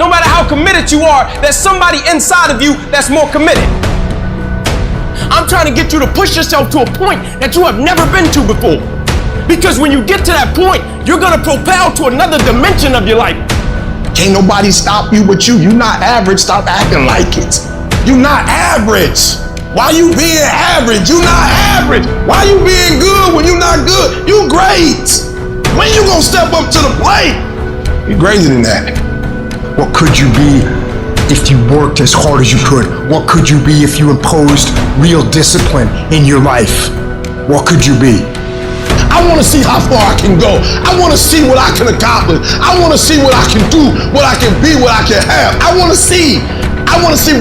No matter how committed you are, there's somebody inside of you that's more committed. I'm trying to get you to push yourself to a point that you have never been to before. Because when you get to that point, you're gonna propel to another dimension of your life. Can't nobody stop you but you. You not average, stop acting like it. You not average. Why you being average? You not average. Why you being good when you not good? You great. When you gonna step up to the plate? You're greater than that. What could you be if you worked as hard as you could? What could you be if you imposed real discipline in your life? What could you be? I want to see how far I can go. I want to see what I can accomplish. I want to see what I can do, what I can be, what I can have. I want to see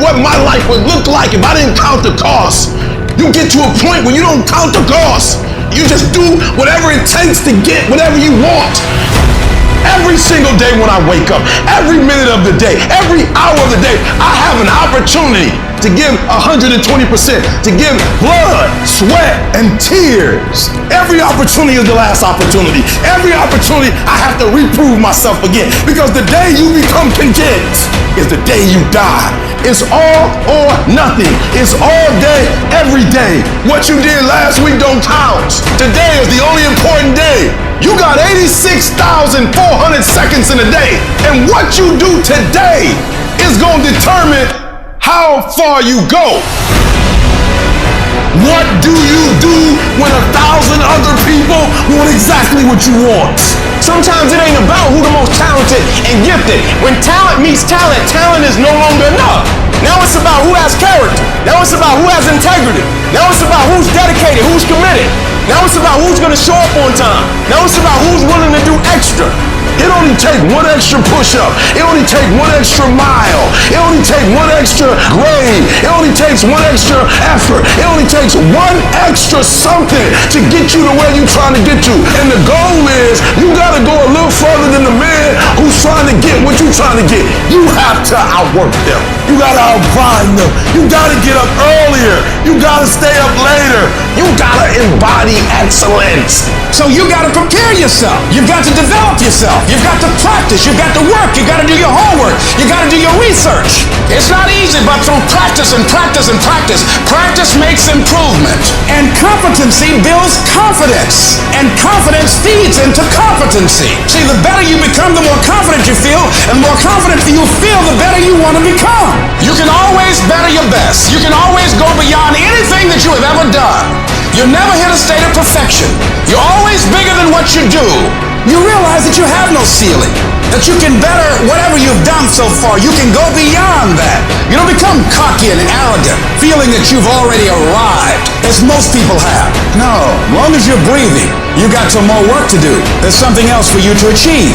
what my life would look like if I didn't count the cost. You get to a point where you don't count the cost. You just do whatever it takes to get whatever you want. Every single day when I wake up, every minute of the day, every hour of the day, I have an opportunity to give 120%, to give blood, sweat, and tears. Every opportunity is the last opportunity. Every opportunity I have to reprove myself again, because the day you become content is the day you die. It's all or nothing. It's all day, every day. What you did last week don't count. Today is the only important day. You got 86,400 seconds in a day, and what you do today is going to determine how far you go. What do you do when 1,000 other people want exactly what you want? Sometimes it ain't about who the most talented and gifted. When talent meets talent, talent is no longer enough. Now it's about who has character. Now it's about who has integrity. Now it's about who's dedicated, who's committed. Now it's about who's gonna show up on time. Now it's about who's willing to do extra. It only take one extra push-up. It only take one extra mile. It only take one extra grade. It only takes one extra effort. It only takes one extra something to get you to where you're trying to get to. And the goal is you gotta go a little further than the man who's trying to get what you're trying to get. You have to outwork them. You gotta outgrind them. You gotta get up earlier. You gotta stay up later. You gotta embody excellence. So you gotta prepare yourself. You've got to develop yourself. You've got to practice. You've got to work. You got to do your homework. You got to do your research. It's not easy, but through practice and practice and practice, practice makes improvement. And competency builds confidence. And confidence feeds into competency. See, the better you become, the more confident you feel. And the more confident you feel, the better you want to become. You can always better your best. You can always go beyond anything that you have ever done. You'll never hit a state of perfection. You're always bigger than what you do. You realize that you have no ceiling, that you can better whatever you've done so far. You can go beyond that. You don't become cocky and arrogant, feeling that you've already arrived, as most people have. No, as long as you're breathing, you got some more work to do. There's something else for you to achieve.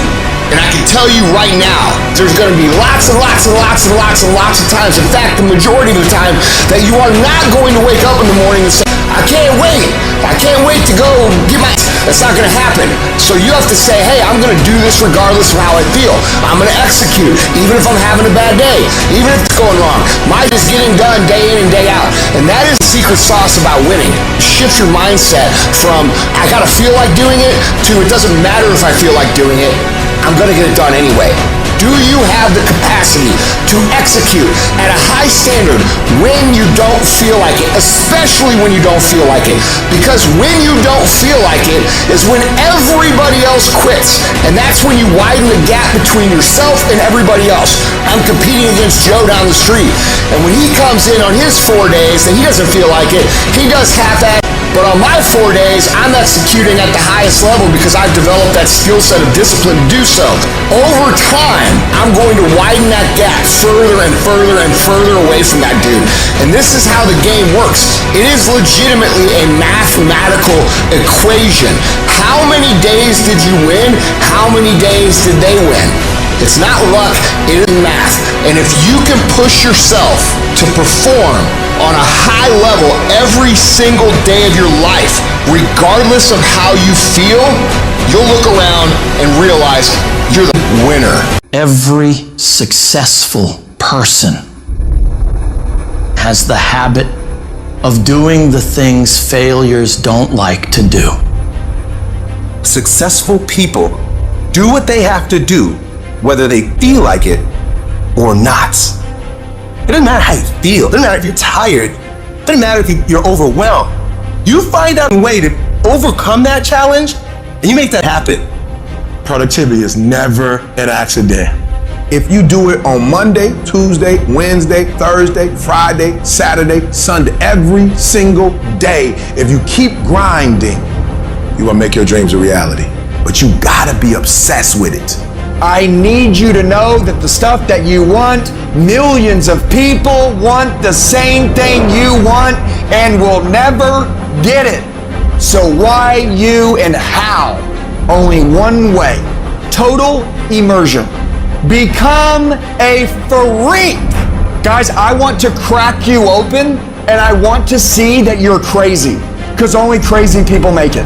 And I can tell you right now, there's going to be lots and lots and lots and lots and lots of times, in fact, the majority of the time, that you are not going to wake up in the morning and say, I can't wait. I can't wait to go get my... That's not going to happen. So you have to say, hey, I'm going to do this regardless of how I feel. I'm going to execute, even if I'm having a bad day, even if it's going wrong. Mine is getting done day in and day out. And that is the secret sauce about winning. Shift your mindset from, I got to feel like doing it, to it doesn't matter if I feel like doing it. I'm going to get it done anyway. Do you have the capacity to execute at a high standard when you don't feel like it, especially when you don't feel like it? Because when you don't feel like it is when everybody else quits. And that's when you widen the gap between yourself and everybody else. I'm competing against Joe down the street. And when he comes in on his 4 days and he doesn't feel like it, he does half-ass. But on my 4 days, I'm executing at the highest level because I've developed that skill set of discipline to do so. Over time, I'm going to widen that gap further and further and further away from that dude. And this is how the game works. It is legitimately a mathematical equation. How many days did you win? How many days did they win? It's not luck, it is math. And if you can push yourself to perform on a high level every single day of your life, regardless of how you feel, you'll look around and realize you're the winner. Every successful person has the habit of doing the things failures don't like to do. Successful people do what they have to do, whether they feel like it or not. It doesn't matter how you feel. It doesn't matter if you're tired. It doesn't matter if you're overwhelmed. You find out a way to overcome that challenge, And you make that happen. Productivity is never an accident. If you do it on Monday, Tuesday, Wednesday, Thursday, Friday, Saturday, Sunday, every single day, if you keep grinding, you will make your dreams a reality. But you gotta be obsessed with it. I need you to know that the stuff that you want, millions of people want the same thing you want and will never get it. So why, you, and how? Only one way. Total immersion. Become a freak. Guys, I want to crack you open and I want to see that you're crazy. Because only crazy people make it.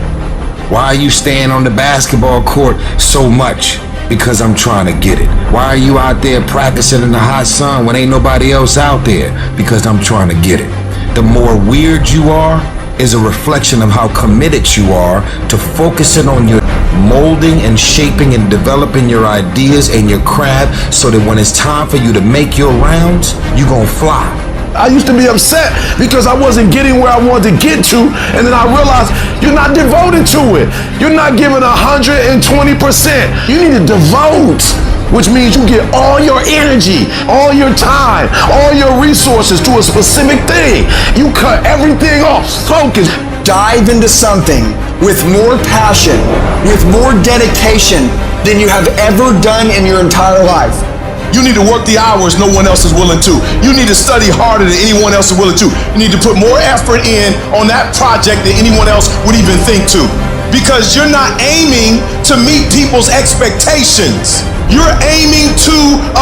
Why are you staying on the basketball court so much? Because I'm trying to get it. Why are you out there practicing in the hot sun when ain't nobody else out there? Because I'm trying to get it. The more weird you are is a reflection of how committed you are to focusing on your molding and shaping and developing your ideas and your craft so that when it's time for you to make your rounds, you gonna fly. I used to be upset because I wasn't getting where I wanted to get to, and then I realized you're not devoted to it. You're not giving 120%. You need to devote, which means you get all your energy, all your time, all your resources to a specific thing. You cut everything off. Focus. Dive into something with more passion, with more dedication than you have ever done in your entire life. You need to work the hours no one else is willing to. You need to study harder than anyone else is willing to. You need to put more effort in on that project than anyone else would even think to. Because you're not aiming to meet people's expectations. You're aiming to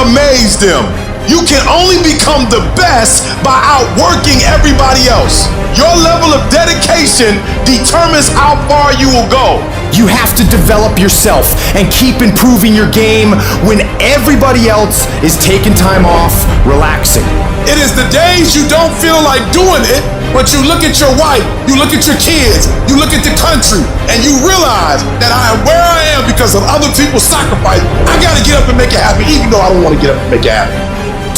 amaze them. You can only become the best by outworking everybody else. Your level of dedication determines how far you will go. You have to develop yourself and keep improving your game when everybody else is taking time off, relaxing. It is the days you don't feel like doing it, but you look at your wife, you look at your kids, you look at the country, and you realize that I am where I am because of other people's sacrifice. I gotta get up and make it happen, even though I don't want to get up and make it happen.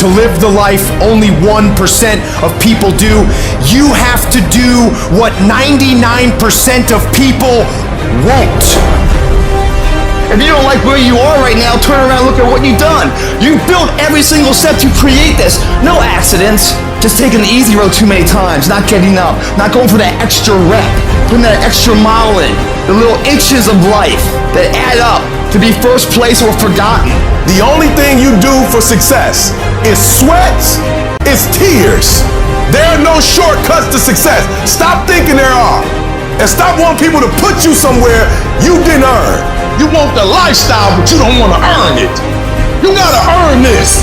To live the life only 1% of people do, you have to do what 99% of people won't. If you don't like where you are right now, turn around and look at what you've done. You built every single step to create this. No accidents. Just taking the easy road too many times, not getting up, not going for that extra rep, putting that extra mile in, the little inches of life that add up to be first place or forgotten. The only thing you do for success is sweat, it's tears. There are no shortcuts to success. Stop thinking there are. And stop wanting people to put you somewhere you didn't earn. You want the lifestyle, but you don't want to earn it. You gotta earn this.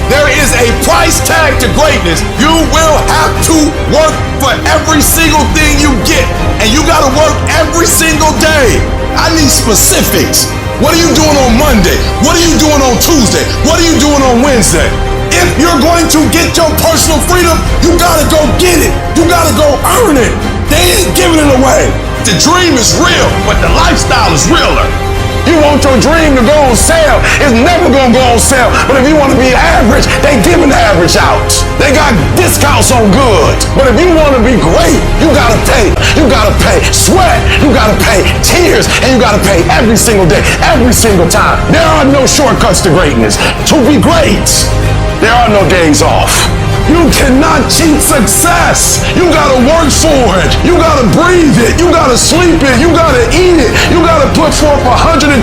There is a price tag to greatness. You will have to work for every single thing you get. And you gotta work every single day. I need specifics. What are you doing on Monday? What are you doing on Tuesday? What are you doing on Wednesday? If you're going to get your personal freedom, you gotta go get it. You gotta go earn it. They ain't giving it away. The dream is real, but the lifestyle is realer. You want your dream to go on sale, it's never gonna go on sale. But if you want to be average, they giving the average out. They got discounts on goods. But if you want to be great, you gotta pay. You gotta pay sweat. You gotta pay tears. And you gotta pay every single day, every single time. There are no shortcuts to greatness. To be great, there are no days off. You cannot cheat success. You gotta work for it. You gotta breathe it. You gotta sleep it. You gotta eat it. You gotta put forth 120%.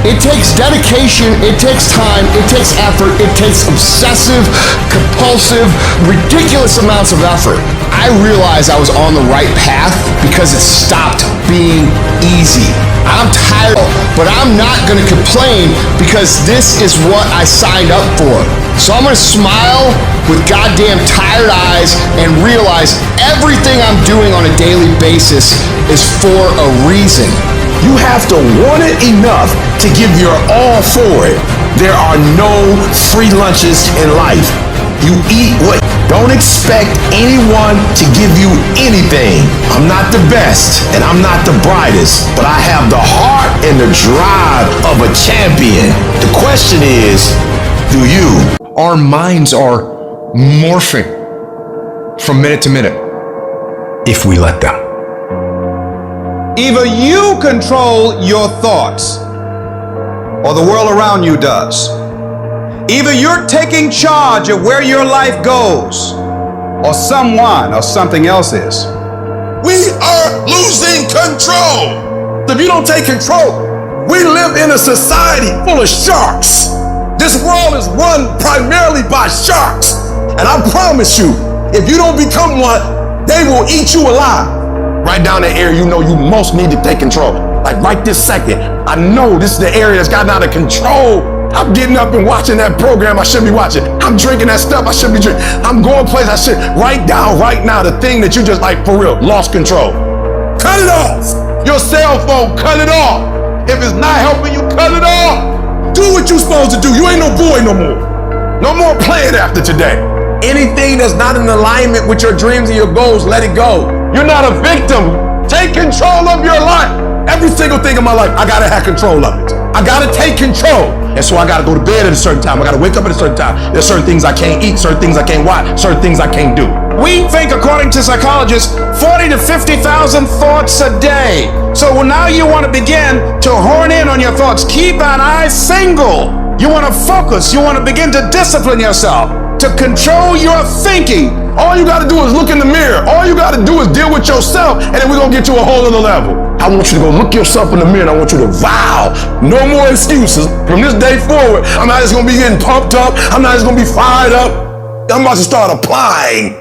It takes dedication, it takes time, it takes effort, it takes obsessive, compulsive, ridiculous amounts of effort. I realized I was on the right path because it stopped being easy. I'm tired, but I'm not gonna complain because this is what I signed up for. So I'm gonna smile with goddamn tired eyes and realize everything I'm doing on a daily basis is for a reason. You have to want it enough to give your all for it. There are no free lunches in life. You eat what. Don't expect anyone to give you anything. I'm not the best and I'm not the brightest, but I have the heart and the drive of a champion. The question is, do you? Our minds are morphing from minute to minute if we let them. Either you control your thoughts, or the world around you does. Either you're taking charge of where your life goes, or someone or something else is. We are losing control. If you don't take control, we live in a society full of sharks. This world is run primarily by sharks. And I promise you, if you don't become one, they will eat you alive. Right down the area you know you most need to take control. Like right this second, I know this is the area that's gotten out of control. I'm getting up and watching that program I should be watching. I'm drinking that stuff I should be drinking. I'm going places I should. Write down right now the thing that you just like for real, lost control. Cut it off. Your cell phone, cut it off. If it's not helping you, cut it off. Do what you're supposed to do. You ain't no boy no more. No more playing after today. Anything that's not in alignment with your dreams and your goals, let it go. You're not a victim. Take control of your life. Every single thing in my life, I gotta have control of it. I gotta take control. And so I gotta go to bed at a certain time. I gotta wake up at a certain time. There's certain things I can't eat, certain things I can't watch, certain things I can't do. We think, according to psychologists, 40 to 50,000 thoughts a day. So now you want to begin to hone in on your thoughts. Keep an eye single. You want to focus. You want to begin to discipline yourself, to control your thinking. All you gotta do is look in the mirror. All you gotta do is deal with yourself, and then we're gonna get to a whole other level. I want you to go look yourself in the mirror, and I want you to vow no more excuses. From this day forward, I'm not just gonna be getting pumped up. I'm not just gonna be fired up. I'm about to start applying.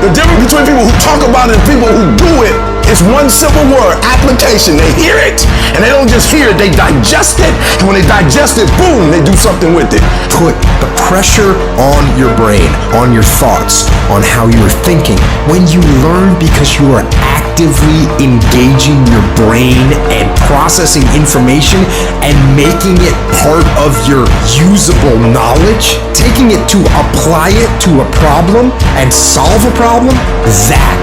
The difference between people who talk about it and people who do it is one simple word: application. They hear it, and they don't just hear it, they digest it. And when they digest it, boom, they do something with it. Put the pressure on your brain, on your thoughts, on how you're thinking. When you learn because you are actively engaging your brain and processing information and making it part of your usable knowledge, taking it to apply it to a problem and solve a problem, that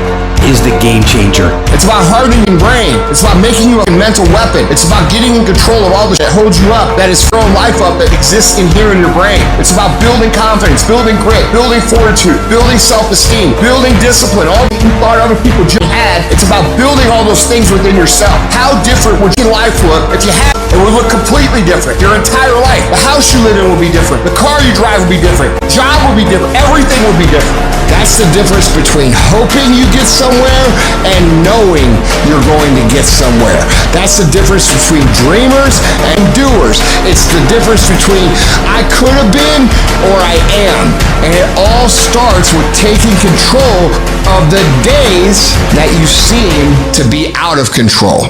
is the game changer. It's about hardening your brain. It's about making you a mental weapon. It's about getting in control of all the shit that holds you up, that is throwing life up, that exists in here in your brain. It's about building confidence, building grit, building fortitude, building self-esteem, building discipline, all that you thought other people just had. It's about building all those things within yourself. How different would your life look if you had it? It would look completely different. Your entire life. The house you live in would be different. The car you drive would be different. Job would be different. Everything would be different. That's the difference between hoping you get somewhere and knowing you're going to get somewhere. That's the difference between dreamers and doers. It's the difference between I could have been or I am. And it all starts with taking control of the days that you seem to be out of control.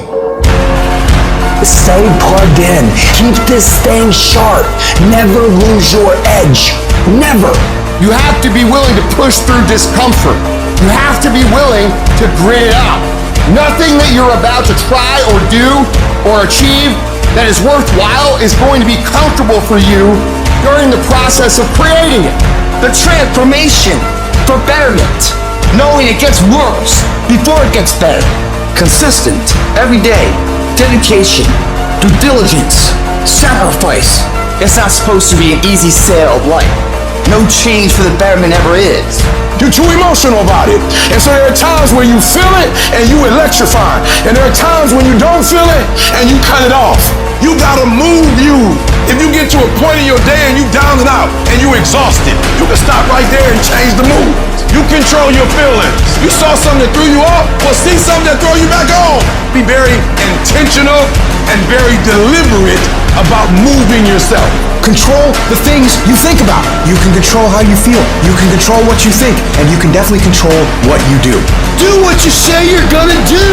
Stay plugged in. Keep this thing sharp. Never lose your edge. Never. You have to be willing to push through discomfort. You have to be willing to grit it out. Nothing that you're about to try or do or achieve that is worthwhile is going to be comfortable for you during the process of creating it. The transformation for betterment. Knowing it gets worse before it gets better. Consistent, every day. Dedication, due diligence, sacrifice. It's not supposed to be an easy sail of life. No change for the betterment ever is. You're too emotional about it. And so there are times where you feel it and you electrify. And there are times when you don't feel it and you cut it off. You gotta move you. If you get to a point in your day and you down and out and you exhausted, you can stop right there and change the mood. You control your feelings. You saw something that threw you off, well, see something that throw you back on. Be very intentional and very deliberate about moving yourself. Control the things you think about. You can control how you feel. You can control what you think. And you can definitely control what you do. Do what you say you're gonna do.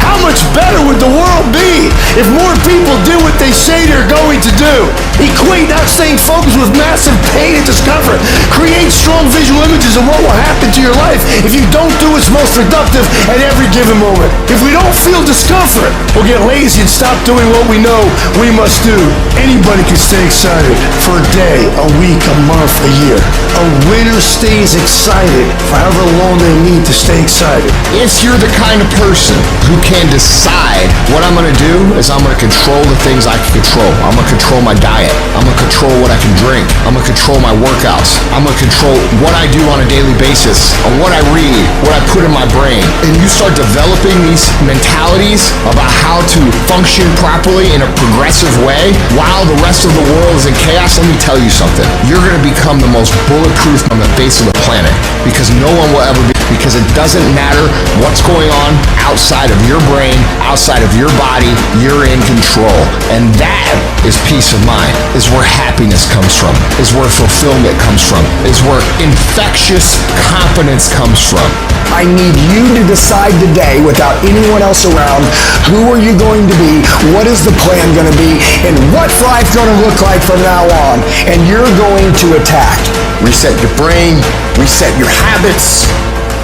How much better would the world be if more people did what they say they're going to do? Equate that same focus with massive pain and discomfort. Create strong visual images of what will happen to your life if you don't do what's most productive at every given moment. If we don't feel discomfort, we'll get lazy and stop doing what we know we must do. Anybody can stay excited for a day, a week, a month, a year. A winner stays excited for however long they need to stay excited. If you're the kind of person who can decide what I'm gonna do is I'm gonna control the things I can control. I'm gonna control my diet. I'm gonna control what I can drink. I'm gonna control my workouts. I'm gonna control what I do on a daily basis. on what I read, what I put in my brain. And you start developing these mentalities about how to function properly in a progressive way while the rest of the world is in chaos. Let me tell you something. You're going to become the most bulletproof on the face of the planet, because no one will ever be, because it doesn't matter what's going on outside of your brain, outside of your body, you're in control. And that is peace of mind, is where happiness comes from, is where fulfillment comes from, is where infectious confidence comes from. I need you to decide today, without anyone else around, who are you going to be, what is the plan going to be, and what's life going to look like from now on. And you're going to attack. Reset your brain, reset your habits,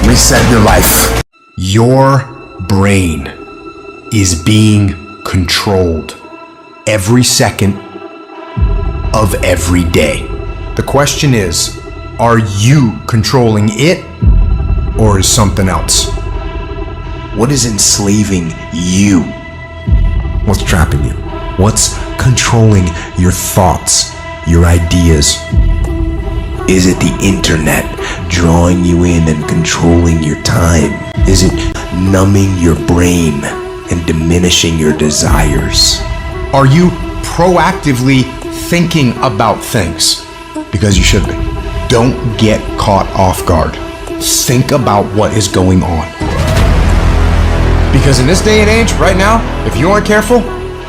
reset your life. Your brain is being controlled every second of every day. The question is, are you controlling it, or is something else? What is enslaving you? What's trapping you? What's controlling your thoughts, your ideas? Is it the internet drawing you in and controlling your time? Is it numbing your brain and diminishing your desires? Are you proactively thinking about things? Because you should be. Don't get caught off guard. Think about what is going on. Because in this day and age, right now, if you aren't careful,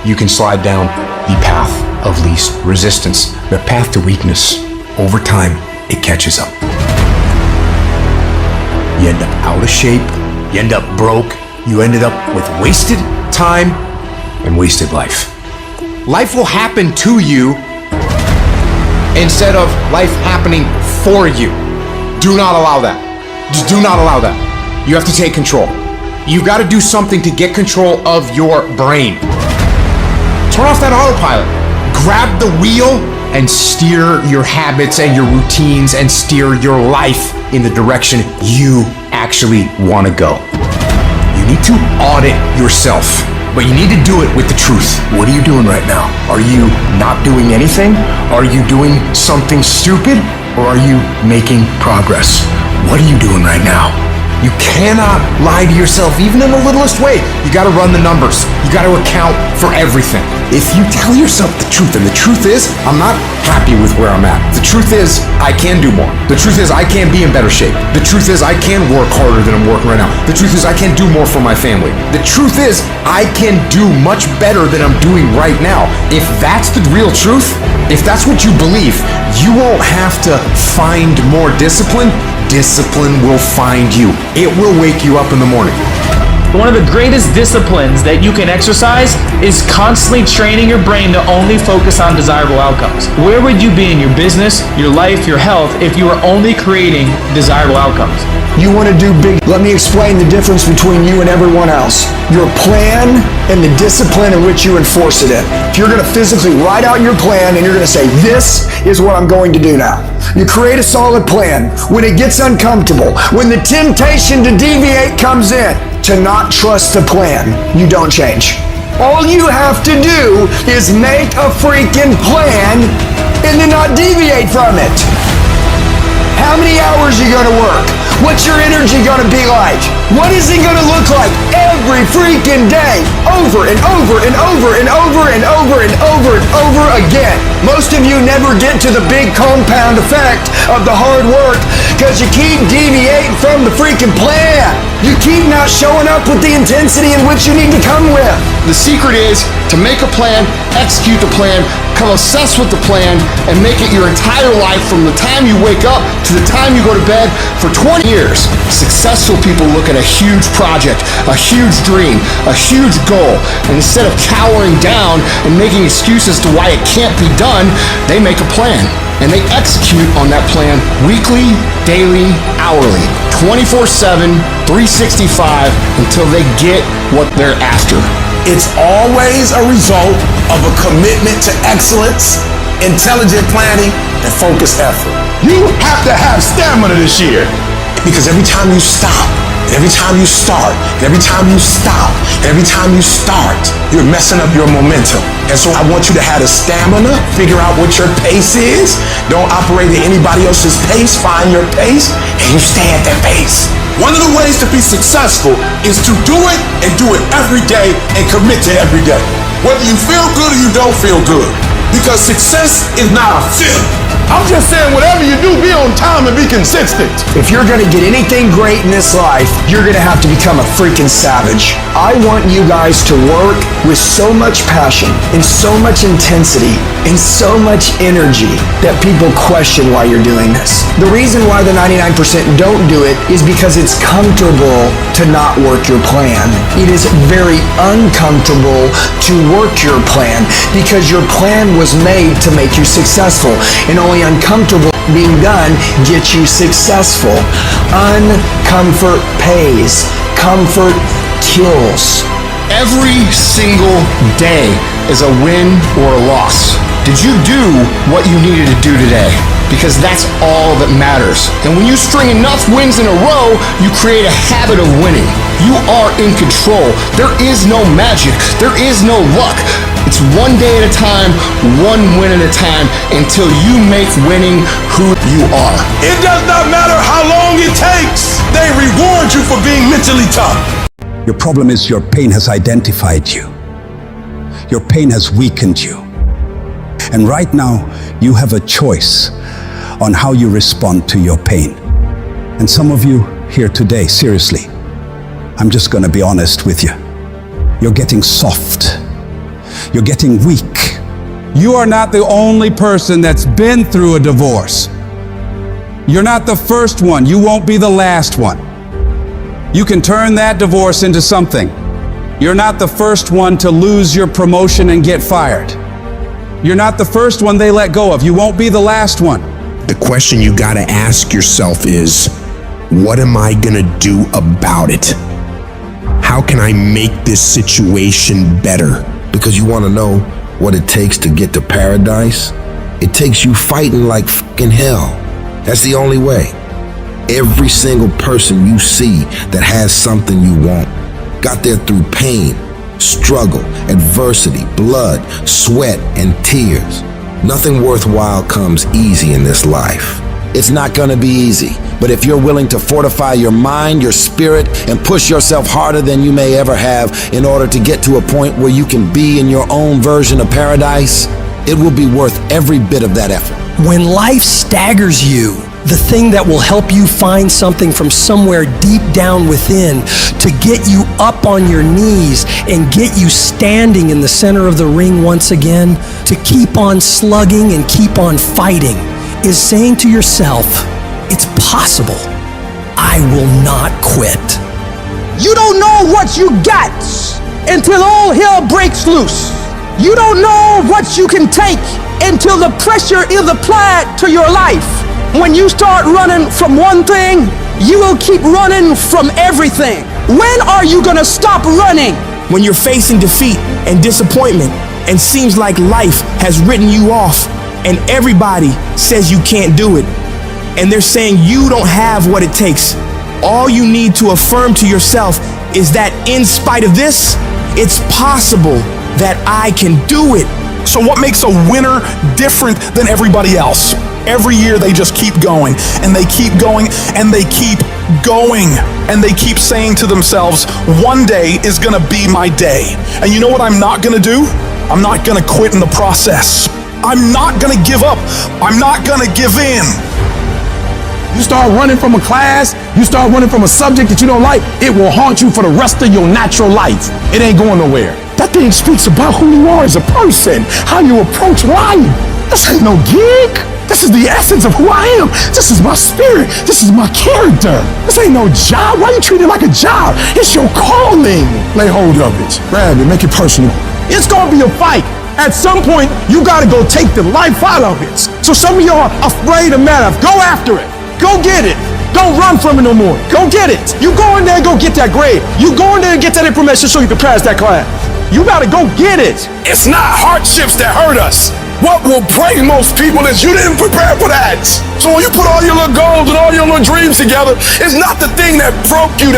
you can slide down the path of least resistance, the path to weakness. Over time, it catches up. You end up out of shape, you end up broke, you ended up with wasted time and wasted life. Life will happen to you instead of life happening for you. Do not allow that. Just do not allow that. You have to take control. You've got to do something to get control of your brain. Turn off that autopilot. Grab the wheel and steer your habits and your routines and steer your life in the direction you actually want to go. You need to audit yourself, but you need to do it with the truth. What are you doing right now? Are you not doing anything? Are you doing something stupid? Or are you making progress? What are you doing right now? You cannot lie to yourself, even in the littlest way. You gotta run the numbers. You gotta account for everything. If you tell yourself the truth, and the truth is, I'm not happy with where I'm at. The truth is, I can do more. The truth is, I can be in better shape. The truth is, I can work harder than I'm working right now. The truth is, I can do more for my family. The truth is, I can do much better than I'm doing right now. If that's the real truth, if that's what you believe, you won't have to find more discipline. Discipline will find you. It will wake you up in the morning. One of the greatest disciplines that you can exercise is constantly training your brain to only focus on desirable outcomes. Where would you be in your business, your life, your health if you were only creating desirable outcomes? You want to do big. Let me explain the difference between you and everyone else. Your plan and the discipline in which you enforce it in. If you're going to physically write out your plan and you're going to say, this is what I'm going to do now. You create a solid plan. When it gets uncomfortable, when the temptation to deviate comes in, to not trust the plan, you don't change. All you have to do is make a freaking plan and then not deviate from it. How many hours are you going to work? What's your energy going to be like? What is it going to look like every freaking day? Over and over and over and over and over and over and over again. Most of you never get to the big compound effect of the hard work because you keep deviating from the freaking plan. You keep not showing up with the intensity in which you need to come with. The secret is to make a plan, execute the plan, come obsessed with the plan, and make it your entire life from the time you wake up to the time you go to bed for 20 years. Successful people look at a huge project, a huge dream, a huge goal, and instead of cowering down and making excuses to why it can't be done, they make a plan. And they execute on that plan weekly, daily, hourly, 24/7, 365 until they get what they're after. It's always a result of a commitment to excellence, intelligent planning, and focused effort. You have to have stamina this year, because every time you stop Every time you start, every time you stop, every time you start, you're messing up your momentum. And so I want you to have the stamina, figure out what your pace is. Don't operate at anybody else's pace. Find your pace, and you stay at that pace. One of the ways to be successful is to do it and do it every day and commit to every day. Whether you feel good or you don't feel good. Because success is not a feeling. I'm just saying, whatever you do, be on time and be consistent. If you're gonna get anything great in this life, you're gonna have to become a freaking savage. I want you guys to work with so much passion and so much intensity and so much energy that people question why you're doing this. The reason why the 99% don't do it is because it's comfortable to not work your plan. It is very uncomfortable to work your plan because your plan was made to make you successful, and only uncomfortable being done gets you successful. Uncomfort pays. Comfort kills. Every single day is a win or a loss. Did you do what you needed to do today? Because that's all that matters. And when you string enough wins in a row, you create a habit of winning. You are in control. There is no magic. There is no luck. It's one day at a time, one win at a time, until you make winning who you are. It does not matter how long it takes. They reward you for being mentally tough. Your problem is your pain has identified you. Your pain has weakened you. And right now, you have a choice on how you respond to your pain. And some of you here today, seriously, I'm just gonna be honest with you. You're getting soft. You're getting weak. You are not the only person that's been through a divorce. You're not the first one. You won't be the last one. You can turn that divorce into something. You're not the first one to lose your promotion and get fired. You're not the first one they let go of. You won't be the last one. The question you gotta ask yourself is, what am I gonna do about it? How can I make this situation better? Because you want to know what it takes to get to paradise? It takes you fighting like fucking hell. That's the only way. Every single person you see that has something you want got there through pain, struggle, adversity, blood, sweat, and tears. Nothing worthwhile comes easy in this life. It's not gonna be easy, but if you're willing to fortify your mind, your spirit, and push yourself harder than you may ever have in order to get to a point where you can be in your own version of paradise, it will be worth every bit of that effort. When life staggers you, the thing that will help you find something from somewhere deep down within to get you up on your knees and get you standing in the center of the ring once again, to keep on slugging and keep on fighting, is saying to yourself, it's possible. I will not quit. You don't know what you got until all hell breaks loose. You don't know what you can take until the pressure is applied to your life. When you start running from one thing, you will keep running from everything. When are you gonna stop running? When you're facing defeat and disappointment and seems like life has written you off and everybody says you can't do it and they're saying you don't have what it takes, all you need to affirm to yourself is that in spite of this, it's possible that I can do it. So what makes a winner different than everybody else? Every year they just keep going and they keep going and they keep going and they keep saying to themselves, one day is gonna be my day. And you know what I'm not gonna do? I'm not gonna quit in the process. I'm not gonna give up. I'm not gonna give in. You start running from a class, you start running from a subject that you don't like, it will haunt you for the rest of your natural life. It ain't going nowhere. That thing speaks about who you are as a person, how you approach life. This ain't no gig. This is the essence of who I am. This is my spirit. This is my character. This ain't no job. Why you treat it like a job? It's your calling. Lay hold of it. Grab it. Make it personal. It's gonna be a fight. At some point, you gotta go take the life out of it. So some of y'all are afraid of math. Go after it. Go get it. Don't run from it no more. Go get it. You go in there and go get that grade. You go in there and get that information so you can pass that class. You gotta go get it. It's not hardships that hurt us. What will break most people is you didn't prepare for that. So when you put all your little goals and all your little dreams together, it's not the thing that broke you.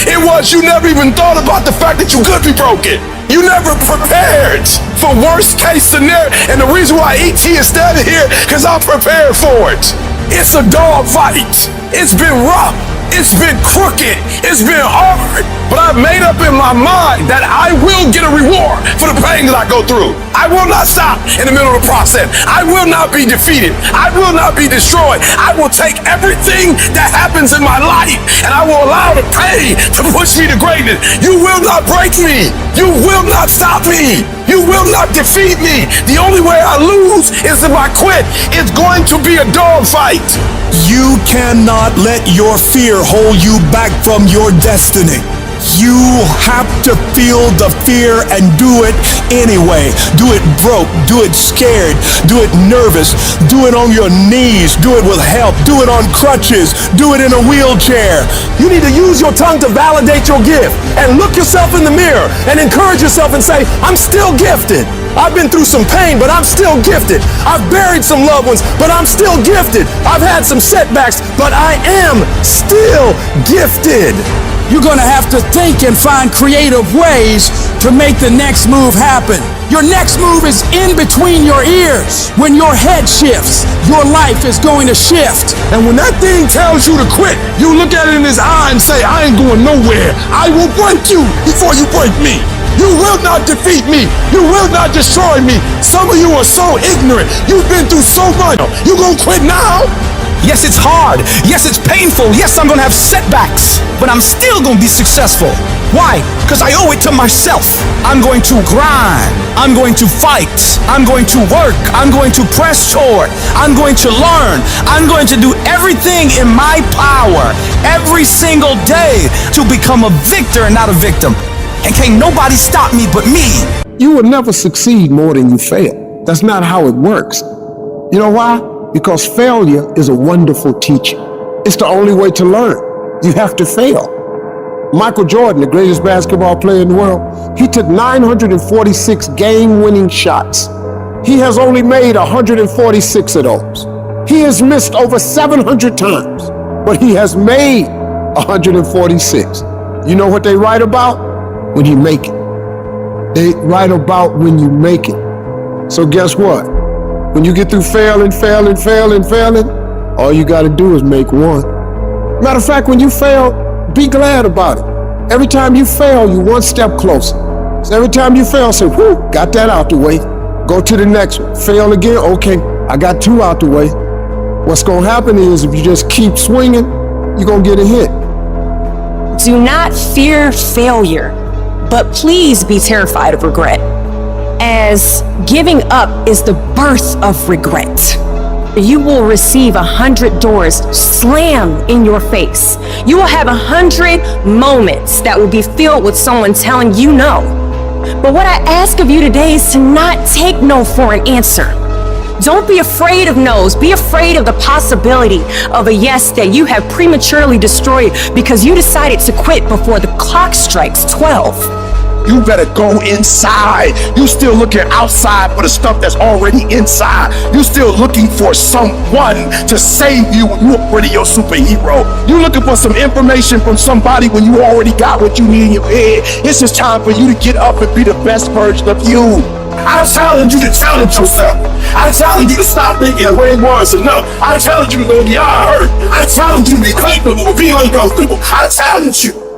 It was you never even thought about the fact that you could be broken. You never prepared for worst case scenario. And the reason why ET is standing here, because I'm prepared for it. It's a dog fight. It's been rough. It's been crooked. It's been hard. But I've made up in my mind that I will get a reward for the pain that I go through. I will not stop in the middle of the process. I will not be defeated. I will not be destroyed. I will take everything that happens in my life and I will allow the pain to push me to greatness. You will not break me. You will not stop me. You will not defeat me. The only way I lose is if I quit. It's going to be a dog fight. You cannot let your fear hold you back from your destiny. You have to feel the fear and do it anyway. Do it broke, do it scared, do it nervous, do it on your knees, do it with help, do it on crutches, do it in a wheelchair. You need to use your tongue to validate your gift and look yourself in the mirror and encourage yourself and say, I'm still gifted. I've been through some pain, but I'm still gifted. I've buried some loved ones, but I'm still gifted. I've had some setbacks, but I am still gifted. You're gonna have to think and find creative ways to make the next move happen. Your next move is in between your ears. When your head shifts, your life is going to shift. And when that thing tells you to quit, you look at it in his eye and say, I ain't going nowhere. I will break you before you break me. You will not defeat me. You will not destroy me. Some of you are so ignorant. You've been through so much. You gonna quit now? Yes, it's hard. Yes, it's painful. Yes, I'm gonna have setbacks, but I'm still gonna be successful. Why? Because I owe it to myself. I'm going to grind. I'm going to fight. I'm going to work. I'm going to press toward. I'm going to learn. I'm going to do everything in my power every single day to become a victor and not a victim. And can't nobody stop me but me. You will never succeed more than you fail. That's not how it works. You know why? Because failure is a wonderful teacher. It's the only way to learn. You have to fail. Michael Jordan, the greatest basketball player in the world, he took 946 game-winning shots. He has only made 146 of those. He has missed over 700 times, but he has made 146. You know what they write about? When you make it. They write about when you make it. So guess what? When you get through failing, all you gotta do is make one. Matter of fact, when you fail, be glad about it. Every time you fail, you're one step closer. So every time you fail, say, whew, got that out the way. Go to the next one. Fail again, okay, I got two out the way. What's gonna happen is if you just keep swinging, you're gonna get a hit. Do not fear failure, but please be terrified of regret, as giving up is the birth of regret. You will receive 100 doors slam in your face. You will have 100 moments that will be filled with someone telling you no. But what I ask of you today is to not take no for an answer. Don't be afraid of no's. Be afraid of the possibility of a yes that you have prematurely destroyed because you decided to quit before the clock strikes 12. You better go inside. You still looking outside for the stuff that's already inside. You still looking for someone to save you when you're already your superhero. You looking for some information from somebody when you already got what you need in your head. It's just time for you to get up and be the best version of you. I challenge you to challenge yourself. I challenge you to stop thinking the way it was enough. I challenge you to go beyond hurt. I challenge you to be capable, be uncomfortable. I challenge you.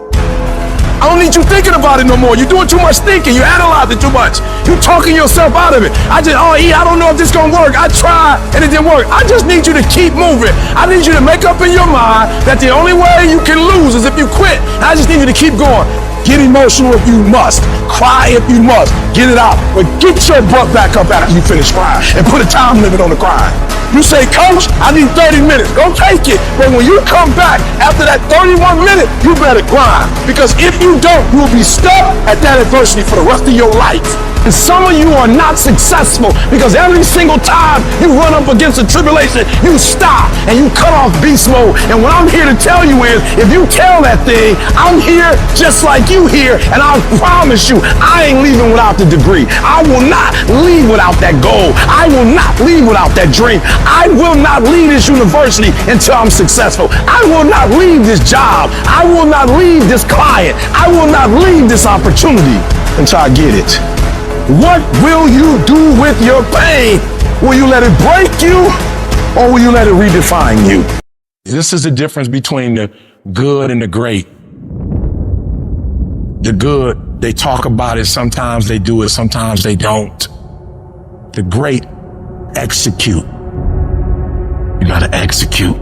I don't need you thinking about it no more. You're doing too much thinking. You're analyzing too much. You're talking yourself out of it. I don't know if this is gonna work. I tried and it didn't work. I just need you to keep moving. I need you to make up in your mind that the only way you can lose is if you quit. I just need you to keep going. Get emotional if you must. Cry if you must. Get it out. But get your butt back up after you finish crying and put a time limit on the crying. You say, Coach, I need 30 minutes. Go take it. But when you come back after that 31 minutes, you better grind. Because if you don't, you will be stuck at that adversity for the rest of your life. And some of you are not successful because every single time you run up against a tribulation, you stop and you cut off beast mode. And what I'm here to tell you is, if you tell that thing, I'm here just like you here, and I promise you, I ain't leaving without the degree. I will not leave without that goal. I will not leave without that dream. I will not leave this university until I'm successful. I will not leave this job. I will not leave this client. I will not leave this opportunity until I get it. What will you do with your pain? Will you let it break you, or will you let it redefine you? This is the difference between the good and the great. The good, they talk about it, sometimes they do it, sometimes they don't. The great execute. You gotta execute.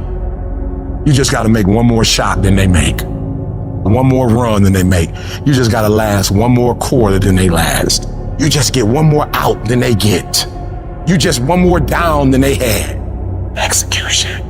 You just gotta make one more shot than they make. One more run than they make. You just gotta last one more quarter than they last. You just get one more out than they get. You just one more down than they had. Execution.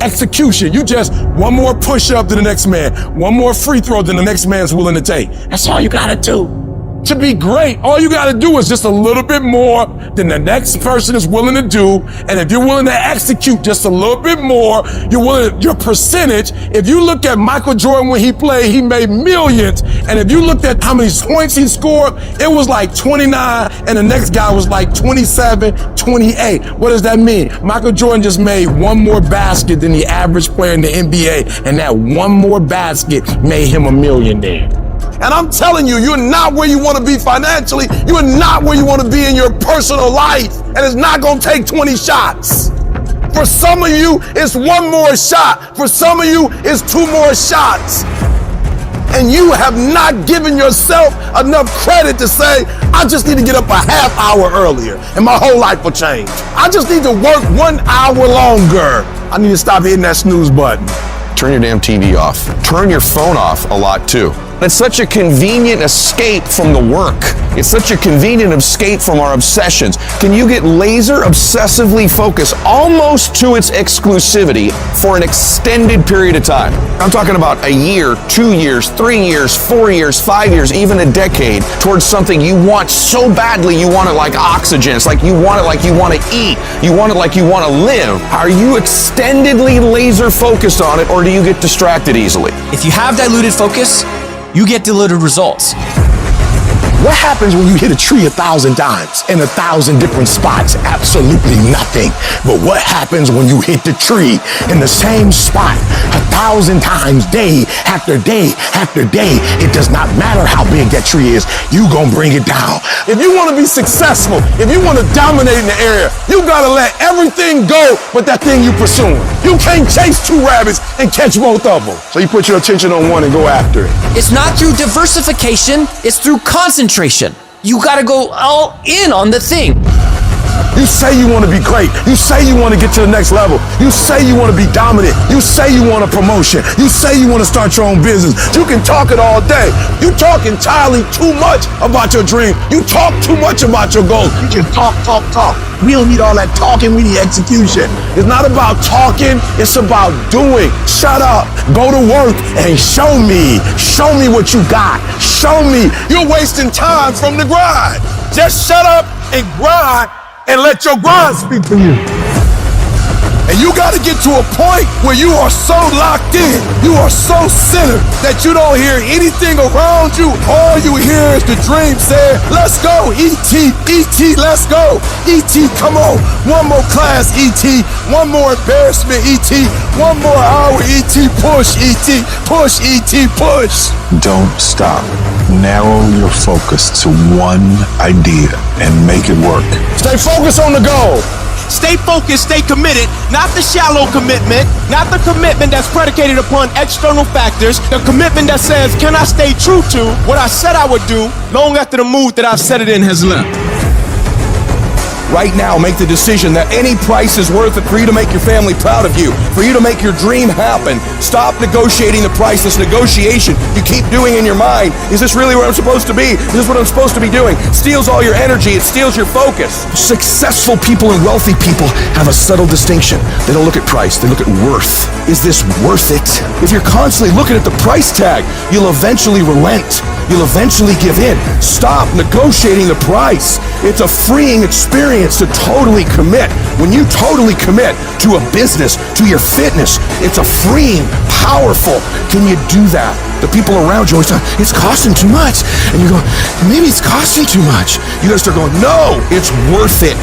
Execution. You just one more push up than the next man. One more free throw than the next man's willing to take. That's all you gotta do. To be great, all you gotta do is just a little bit more than the next person is willing to do. And if you're willing to execute just a little bit more, your percentage, if you look at Michael Jordan when he played, he made millions. And if you looked at how many points he scored, it was like 29, and the next guy was like 27, 28. What does that mean? Michael Jordan just made one more basket than the average player in the NBA, and that one more basket made him a millionaire. And I'm telling you, you're not where you want to be financially. You're not where you want to be in your personal life. And it's not going to take 20 shots. For some of you, it's one more shot. For some of you, it's two more shots. And you have not given yourself enough credit to say, I just need to get up a half hour earlier and my whole life will change. I just need to work 1 hour longer. I need to stop hitting that snooze button. Turn your damn TV off. Turn your phone off a lot too. It's such a convenient escape from the work. It's such a convenient escape from our obsessions. Can you get laser obsessively focused almost to its exclusivity for an extended period of time? I'm talking about a year, 2 years, 3 years, 4 years, 5 years, even a decade towards something you want so badly. You want it like oxygen. It's like you want it like you want to eat. You want it like you want to live. Are you extendedly laser focused on it, or do you get distracted easily? If you have diluted focus, you get diluted results. What happens when you hit a tree 1,000 times in 1,000 different spots? Absolutely nothing. But what happens when you hit the tree in the same spot 1,000 times, day after day after day? It does not matter how big that tree is, you gonna bring it down. If you wanna be successful, if you wanna dominate in the area, you gotta let everything go but that thing you pursuing. You can't chase two rabbits and catch both of them. So you put your attention on one and go after it. It's not through diversification, it's through concentration. You gotta go all in on the thing. You say you want to be great. You say you want to get to the next level. You say you want to be dominant. You say you want a promotion. You say you want to start your own business. You can talk it all day. You talk entirely too much about your dream. You talk too much about your goals. You can talk. We don't need all that talking. We need execution. It's not about talking. It's about doing. Shut up. Go to work and show me. Show me what you got. Show me. You're wasting time from the grind. Just shut up and grind and let your grind speak for you. And you got to get to a point where you are so locked in, you are so centered that you don't hear anything around you. All you hear is the dream saying, let's go, E.T., E.T., let's go. E.T., come on. One more class, E.T. One more embarrassment, E.T. One more hour, E.T. Push, E.T. Push, E.T. Push. Don't stop. Narrow your focus to one idea and make it work. Stay focused on the goal. Stay focused, stay committed, not the shallow commitment, not the commitment that's predicated upon external factors, the commitment that says, can I stay true to what I said I would do long after the mood that I've set it in has left? Right now, make the decision that any price is worth it for you to make your family proud of you, for you to make your dream happen. Stop negotiating the price. This negotiation you keep doing in your mind. Is this really where I'm supposed to be? Is this what I'm supposed to be doing? Steals all your energy. It steals your focus. Successful people and wealthy people have a subtle distinction. They don't look at price, they look at worth. Is this worth it? If you're constantly looking at the price tag, you'll eventually relent. you'll eventually give in. Stop negotiating the price. It's a freeing experience to totally commit. When you totally commit to a business, to your fitness, it's a freeing, powerful. Can you do that? The people around you always say, it's costing too much. And you go, maybe it's costing too much. You gotta start going, no, it's worth it.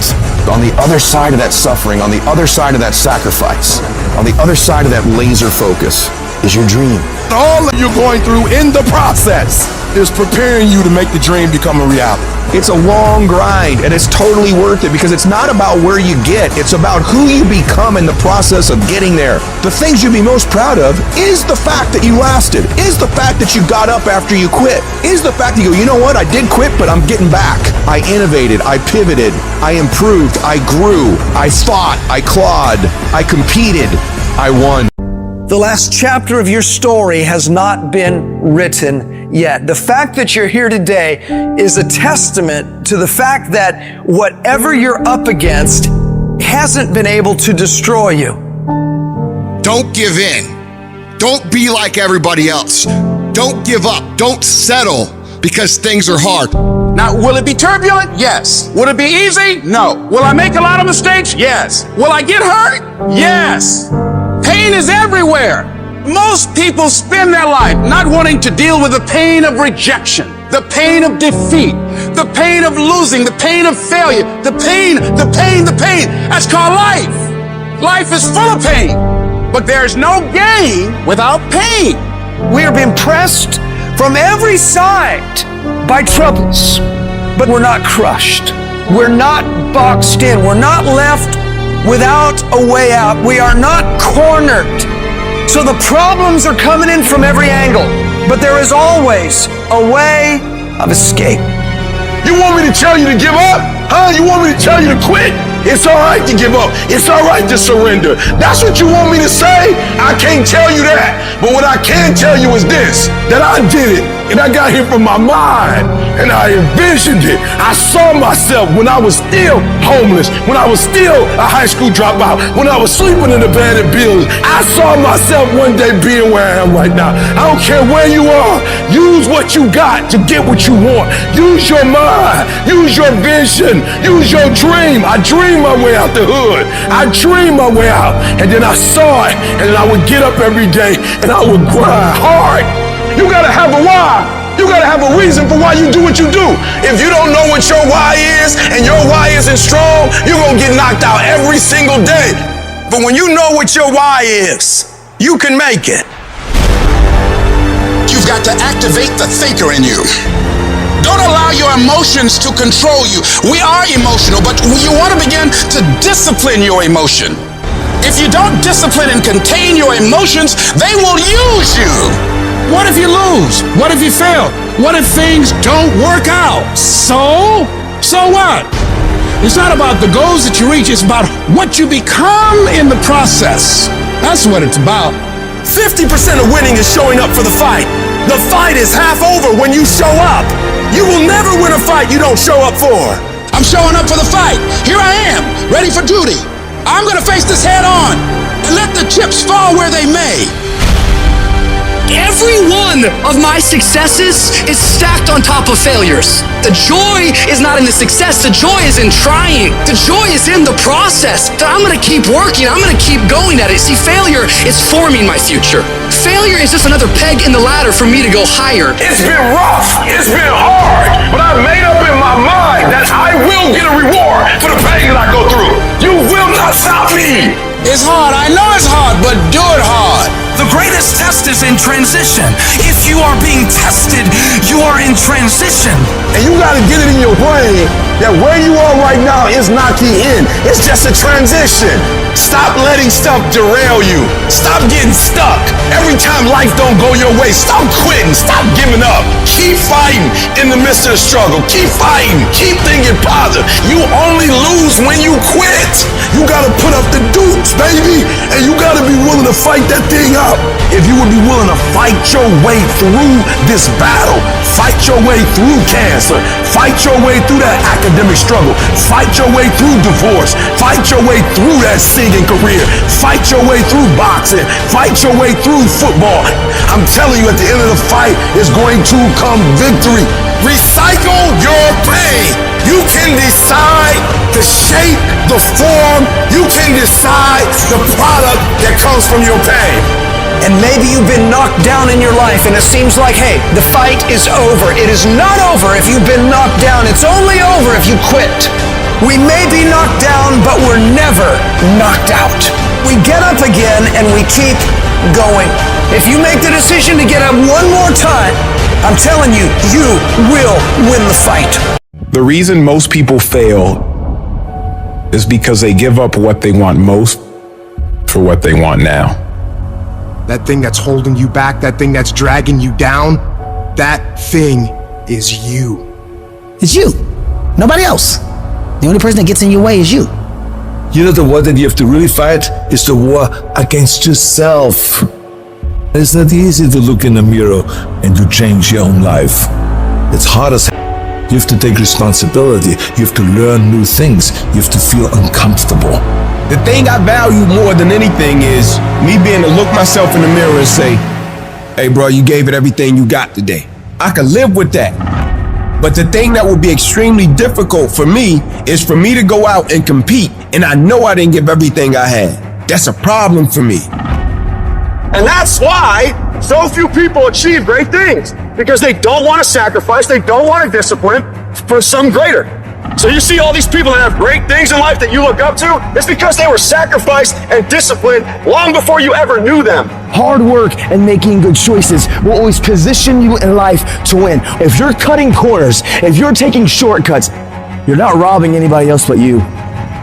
On the other side of that suffering, on the other side of that sacrifice, on the other side of that laser focus is your dream. All that you're going through in the process is preparing you to make the dream become a reality. It's a long grind, and it's totally worth it because it's not about where you get, it's about who you become in the process of getting there. The things you'd be most proud of is the fact that you lasted, is the fact that you got up after you quit, is the fact that you go, you know what, I did quit, but I'm getting back. I innovated, I pivoted, I improved, I grew, I fought, I clawed, I competed, I won. The last chapter of your story has not been written yet. The fact that you're here today is a testament to the fact that whatever you're up against hasn't been able to destroy you. Don't give in. Don't be like everybody else. Don't give up. Don't settle because things are hard. Now, will it be turbulent? Yes. Will it be easy? No. Will I make a lot of mistakes? Yes. Will I get hurt? Yes. Pain is everywhere. Most people spend their life not wanting to deal with the pain of rejection, the pain of defeat, the pain of losing, the pain of failure, the pain. That's called life. Life is full of pain, but there's no gain without pain. We are being pressed from every side by troubles, but we're not crushed. We're not boxed in. We're not left without a way out. We are not cornered. So the problems are coming in from every angle, but there is always a way of escape. You want me to tell you to give up? Huh? You want me to tell you to quit? It's all right to give up. It's all right to surrender. That's what you want me to say? I can't tell you that. But what I can tell you is this, that I did it, and I got here from my mind, and I envisioned it. I saw myself when I was still homeless, when I was still a high school dropout, when I was sleeping in abandoned buildings. I saw myself one day being where I am right now. I don't care where you are. Use what you got to get what you want. Use your mind. Use your vision. Use your dream. I dreamed my way out the hood. I dreamed my way out, and then I saw it, and then I would get up every day, and I would grind hard. You gotta have a why. You gotta have a reason for why you do what you do. If you don't know what your why is, and your why isn't strong, you're gonna get knocked out every single day. But when you know what your why is, you can make it. You've got to activate the thinker in you. Don't allow your emotions to control you. We are emotional, but you want to begin to discipline your emotion. If you don't discipline and contain your emotions, they will use you. What if you lose? What if you fail? What if things don't work out? So what? It's not about the goals that you reach, it's about what you become in the process. That's what it's about. 50% of winning is showing up for the fight. The fight is half over when you show up. You will never win a fight you don't show up for. I'm showing up for the fight. Here I am, ready for duty. I'm gonna face this head on and let the chips fall where they may. Every one of my successes is stacked on top of failures. The joy is not in the success, the joy is in trying. The joy is in the process. That I'm gonna keep working, I'm gonna keep going at it. See, failure is forming my future. Failure is just another peg in the ladder for me to go higher. It's been rough, it's been hard, but I made up in my mind that I will get a reward for the pain that I go through. You will not stop me. It's hard, I know it's hard, but do it hard. The greatest test is in transition. If you are being tested, you are in transition. And you gotta get it in your brain that where you are right now is not the end. It's just a transition. Stop letting stuff derail you. Stop getting stuck. Every time life don't go your way, stop quitting. Stop giving up. Keep fighting in the midst of the struggle. Keep fighting. Keep thinking positive. You only lose when you quit. You gotta put up the dukes, baby. And you gotta be willing to fight that thing out. If you would be willing to fight your way through this battle, fight your way through cancer, fight your way through that academic struggle, fight your way through divorce, fight your way through that singing career, fight your way through boxing, fight your way through football. I'm telling you, at the end of the fight is going to come victory. Recycle your pain. You can decide the shape, the form. You can decide the product that comes from your pain. And maybe you've been knocked down in your life and it seems like, hey, the fight is over. It is not over if you've been knocked down. It's only over if you quit. We may be knocked down, but we're never knocked out. We get up again and we keep going. If you make the decision to get up one more time, I'm telling you, you will win the fight. The reason most people fail is because they give up what they want most for what they want now. That thing that's holding you back, that thing that's dragging you down, that thing is you. It's you. Nobody else. The only person that gets in your way is you. You know, the war that you have to really fight is the war against yourself. It's not easy to look in the mirror and to change your own life. It's hard as hell. You have to take responsibility. You have to learn new things. You have to feel uncomfortable. The thing I value more than anything is me being to look myself in the mirror and say, hey bro, you gave it everything you got today. I can live with that. But the thing that would be extremely difficult for me is for me to go out and compete and I know I didn't give everything I had. That's a problem for me. And that's why so few people achieve great things, because they don't want to sacrifice, they don't want to discipline for some greater. So you see all these people that have great things in life that you look up to, it's because they were sacrificed and disciplined long before you ever knew them. Hard work and making good choices will always position you in life to win. If you're cutting corners, if you're taking shortcuts, you're not robbing anybody else but you.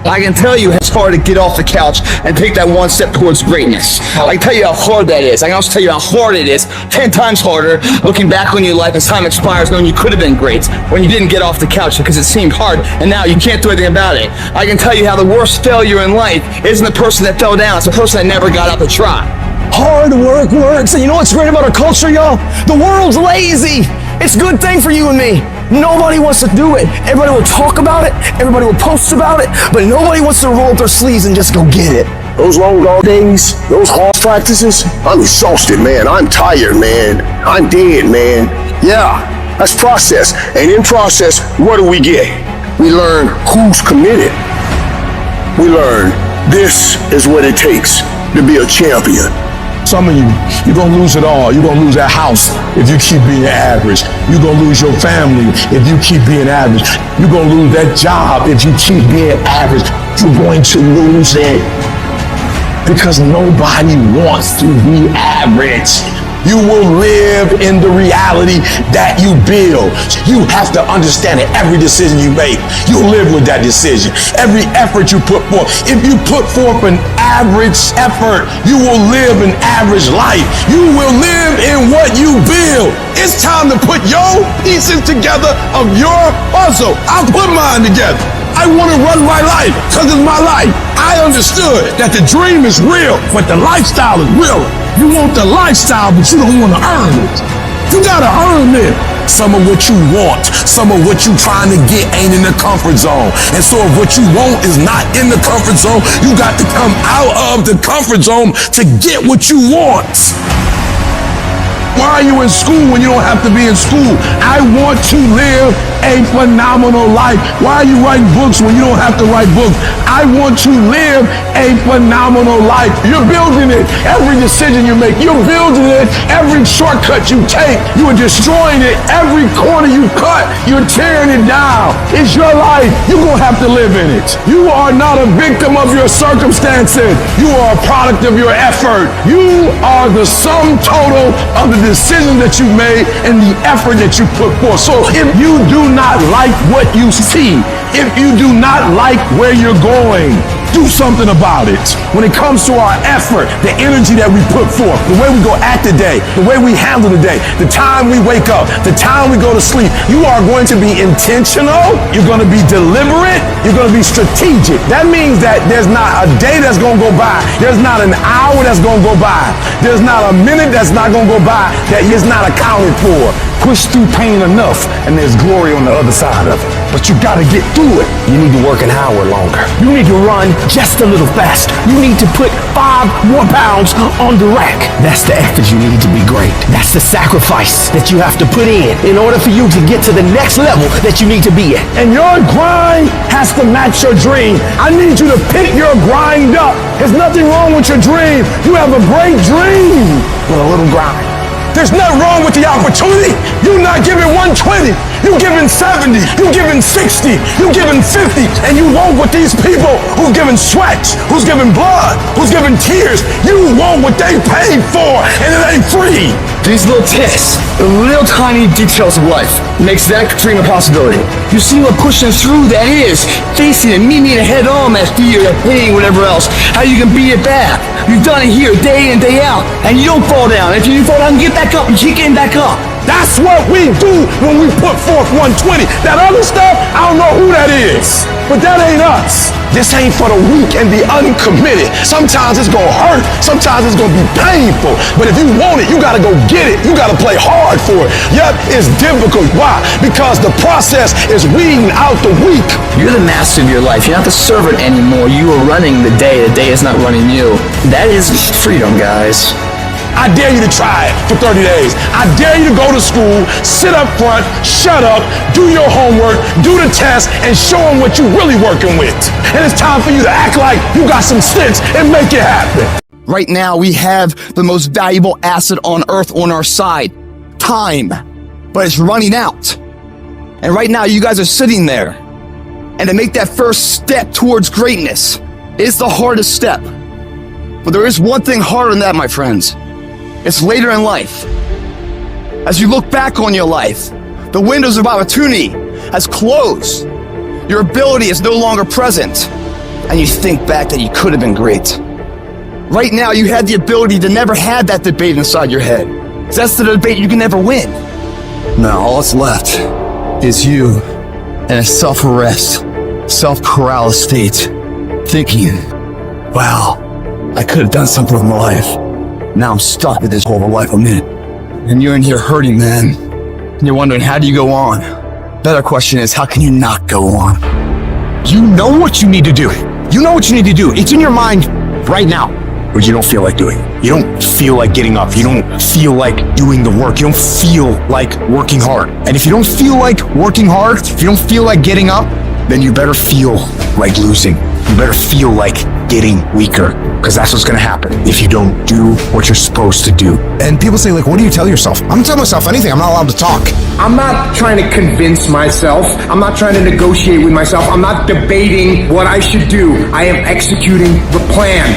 I can tell you it's hard to get off the couch and take that one step towards greatness. I can tell you how hard that is. I can also tell you how hard it is, 10 times harder, looking back on your life as time expires, knowing you could have been great when you didn't get off the couch because it seemed hard and now you can't do anything about it. I can tell you how the worst failure in life isn't the person that fell down, it's the person that never got up to try. Hard work works, and you know what's great about our culture, y'all? The world's lazy. It's a good thing for you and me. Nobody wants to do it. Everybody will talk about it, everybody will post about it, but nobody wants to roll up their sleeves and just go get it. Those long dog days, those hard practices, I'm exhausted, man. I'm tired, man. I'm dead, man. Yeah, that's process. And in process, what do we get? We learn who's committed. We learn this is what it takes to be a champion. Some of you, you're going to lose it all. You're going to lose that house if you keep being average. You're going to lose your family if you keep being average. You're going to lose that job if you keep being average. You're going to lose it because nobody wants to be average. You will live in the reality that you build. You have to understand that every decision you make, you live with that decision. Every effort you put forth. If you put forth an average effort, you will live an average life. You will live in what you build. It's time to put your pieces together of your puzzle. I'll put mine together. I want to run my life because it's my life. I understood that the dream is real, but the lifestyle is real. You want the lifestyle, but you don't want to earn it. You got to earn it. Some of what you want, some of what you trying to get ain't in the comfort zone. And so if what you want is not in the comfort zone, you got to come out of the comfort zone to get what you want. Why are you in school when you don't have to be in school? I want to live a phenomenal life. Why are you writing books when you don't have to write books? I want to live a phenomenal life. You're building it. Every decision you make, you're building it. Every shortcut you take, you are destroying it. Every corner you cut, you're tearing it down. It's your life. You're going to have to live in it. You are not a victim of your circumstances. You are a product of your effort. You are the sum total of the decision that you made and the effort that you put forth. So if you do not like what you see, if you do not like where you're going, do something about it. When it comes to our effort, the energy that we put forth, the way we go at the day, the way we handle the day, the time we wake up, the time we go to sleep, you are going to be intentional, you're going to be deliberate, you're going to be strategic. That means that there's not a day that's going to go by, there's not an hour that's going to go by, there's not a minute that's not going to go by that is not accounted for. Push through pain enough and there's glory on the other side of it. But but you gotta get through it. You need to work an hour longer. You need to run just a little faster. You need to put 5 more pounds on the rack. That's the effort you need to be great. That's the sacrifice that you have to put in order for you to get to the next level that you need to be at. And your grind has to match your dream. I need you to pick your grind up. There's nothing wrong with your dream. You have a great dream with a little grind. There's nothing wrong with the opportunity. You're not giving 120. You're giving 70. You're giving 60. You're giving 50. And you want what these people who's giving sweat, who's giving blood, who's giving tears, you want what they paid for, and it ain't free. These little tips, the little tiny details of life, makes that dream a possibility. You see what pushing through that is, facing it, meeting it head on, that fear, that pain, whatever else, how you can beat it back. You've done it here day in, day out, and you don't fall down. If you fall down, get back up, you keep getting back up. That's what we do when we put forth 120. That other stuff, I don't know who that is, but that ain't us. This ain't for the weak and the uncommitted. Sometimes it's gonna hurt, sometimes it's gonna be painful, but if you want it, you gotta go get it. You gotta play hard for it. Yep, it's difficult. Why? Because the process is weeding out the weak. You're the master of your life. You're not the servant anymore. You are running the day is not running you. That is freedom, guys. I dare you to try it for 30 days. I dare you to go to school, sit up front, shut up, do your homework, do the test, and show them what you're really working with. And it's time for you to act like you got some sense and make it happen. Right now, we have the most valuable asset on earth on our side. Time. But it's running out. And right now, you guys are sitting there. And to make that first step towards greatness is the hardest step. But there is one thing harder than that, my friends. It's later in life. As you look back on your life, the windows of opportunity has closed. Your ability is no longer present. And you think back that you could have been great. Right now, you had the ability to never have that debate inside your head. That's the debate you can never win. Now, all that's left is you in a self-arrest, self-corral state, thinking, wow, I could have done something with my life. Now I'm stuck with this whole life I'm in. And you're in here hurting, man. And you're wondering, how do you go on? Better question is, how can you not go on? You know what you need to do. You know what you need to do. It's in your mind right now, but you don't feel like doing it. You don't feel like getting up. You don't feel like doing the work. You don't feel like working hard. And if you don't feel like working hard, if you don't feel like getting up, then you better feel like losing. You better feel like getting weaker, because that's what's gonna happen if you don't do what you're supposed to do. And people say, like, what do you tell yourself? I'm not telling myself anything. I'm not allowed to talk. I'm not trying to convince myself. I'm not trying to negotiate with myself. I'm not debating what I should do. I am executing the plan.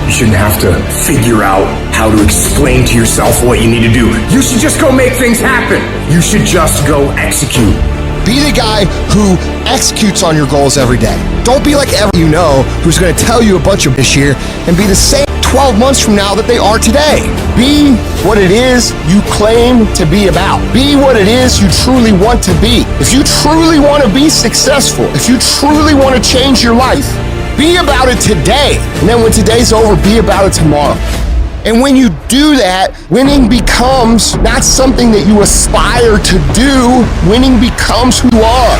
You shouldn't have to figure out how to explain to yourself what you need to do. You should just go make things happen. You should just go execute. Be the guy who executes on your goals every day. Don't be like everyone you know who's going to tell you a bunch of this year and be the same 12 months from now that they are today. Be what it is you claim to be about. Be what it is you truly want to be. If you truly want to be successful, if you truly want to change your life, be about it today. And then when today's over, be about it tomorrow. And when you do that, winning becomes not something that you aspire to do. Winning becomes who you are.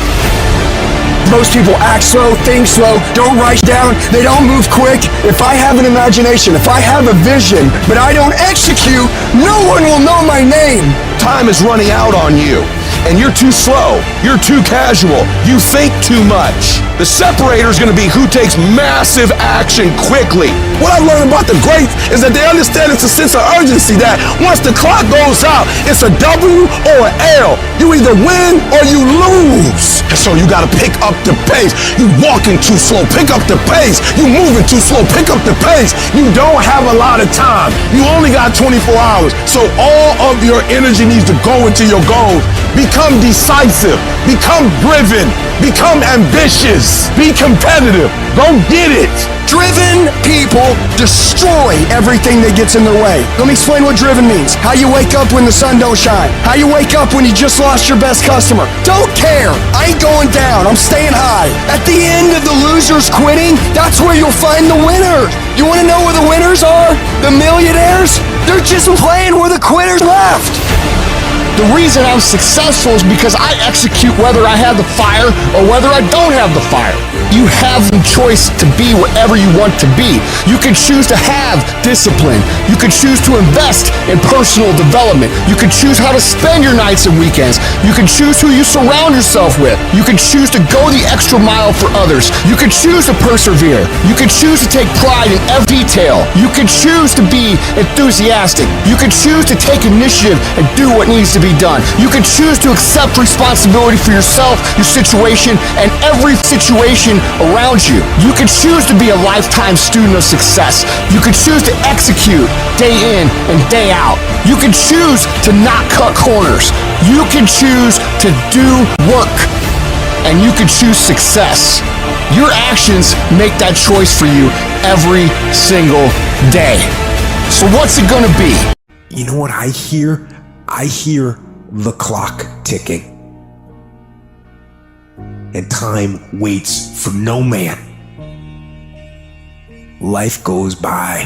Most people act slow, think slow, don't write down, they don't move quick. If I have an imagination, if I have a vision, but I don't execute, no one will know my name. Time is running out on you, and you're too slow, you're too casual, you think too much. The separator is going to be who takes massive action quickly. What I've learned about the greats is that they understand it's a sense of urgency that once the clock goes out, it's a W or an L. You either win or you lose. And so you got to pick up the pace. You walking too slow, pick up the pace. You moving too slow, pick up the pace. You don't have a lot of time. You only got 24 hours. So all of your energy needs to go into your goals. Become decisive. Become driven. Become ambitious. Be competitive. Go get it. Driven people destroy everything that gets in their way. Let me explain what driven means. How you wake up when the sun don't shine. How you wake up when you just lost your best customer. Don't care. I ain't going down. I'm staying high. At the end of the losers quitting, that's where you'll find the winners. You want to know where the winners are? The millionaires? They're just playing where the quitters left. The reason I'm successful is because I execute whether I have the fire or whether I don't have the fire. You have the choice to be whatever you want to be. You can choose to have discipline. You can choose to invest in personal development. You can choose how to spend your nights and weekends. You can choose who you surround yourself with. You can choose to go the extra mile for others. You can choose to persevere. You can choose to take pride in every detail. You can choose to be enthusiastic. You can choose to take initiative and do what needs to be done. You can choose to accept responsibility for yourself, your situation, and every situation around you. You can choose to be a lifetime student of success. You can choose to execute day in and day out. You can choose to not cut corners. You can choose to do work. And you can choose success. Your actions make that choice for you every single day. So what's it gonna be? You know what I hear? I hear the clock ticking. And time waits for no man. Life goes by,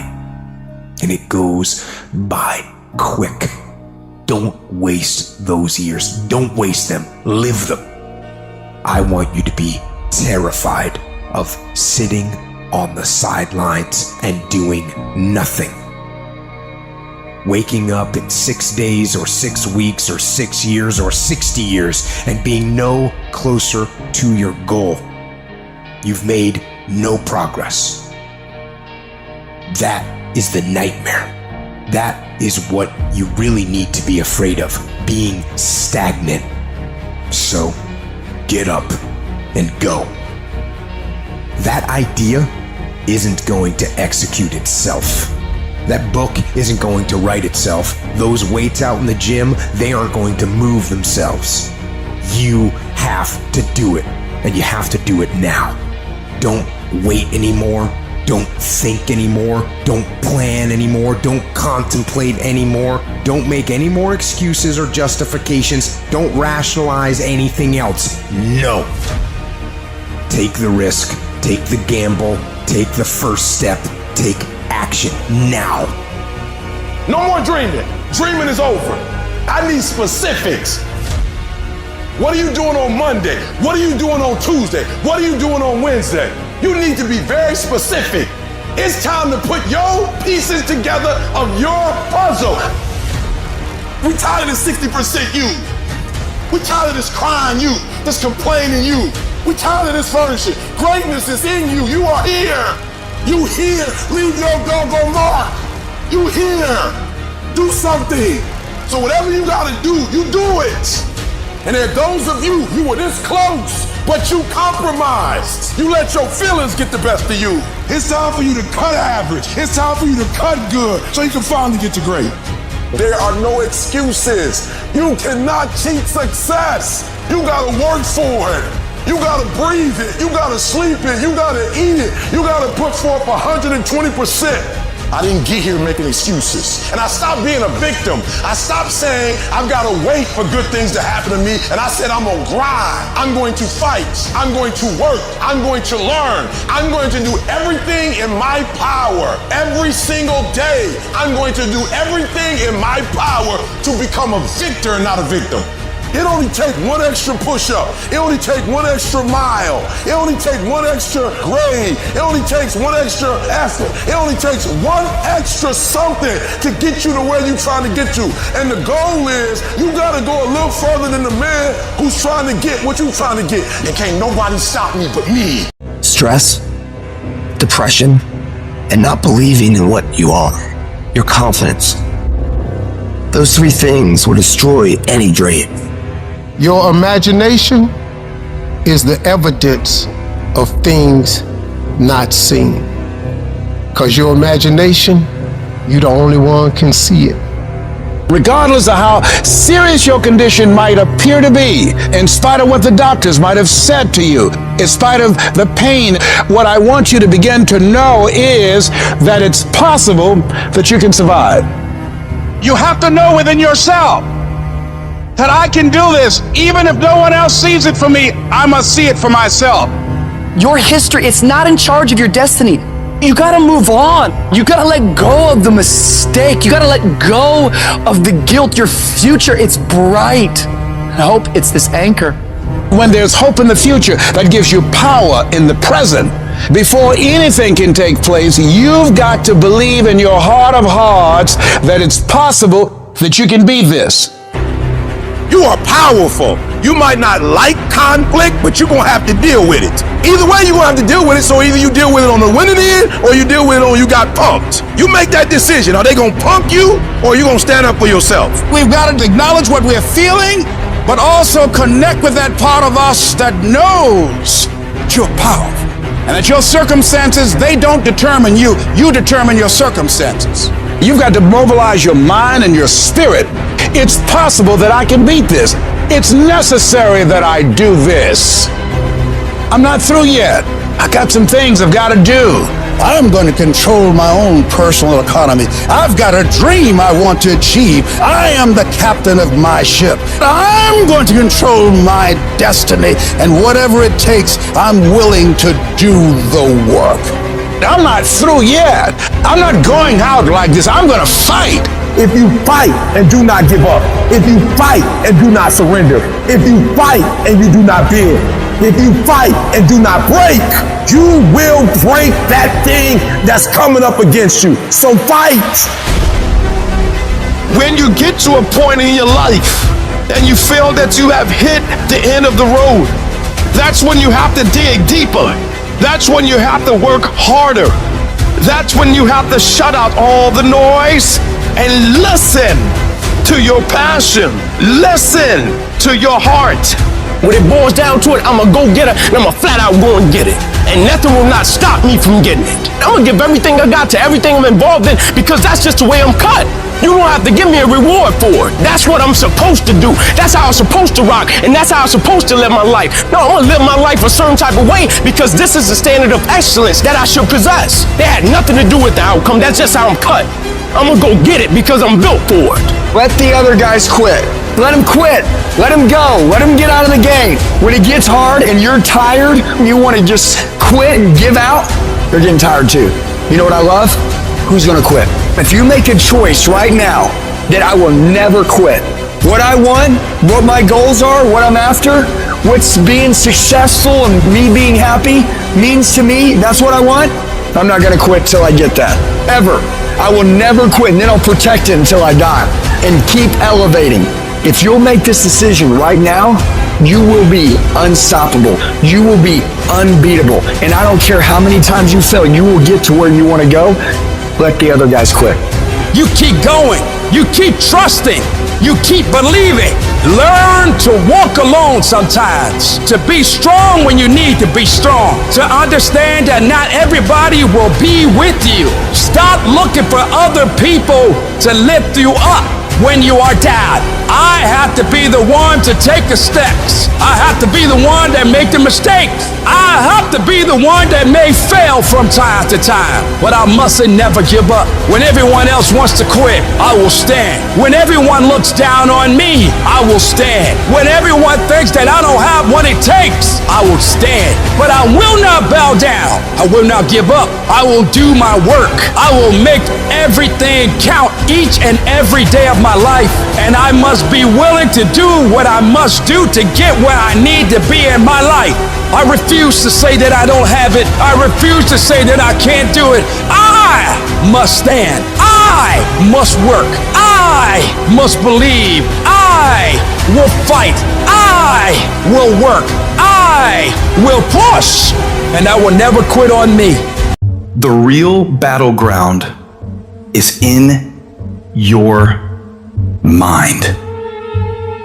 and it goes by quick. Don't waste those years. Don't waste them. Live them. I want you to be terrified of sitting on the sidelines and doing nothing. Waking up in 6 days or 6 weeks or 6 years or 60 years and being no closer to your goal. You've made no progress. That is the nightmare. That is what you really need to be afraid of, being stagnant. So, get up and go. That idea isn't going to execute itself. That book isn't going to write itself. Those weights out in the gym, they aren't going to move themselves. You have to do it, and you have to do it now. Don't wait anymore. Don't think anymore. Don't plan anymore. Don't contemplate anymore. Don't make any more excuses or justifications. Don't rationalize anything else. No. Take the risk. Take the gamble. Take the first step. Take action now. No more dreaming. Dreaming is over. I need specifics. What are you doing on Monday? What are you doing on Tuesday? What are you doing on Wednesday? You need to be very specific. It's time to put your pieces together of your puzzle. We tired of this 60% you. We tired of this crying you, this complaining you. We tired of this furnishing. Greatness is in you. You are here. You here. Leave your doggone mark. You here. Do something. So whatever you gotta do, you do it. And there are those of you were this close, but you compromised. You let your feelings get the best of you. It's time for you to cut average. It's time for you to cut good so you can finally get to great. There are no excuses. You cannot cheat success. You gotta work for it. You gotta breathe it. You gotta sleep it. You gotta eat it. You gotta put forth 120%. I didn't get here making excuses. And I stopped being a victim. I stopped saying I've got to wait for good things to happen to me. And I said I'm going to grind. I'm going to fight. I'm going to work. I'm going to learn. I'm going to do everything in my power. Every single day, I'm going to do everything in my power to become a victor and not a victim. It only takes one extra push-up. It only takes one extra mile. It only takes one extra grade. It only takes one extra effort. It only takes one extra something to get you to where you're trying to get to. And the goal is you gotta go a little further than the man who's trying to get what you're trying to get. And can't nobody stop me but me. Stress, depression, and not believing in what you are. Your confidence. Those three things will destroy any dream. Your imagination is the evidence of things not seen. Because your imagination, you the only one can see it. Regardless of how serious your condition might appear to be, in spite of what the doctors might have said to you, in spite of the pain, what I want you to begin to know is that it's possible that you can survive. You have to know within yourself that I can do this. Even if no one else sees it for me, I must see it for myself. Your history, it's not in charge of your destiny. You gotta move on. You gotta let go of the mistake. You gotta let go of the guilt. Your future, it's bright. I hope it's this anchor. When there's hope in the future, that gives you power in the present. Before anything can take place, you've got to believe in your heart of hearts that it's possible that you can be this. You are powerful. You might not like conflict, but you're gonna have to deal with it. Either way, you're gonna have to deal with it, so either you deal with it on the winning end, or you deal with it on you got punked. You make that decision. Are they gonna punk you, or are you gonna stand up for yourself? We've got to acknowledge what we're feeling, but also connect with that part of us that knows you're powerful. And that your circumstances, they don't determine you. You determine your circumstances. You've got to mobilize your mind and your spirit. It's possible that I can beat this. It's necessary that I do this. I'm not through yet. I got some things I've got to do. I'm going to control my own personal economy. I've got a dream I want to achieve. I am the captain of my ship. I'm going to control my destiny, and whatever it takes, I'm willing to do the work. I'm not through yet. I'm not going out like this. I'm going to fight. If you fight and do not give up, if you fight and do not surrender, if you fight and you do not bend, if you fight and do not break, you will break that thing that's coming up against you. So fight. When you get to a point in your life and you feel that you have hit the end of the road, that's when you have to dig deeper. That's when you have to work harder. That's when you have to shut out all the noise and listen to your passion. Listen to your heart. When it boils down to it, I'm a go-getter, and I'm a flat out go and get it. And nothing will not stop me from getting it. I'm gonna give everything I got to everything I'm involved in, because that's just the way I'm cut. You don't have to give me a reward for it. That's what I'm supposed to do. That's how I'm supposed to rock, and that's how I'm supposed to live my life. No, I'm gonna live my life a certain type of way, because this is the standard of excellence that I should possess. That had nothing to do with the outcome. That's just how I'm cut. I'm gonna go get it because I'm built for it. Let the other guys quit. Let them quit. Let them go. Let them get out of the game. When it gets hard and you're tired, you want to just quit and give out, they're getting tired too. You know what I love? Who's going to quit? If you make a choice right now that I will never quit, what I want, what my goals are, what I'm after, what's being successful and me being happy means to me, that's what I want, I'm not going to quit till I get that. Ever. I will never quit, and then I'll protect it until I die and keep elevating. If you'll make this decision right now, you will be unstoppable. You will be unbeatable. And I don't care how many times you fail, you will get to where you want to go. Let the other guys quit. You keep going. You keep trusting. You keep believing. Learn to walk alone sometimes. To be strong when you need to be strong. To understand that not everybody will be with you. Stop looking for other people to lift you up when you are down. I have to be the one to take the steps. I have to be the one that make the mistakes. I have to be the one that may fail from time to time. But I mustn't never give up. When everyone else wants to quit, I will stand. When everyone looks down on me, I will stand. When everyone thinks that I don't have what it takes, I will stand. But I will not bow down. I will not give up. I will do my work. I will make everything count each and every day of my life. And I must be willing to do what I must do to get where I need to be in my life. I refuse to say that I don't have it. I refuse to say that I can't do it. I must stand. I must work. I must believe. I will fight. I will work. I will push. And I will never quit on me. The real battleground is in your mind.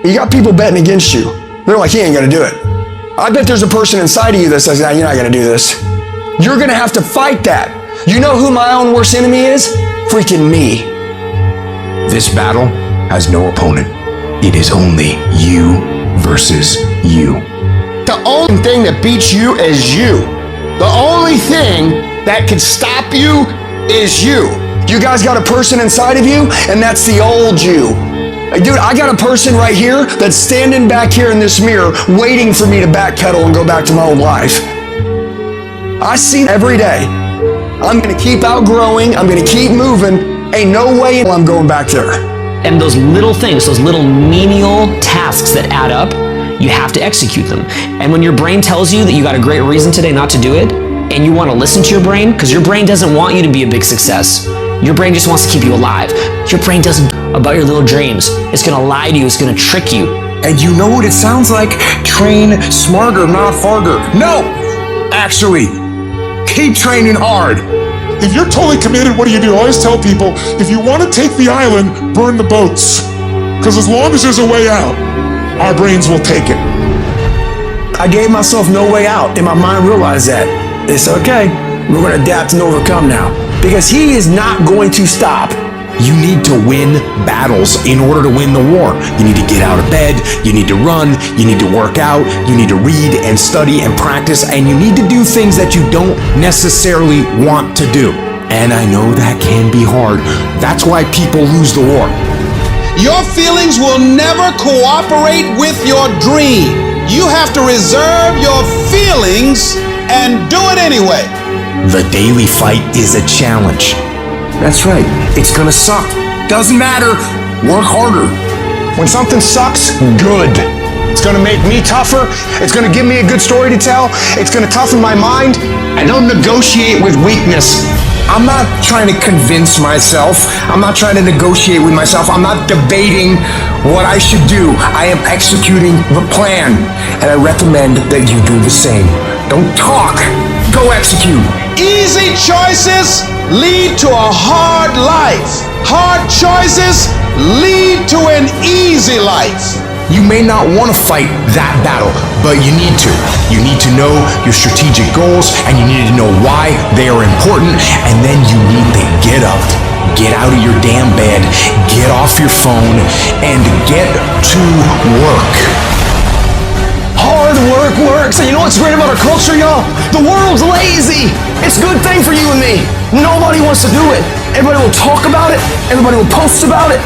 You got people betting against you. They're like, he ain't gonna do it. I bet there's a person inside of you that says, nah, you're not gonna do this. You're gonna have to fight that. You know who my own worst enemy is? Freaking me. This battle has no opponent. It is only you versus you. The only thing that beats you is you. The only thing that can stop you is you. You guys got a person inside of you, and that's the old you. Like, dude, I got a person right here that's standing back here in this mirror waiting for me to backpedal and go back to my old life. I see every day. I'm gonna keep outgrowing. I'm gonna keep moving. Ain't no way I'm going back there. And those little things, those little menial tasks that add up, you have to execute them. And when your brain tells you that you got a great reason today not to do it, and you want to listen to your brain, because your brain doesn't want you to be a big success. Your brain just wants to keep you alive. Your brain doesn't about your little dreams. It's gonna lie to you, it's gonna trick you. And you know what it sounds like? Train smarter, not harder. No! Actually, keep training hard. If you're totally committed, what do? I always tell people, if you want to take the island, burn the boats. Because as long as there's a way out, our brains will take it. I gave myself no way out, and my mind realized that. It's okay. We're going to adapt and overcome now. Because he is not going to stop. You need to win battles in order to win the war. You need to get out of bed, you need to run, you need to work out, you need to read and study and practice, and you need to do things that you don't necessarily want to do. And I know that can be hard. That's why people lose the war. Your feelings will never cooperate with your dream. You have to reserve your feelings and do it anyway. The daily fight is a challenge. That's right. It's gonna suck. Doesn't matter. Work harder. When something sucks, good. It's gonna make me tougher. It's gonna give me a good story to tell. It's gonna toughen my mind. I don't negotiate with weakness. I'm not trying to convince myself. I'm not trying to negotiate with myself. I'm not debating what I should do. I am executing the plan. And I recommend that you do the same. Don't talk. Go execute. Easy choices lead to a hard life. Hard choices lead to an easy life. You may not want to fight that battle, but you need to. You need to know your strategic goals, and you need to know why they are important, and then you need to get up, get out of your damn bed, get off your phone, and get to work. Hard work works. And you know what's great about our culture, y'all? The world's lazy. It's a good thing for you and me. Nobody wants to do it. Everybody will talk about it. Everybody will post about it.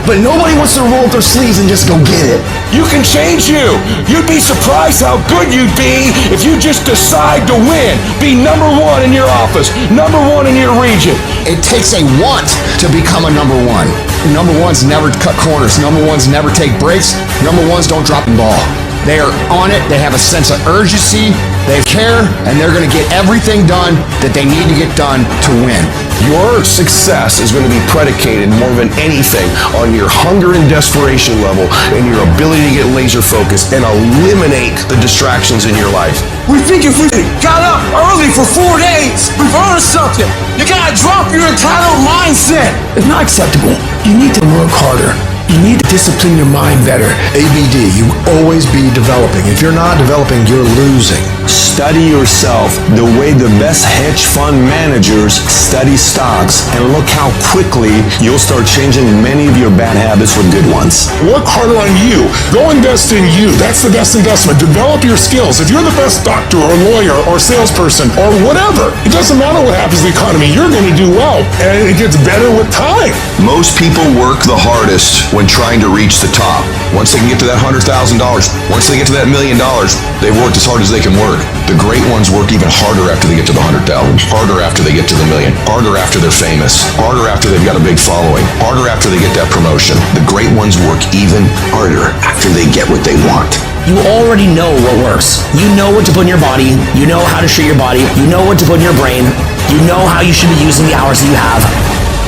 But nobody wants to roll up their sleeves and just go get it. You can change you. You'd be surprised how good you'd be if you just decide to win. Be number one in your office, number one in your region. It takes a want to become a number one. Number ones never cut corners. Number ones never take breaks. Number ones don't drop the ball. They are on it. They have a sense of urgency. They care, and they're going to get everything done that they need to get done to win. Your success is going to be predicated more than anything on your hunger and desperation level and your ability to get laser focused and eliminate the distractions in your life. We think if we got up early for 4 days, we've earned something. You gotta drop your entitled mindset. It's not acceptable. You need to work harder. You need to discipline your mind better. ABD, you always be developing. If you're not developing, you're losing. Study yourself the way the best hedge fund managers study stocks, and look how quickly you'll start changing many of your bad habits with good ones. Work harder on you. Go invest in you. That's the best investment. Develop your skills. If you're the best doctor or lawyer or salesperson or whatever, it doesn't matter what happens to the economy. You're going to do well, and it gets better with time. Most people work the hardest when trying to reach the top. Once they can get to that $100,000, once they get to that $1 million, they've worked as hard as they can work. The great ones work even harder after they get to the 100,000, harder after they get to the million, harder after they're famous, harder after they've got a big following, harder after they get that promotion. The great ones work even harder after they get what they want. You already know what works. You know what to put in your body. You know how to treat your body. You know what to put in your brain. You know how you should be using the hours that you have.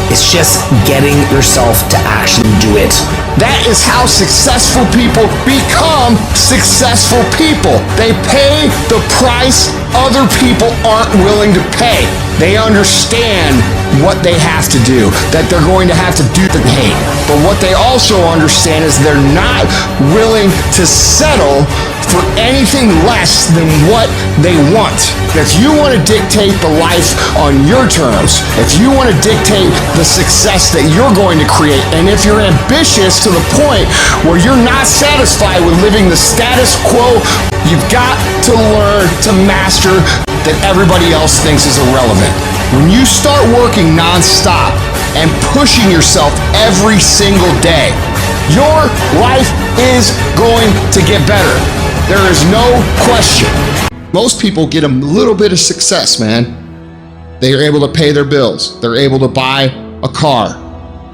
It's just getting yourself to actually do it. That is how successful people become successful people. They pay the price other people aren't willing to pay. They understand what they have to do, that they're going to have to do the hate. But what they also understand is they're not willing to settle for anything less than what they want. If you want to dictate the life on your terms, if you want to dictate the success that you're going to create, and if you're ambitious to the point where you're not satisfied with living the status quo, you've got to learn to master that everybody else thinks is irrelevant. When you start working nonstop and pushing yourself every single day, your life is going to get better. There is no question. Most people get a little bit of success, man. They are able to pay their bills. They're able to buy a car.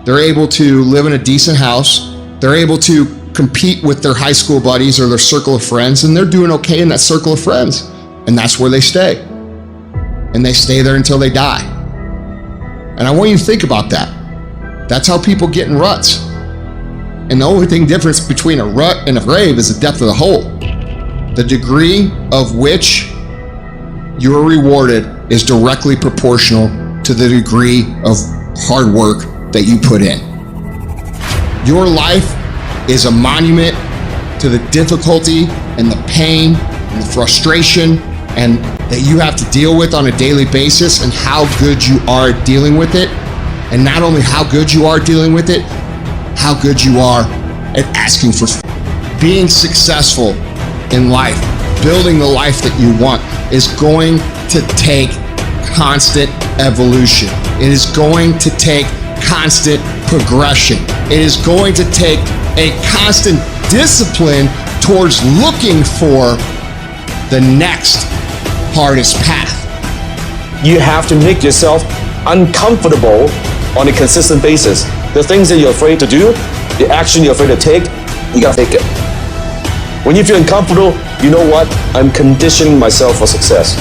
They're able to live in a decent house. They're able to compete with their high school buddies or their circle of friends, and they're doing okay in that circle of friends. And that's where they stay. And they stay there until they die. And I want you to think about that. That's how people get in ruts. And the only thing difference between a rut and a grave is the depth of the hole. The degree of which you are rewarded is directly proportional to the degree of hard work that you put in. Your life is a monument to the difficulty and the pain and the frustration and that you have to deal with on a daily basis, and how good you are at dealing with it. And not only how good you are dealing with it, how good you are at asking for being successful in life. Building the life that you want is going to take constant evolution. It is going to take constant progression. It is going to take a constant discipline towards looking for the next hardest path. You have to make yourself uncomfortable on a consistent basis. The things that you're afraid to do, the action you're afraid to take, you gotta take it. When you feel uncomfortable, you know what? I'm conditioning myself for success.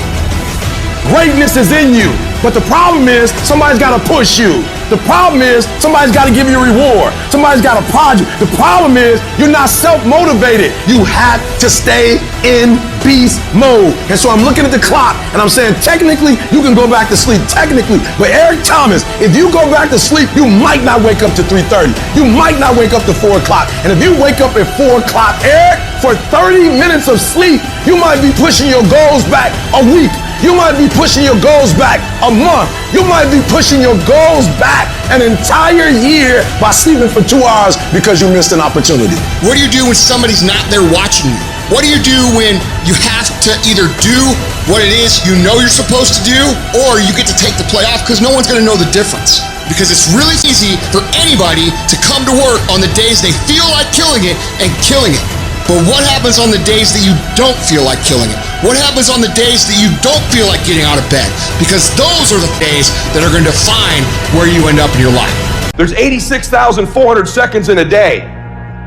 Greatness is in you, but the problem is somebody's got to push you. The problem is somebody's got to give you a reward. Somebody's got to prod you. The problem is you're not self-motivated. You have to stay in beast mode. And so I'm looking at the clock and I'm saying, technically, you can go back to sleep. Technically, but Eric Thomas, if you go back to sleep, you might not wake up to 3:30. You might not wake up to 4 o'clock. And if you wake up at 4 o'clock, Eric, for 30 minutes of sleep, you might be pushing your goals back a week. You might be pushing your goals back a month. You might be pushing your goals back an entire year by sleeping for 2 hours because you missed an opportunity. What do you do when somebody's not there watching you? What do you do when you have to either do what it is you know you're supposed to do, or you get to take the play off because no one's gonna know the difference? Because it's really easy for anybody to come to work on the days they feel like killing it and killing it. But what happens on the days that you don't feel like killing it? What happens on the days that you don't feel like getting out of bed? Because those are the days that are going to define where you end up in your life. There's 86,400 seconds in a day.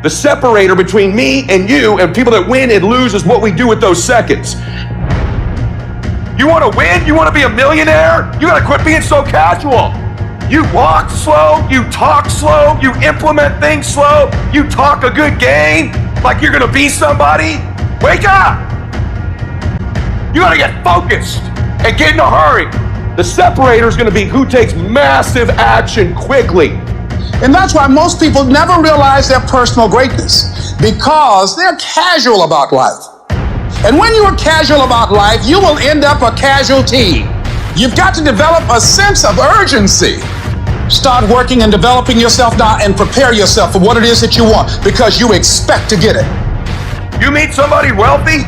The separator between me and you and people that win and lose is what we do with those seconds. You want to win? You want to be a millionaire? You got to quit being so casual. You walk slow, you talk slow, you implement things slow, you talk a good game like you're gonna be somebody. Wake up! You gotta get focused and get in a hurry. The separator is gonna be who takes massive action quickly. And that's why most people never realize their personal greatness, because they're casual about life. And when you are casual about life, you will end up a casualty. You've got to develop a sense of urgency. Start working and developing yourself now and prepare yourself for what it is that you want, because you expect to get it. You meet somebody wealthy,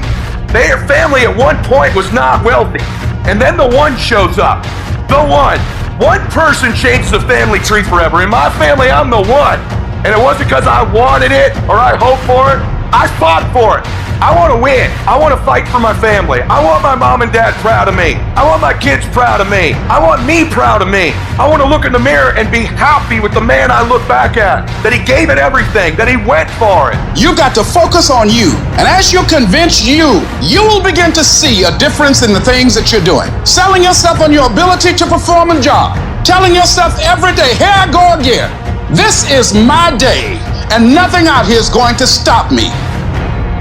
their family at one point was not wealthy. And then the one shows up. The one. One person changed the family tree forever. In my family, I'm the one. And it wasn't because I wanted it or I hoped for it. I fought for it. I want to win. I want to fight for my family. I want my mom and dad proud of me. I want my kids proud of me. I want me proud of me. I want to look in the mirror and be happy with the man I look back at, that he gave it everything, that he went for it. You've got to focus on you. And as you convince you will begin to see a difference in the things that you're doing. Selling yourself on your ability to perform a job. Telling yourself every day, here I go again. This is my day, and nothing out here is going to stop me.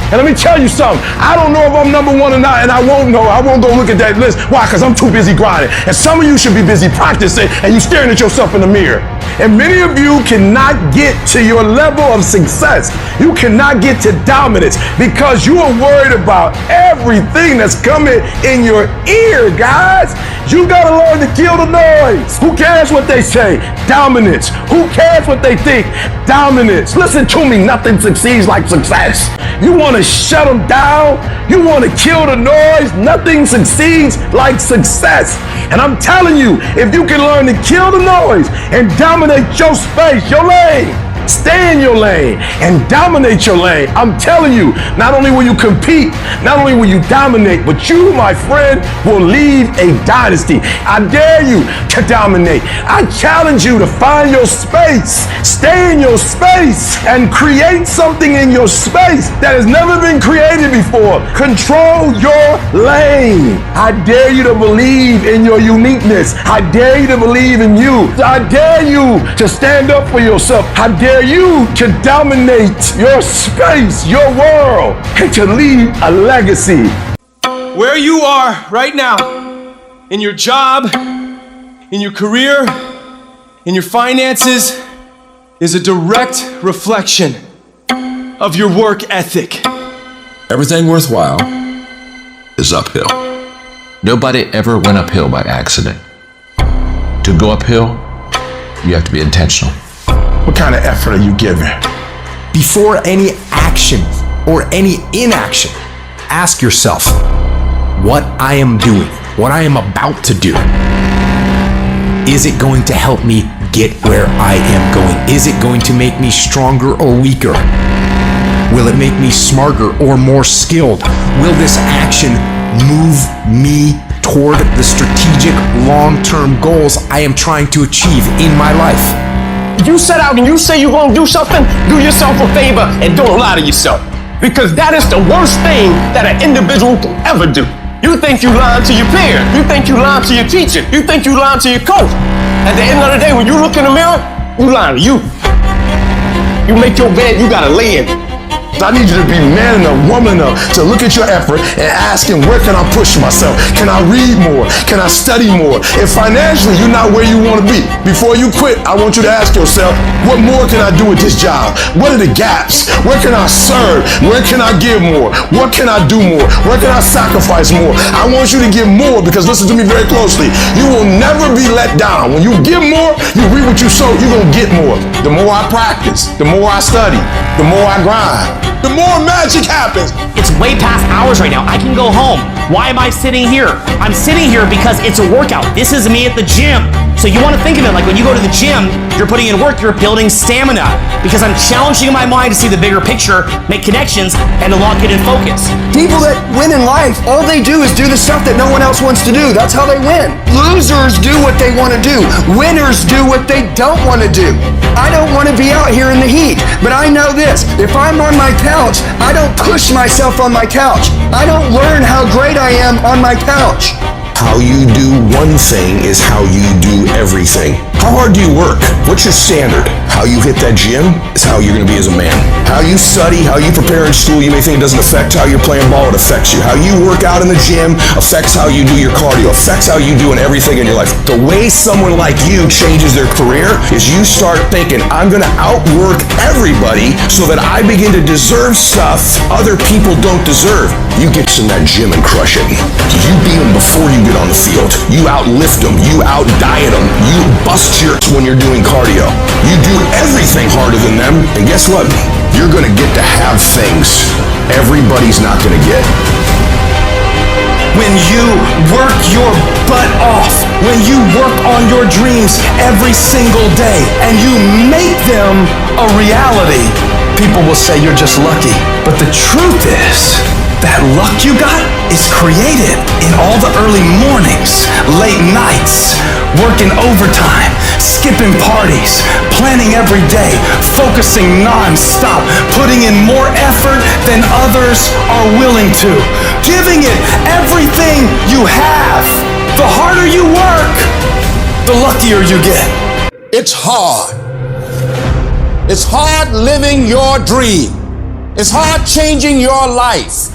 And let me tell you something. I don't know if I'm number one or not, and I won't know. I won't go look at that list. Why? Because I'm too busy grinding. And some of you should be busy practicing, and you staring at yourself in the mirror. And many of you cannot get to your level of success. You cannot get to dominance because you are worried about everything that's coming in your ear, guys. You gotta learn to kill the noise. Who cares what they say? Dominance. Who cares what they think? Dominance. Listen to me, nothing succeeds like success. You want to shut them down? You want to kill the noise? Nothing succeeds like success. And I'm telling you, if you can learn to kill the noise and dominate your space, your lane, Stay in your lane and dominate your lane. I'm telling you, not only will you compete, not only will you dominate, but you, my friend, will leave a dynasty. I dare you to dominate. I challenge you to find your space. Stay in your space and create something in your space that has never been created before. Control your lane. I dare you to believe in your uniqueness. I dare you to believe in you. I dare you to stand up for yourself. I dare you to dominate your space, your world, and to leave a legacy. Where you are right now, in your job, in your career, in your finances, is a direct reflection of your work ethic. Everything worthwhile is uphill. Nobody ever went uphill by accident. To go uphill, you have to be intentional. What kind of effort are you giving? Before any action or any inaction, ask yourself what I am doing, what I am about to do. Is it going to help me get where I am going? Is it going to make me stronger or weaker? Will it make me smarter or more skilled? Will this action move me toward the strategic long-term goals I am trying to achieve in my life? You set out and you say you're going to do something, do yourself a favor and don't lie to yourself. Because that is the worst thing that an individual can ever do. You think you lying to your peer. You think you lying to your teacher. You think you lying to your coach. At the end of the day, when you look in the mirror, you lying to you. You make your bed, you gotta lay in it. I need you to be man enough, woman enough to look at your effort and ask him, where can I push myself? Can I read more? Can I study more? If financially you're not where you want to be, before you quit, I want you to ask yourself, what more can I do with this job? What are the gaps? Where can I serve? Where can I give more? What can I do more? Where can I sacrifice more? I want you to give more because listen to me very closely. You will never be let down. When you give more, you reap what you sow, you're going to get more. The more I practice, the more I study, the more I grind, the more magic happens. It's way past hours right now. I can go home. Why am I sitting here? I'm sitting here because it's a workout. This is me at the gym. So you want to think of it like when you go to the gym, you're putting in work, you're building stamina. Because I'm challenging my mind to see the bigger picture, make connections, and to lock it in focus. People that win in life, all they do is do the stuff that no one else wants to do. That's how they win. Losers do what they want to do. Winners do what they don't want to do. I don't want to be out here in the heat, but I know this. If I'm on my couch, I don't push myself on my couch. I don't learn how great I am on my couch. How you do one thing is how you do everything. How hard do you work? What's your standard? How you hit that gym is how you're going to be as a man. How you study, how you prepare in school, you may think it doesn't affect how you're playing ball, it affects you. How you work out in the gym affects how you do your cardio, affects how you do in everything in your life. The way someone like you changes their career is you start thinking, I'm going to outwork everybody so that I begin to deserve stuff other people don't deserve. You get in that gym and crush it. You beat them before you get on the field. You outlift them. You outdiet them. You bust shirts when you're doing cardio. You do everything harder than them, and guess what? You're gonna get to have things everybody's not gonna get. When you work your butt off, when you work on your dreams every single day, and you make them a reality, people will say you're just lucky. But the truth is, that luck you got is created in all the early mornings, late nights, working overtime, skipping parties, planning every day, focusing non-stop, putting in more effort than others are willing to, giving it everything you have. The harder you work, the luckier you get. It's hard. It's hard living your dream. It's hard changing your life.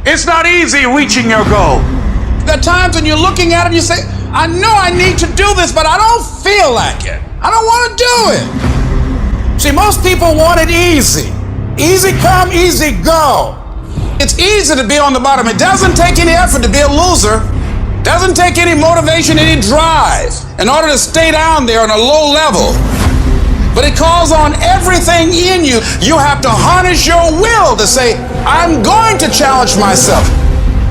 It's not easy reaching your goal. There are times when you're looking at it and you say, I know I need to do this, but I don't feel like it. I don't want to do it. See, most people want it easy. Easy come, easy go. It's easy to be on the bottom. It doesn't take any effort to be a loser. Doesn't take any motivation, any drive in order to stay down there on a low level. But it calls on everything in you. You have to harness your will to say, I'm going to challenge myself.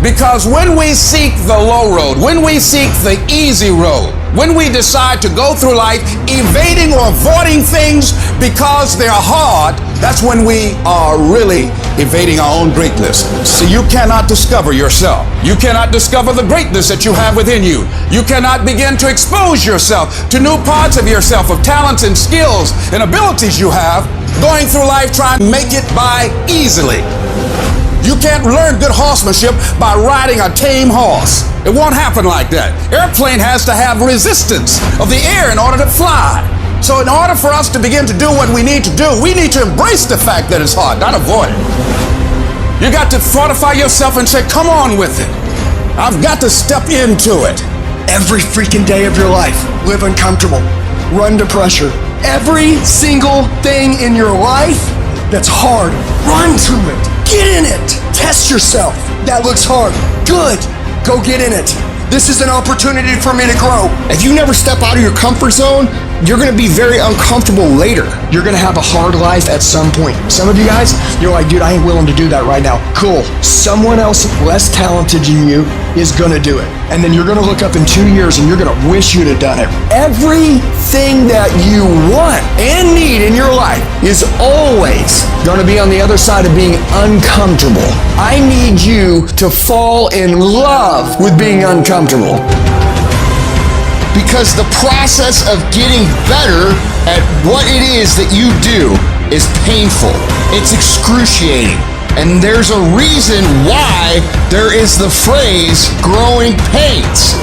Because when we seek the low road, when we seek the easy road, When we decide to go through life evading or avoiding things because they're hard, that's when we are really evading our own greatness. So you cannot discover yourself. You cannot discover the greatness that you have within you. You cannot begin to expose yourself to new parts of yourself, of talents and skills and abilities you have, going through life trying to make it by easily. You can't learn good horsemanship by riding a tame horse. It won't happen like that. Airplane has to have resistance of the air in order to fly. So in order for us to begin to do what we need to do, we need to embrace the fact that it's hard, not avoid it. You got to fortify yourself and say, come on with it. I've got to step into it. Every freaking day of your life, live uncomfortable, run to pressure. Every single thing in your life that's hard, run to it. Get in it. Test yourself. That looks hard. Good. Go get in it. This is an opportunity for me to grow. If you never step out of your comfort zone, you're going to be very uncomfortable later. You're going to have a hard life at some point. Some of you guys, you're like, dude, I ain't willing to do that right now. Cool. Someone else less talented than you is going to do it. And then you're going to look up in 2 years and you're going to wish you'd have done it. Everything that you want and need in your life is always going to be on the other side of being uncomfortable. I need you to fall in love with being uncomfortable. Because the process of getting better at what it is that you do is painful. It's excruciating. And there's a reason why there is the phrase growing pains.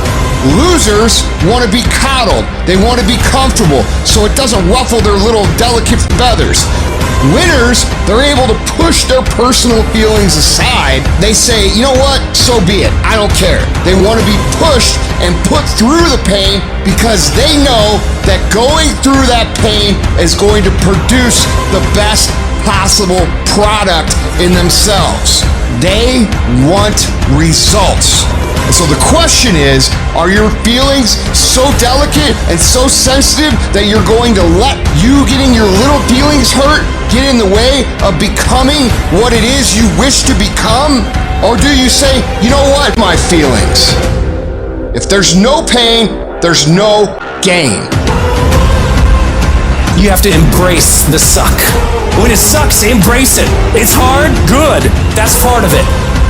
Losers want to be coddled. They want to be comfortable so it doesn't ruffle their little delicate feathers. Winners, they're able to push their personal feelings aside. They say, you know what, so be it, I don't care. They want to be pushed and put through the pain because they know that going through that pain is going to produce the best possible product in themselves. They want results. And so the question is, are your feelings so delicate and so sensitive that you're going to let you getting your little feelings hurt get in the way of becoming what it is you wish to become? Or do you say, you know what, my feelings? If there's no pain, there's no gain. You have to embrace the suck. When it sucks, embrace it. It's hard, good. That's part of it.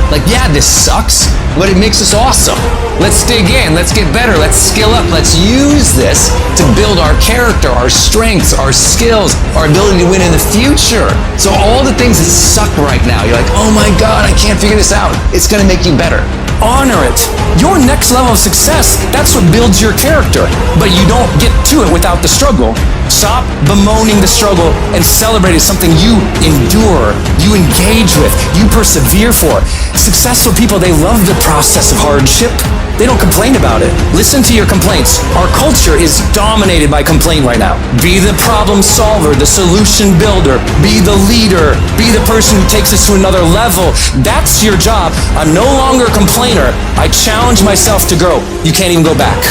Like, yeah, this sucks, but it makes us awesome. Let's dig in, let's get better, let's skill up, let's use this to build our character, our strengths, our skills, our ability to win in the future. So all the things that suck right now, you're like, oh my God, I can't figure this out. It's gonna make you better. Honor it. Your next level of success, that's what builds your character. But you don't get to it without the struggle. Stop bemoaning the struggle and celebrate it. Something you endure, you engage with, you persevere for. Successful people, they love the process of hardship. They don't complain about it. Listen to your complaints. Our culture is dominated by complaint right now. Be the problem solver, the solution builder. Be the leader. Be the person who takes us to another level. That's your job. I'm no longer a complainer. I challenge myself to grow. You can't even go back.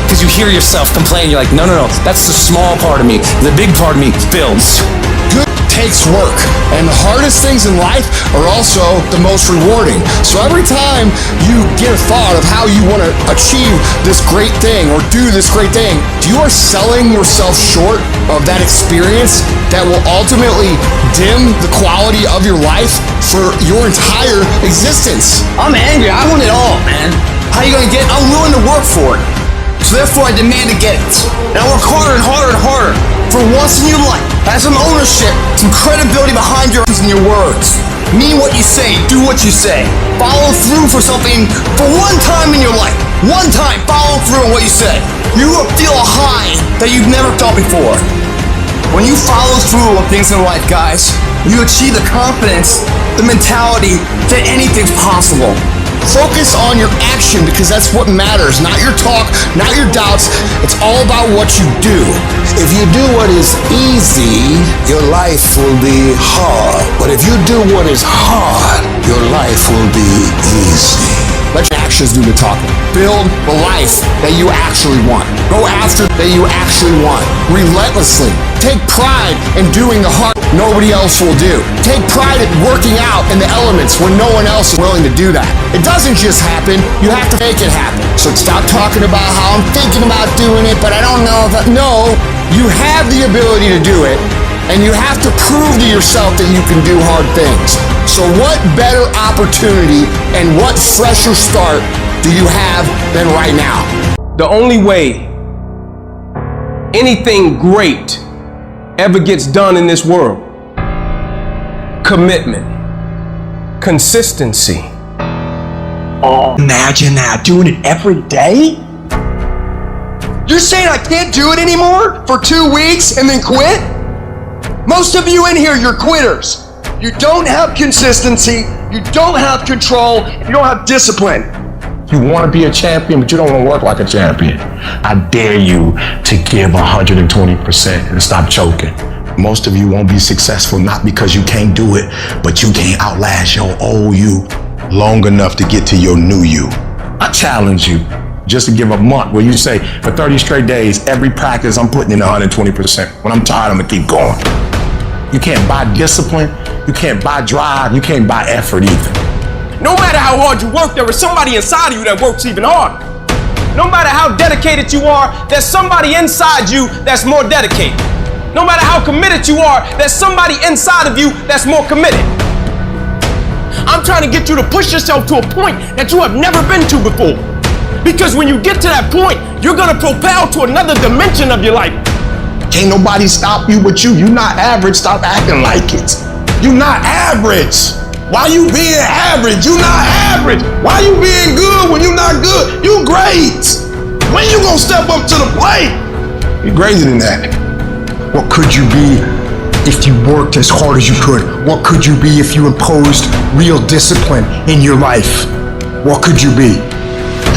Because you hear yourself complain. You're like, no, that's the small part of me. The big part of me builds. Good takes work, and the hardest things in life are also the most rewarding. So every time you get a thought of how you want to achieve this great thing or do this great thing, you are selling yourself short of that experience that will ultimately dim the quality of your life for your entire existence. I'm angry. I want it all, man. How you gonna get it? I'm willing to work for it. So therefore I demand to get it. And I work harder and harder and harder. For once in your life, have some ownership, some credibility behind your and your words. Mean what you say, do what you say. Follow through for something for one time in your life. One time, follow through on what you say. You will feel a high that you've never felt before. When you follow through on things in life, guys, you achieve the confidence, the mentality that anything's possible. Focus on your action because that's what matters, not your talk, not your doubts. It's all about what you do. If you do what is easy, your life will be hard. But if you do what is hard, your life will be easy. Let your actions do the talking. Build the life that you actually want. Go after that you actually want. Relentlessly. Take pride in doing the hard nobody else will do. Take pride in working out in the elements when no one else is willing to do that. It doesn't just happen. You have to make it happen. So stop talking about how I'm thinking about doing it, but I don't know if no, you have the ability to do it. And you have to prove to yourself that you can do hard things. So what better opportunity and what fresher start do you have than right now? The only way anything great ever gets done in this world, commitment, consistency. Oh, imagine that, doing it every day? You're saying I can't do it anymore for 2 weeks and then quit? Most of you in here, you're quitters. You don't have consistency, you don't have control, you don't have discipline. You want to be a champion, but you don't want to work like a champion. I dare you to give 120% and stop choking. Most of you won't be successful, not because you can't do it, but you can't outlast your old you long enough to get to your new you. I challenge you just to give a month where you say, for 30 straight days, every practice I'm putting in 120%. When I'm tired, I'm gonna keep going. You can't buy discipline, you can't buy drive, you can't buy effort either. No matter how hard you work, there is somebody inside of you that works even harder. No matter how dedicated you are, there's somebody inside you that's more dedicated. No matter how committed you are, there's somebody inside of you that's more committed. I'm trying to get you to push yourself to a point that you have never been to before. Because when you get to that point, you're gonna propel to another dimension of your life. Can't nobody stop you but you. You not average, stop acting like it. You not average. Why you being average? You not average. Why you being good when you not good? You great. When you gonna step up to the plate? You're greater than that. What could you be if you worked as hard as you could? What could you be if you imposed real discipline in your life? What could you be?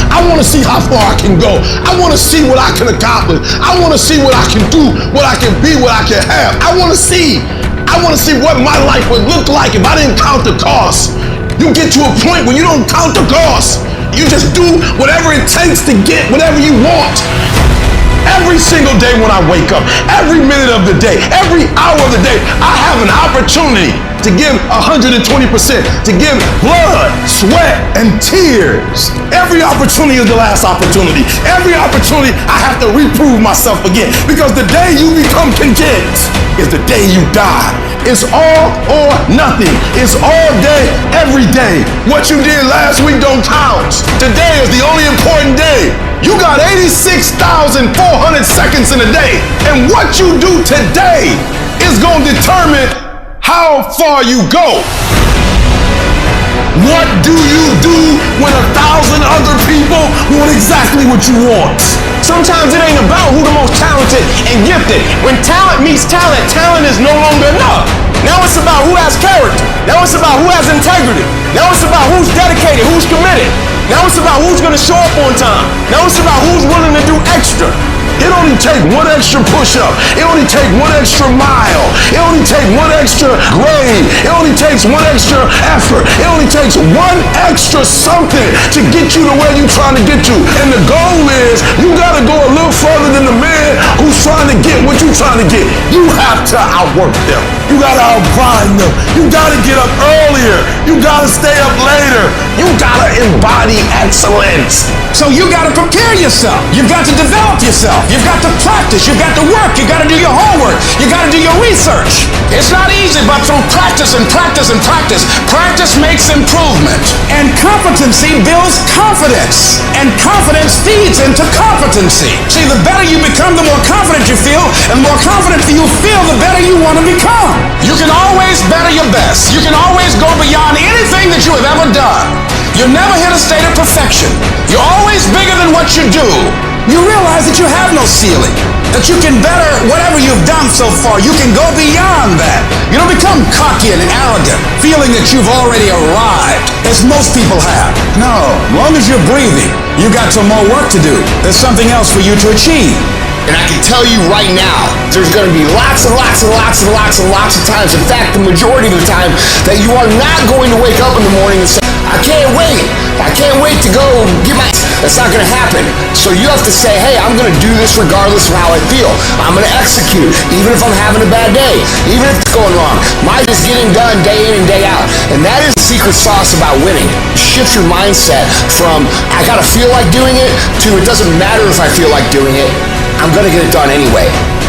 I want to see how far I can go. I want to see what I can accomplish. I want to see what I can do, what I can be, what I can have. I want to see what my life would look like if I didn't count the cost. You get to a point where you don't count the cost. You just do whatever it takes to get whatever you want. Every single day when I wake up, every minute of the day, every hour of the day, I have an opportunity to give 120%, to give blood, sweat, and tears. Every opportunity is the last opportunity. Every opportunity I have to reprove myself again, because the day you become content is the day you die. It's all or nothing. It's all day, every day. What you did last week don't count. Today is the only important day. You got 86,400 seconds in a day, and what you do today is going to determine how far you go. What do you do when 1,000 other people want exactly what you want? Sometimes it ain't about who the most talented and gifted. When talent meets talent, talent is no longer enough. Now it's about who has character. Now it's about who has integrity. Now it's about who's dedicated, who's committed. Now it's about who's gonna show up on time. Now it's about who's willing to do extra. It only takes one extra push-up. It only takes one extra mile. It only takes one extra grade. It only takes one extra effort. It only takes one extra something to get you to where you're trying to get to. And the goal is you gotta go a little further than the man who's trying to get what you're trying to get. You have to outwork them. You gotta outgrind them. You gotta get up earlier. You gotta stay up later. You gotta embody excellence. So you gotta prepare yourself. You've got to develop yourself. You've got to practice. You've got to work. You gotta do your homework. You gotta do your research. It's not easy, but through practice and practice and practice, practice makes improvement. And competency builds confidence. And confidence feeds into competency. See, the better you become, the more confident you feel, and the more confident you feel, the better you want to become. You can always better your best. You can always go beyond anything that you have ever done. You'll never hit a state of perfection. You're always bigger than what you do. You realize that you have no ceiling, that you can better whatever you've done so far. You can go beyond that. You don't become cocky and arrogant, feeling that you've already arrived, as most people have. No, as long as you're breathing, you got some more work to do. There's something else for you to achieve. And I can tell you right now, there's going to be lots and lots and lots and lots and lots of times, in fact, the majority of the time, that you are not going to wake up in the morning and say, I can't wait. I can't wait to go get my... That's not going to happen. So you have to say, hey, I'm going to do this regardless of how I feel. I'm going to execute, even if I'm having a bad day, even if it's going wrong. Mine is getting done day in and day out. And that is the secret sauce about winning. Shift your mindset from, I got to feel like doing it, to it doesn't matter if I feel like doing it. I'm going to get it done anyway.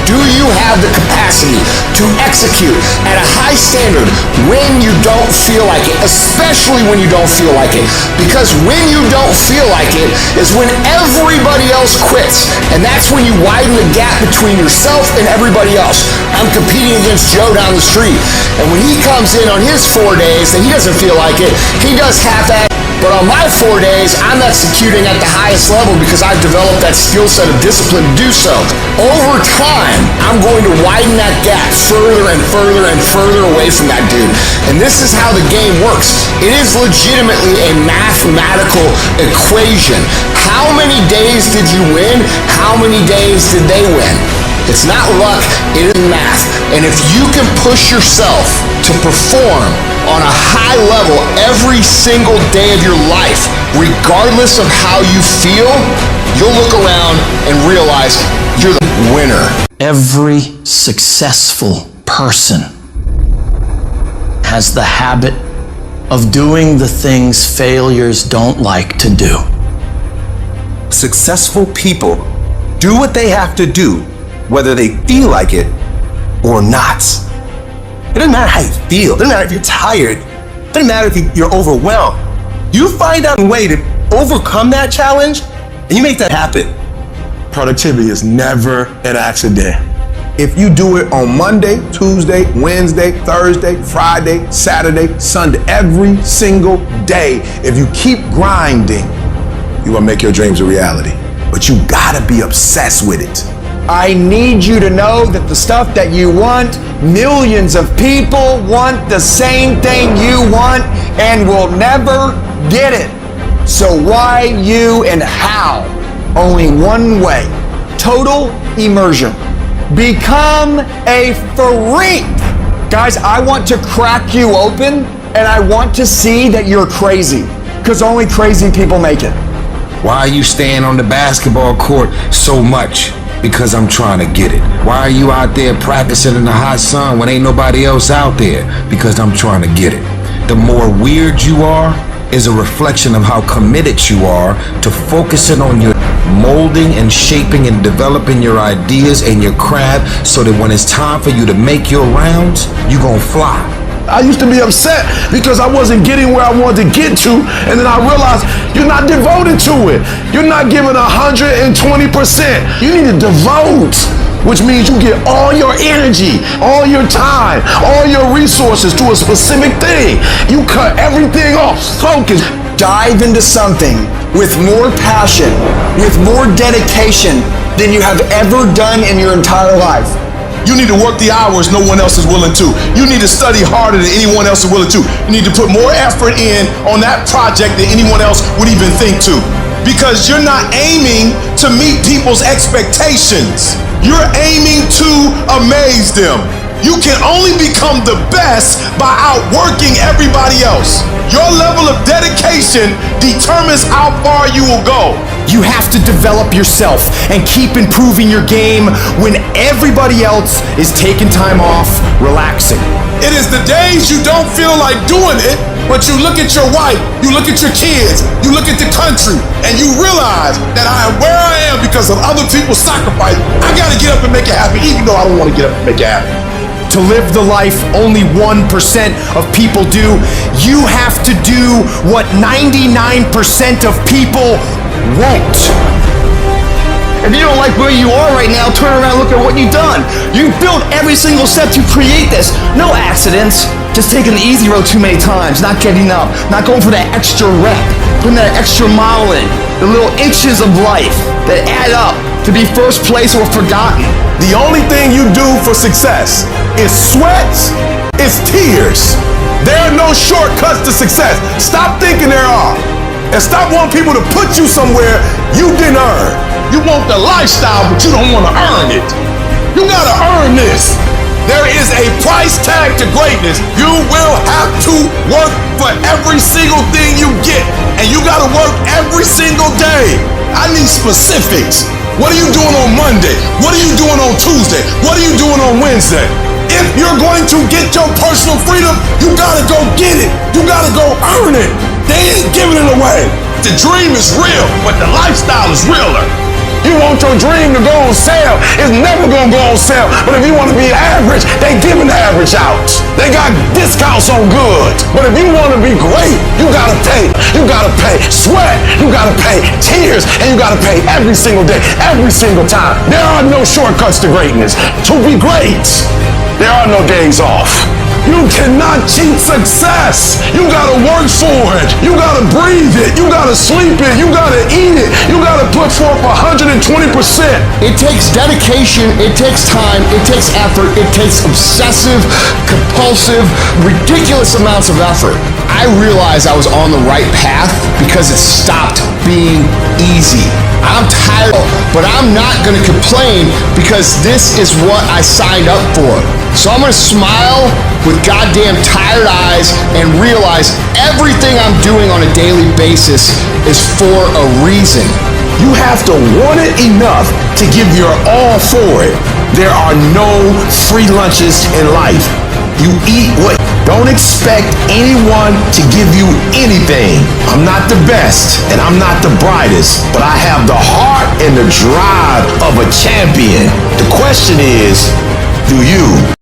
Do you have the capacity to execute at a high standard when you don't feel like it, especially when you don't feel like it? Because when you don't feel like it is when everybody else quits. And that's when you widen the gap between yourself and everybody else. I'm competing against Joe down the street. And when he comes in on his 4 days and he doesn't feel like it, he does half-ass. But on my 4 days, I'm executing at the highest level because I've developed that skill set of discipline to do so. Over time, I'm going to widen that gap further and further and further away from that dude. And this is how the game works. It is legitimately a mathematical equation. How many days did you win? How many days did they win? It's not luck, it is math. And if you can push yourself to perform on a high level every single day of your life, regardless of how you feel, you'll look around and realize you're the winner. Every successful person has the habit of doing the things failures don't like to do. Successful people do what they have to do, whether they feel like it or not. It doesn't matter how you feel. It doesn't matter if you're tired. It doesn't matter if you're overwhelmed. You find out a way to overcome that challenge and you make that happen. Productivity is never an accident. If you do it on Monday, Tuesday, Wednesday, Thursday, Friday, Saturday, Sunday, every single day, if you keep grinding, you will make your dreams a reality. But you gotta be obsessed with it. I need you to know that the stuff that you want, millions of people want the same thing you want and will never get it. So why, you, and how? Only one way. Total immersion. Become a freak. Guys, I want to crack you open and I want to see that you're crazy, because only crazy people make it. Why are you staying on the basketball court so much? Because I'm trying to get it. Why are you out there practicing in the hot sun when ain't nobody else out there? Because I'm trying to get it. The more weird you are is a reflection of how committed you are to focusing on your molding and shaping and developing your ideas and your craft so that when it's time for you to make your rounds, you gonna fly. I used to be upset because I wasn't getting where I wanted to get to, and then I realized you're not devoted to it. You're not giving 120%. You need to devote, which means you get all your energy, all your time, all your resources to a specific thing. You cut everything off, focus. Dive into something with more passion, with more dedication than you have ever done in your entire life. You need to work the hours no one else is willing to. You need to study harder than anyone else is willing to. You need to put more effort in on that project than anyone else would even think to. Because you're not aiming to meet people's expectations. You're aiming to amaze them. You can only become the best by outworking everybody else. Your level of dedication determines how far you will go. You have to develop yourself and keep improving your game when everybody else is taking time off, relaxing. It is the days you don't feel like doing it, but you look at your wife, you look at your kids, you look at the country, and you realize that I am where I am because of other people's sacrifice. I gotta get up and make it happen, even though I don't want to get up and make it happen. To live the life only 1% of people do, you have to do what 99% of people won't. If you don't like where you are right now, turn around and look at what you've done. You built every single step to create this. No accidents. Just taking the easy road too many times, not getting up, not going for that extra rep, putting that extra mile in. The little inches of life that add up to be first place or forgotten. The only thing you do for success is sweat, it's tears. There are no shortcuts to success. Stop thinking there are. And stop wanting people to put you somewhere you didn't earn. You want the lifestyle, but you don't want to earn it. You gotta earn this. There is a price tag to greatness. You will have to work for every single thing you get. And you gotta work every single day. I need specifics. What are you doing on Monday? What are you doing on Tuesday? What are you doing on Wednesday? If you're going to get your personal freedom, you gotta go get it. You gotta go earn it. They ain't giving it away. The dream is real, but the lifestyle is realer. You want your dream to go on sale, it's never gonna go on sale. But if you want to be average, they giving the average out. They got discounts on goods. But if you want to be great, you gotta pay. You gotta pay sweat. You gotta pay tears. And you gotta pay every single day, every single time. There are no shortcuts to greatness. To be great, there are no days off. You cannot cheat success. You gotta work for it. You gotta breathe it. You gotta sleep it. You gotta eat it. You gotta put forth 120%. It takes dedication, it takes time, it takes effort, it takes obsessive, compulsive, ridiculous amounts of effort. I realized I was on the right path because it stopped being easy. I'm tired, but I'm not gonna complain because this is what I signed up for. So I'm gonna smile with goddamn tired eyes and realize everything I'm doing on a daily basis is for a reason. You have to want it enough to give your all for it. There are no free lunches in life. You eat what? Don't expect anyone to give you anything. I'm not the best and I'm not the brightest, but I have the heart and the drive of a champion. The question is, do you?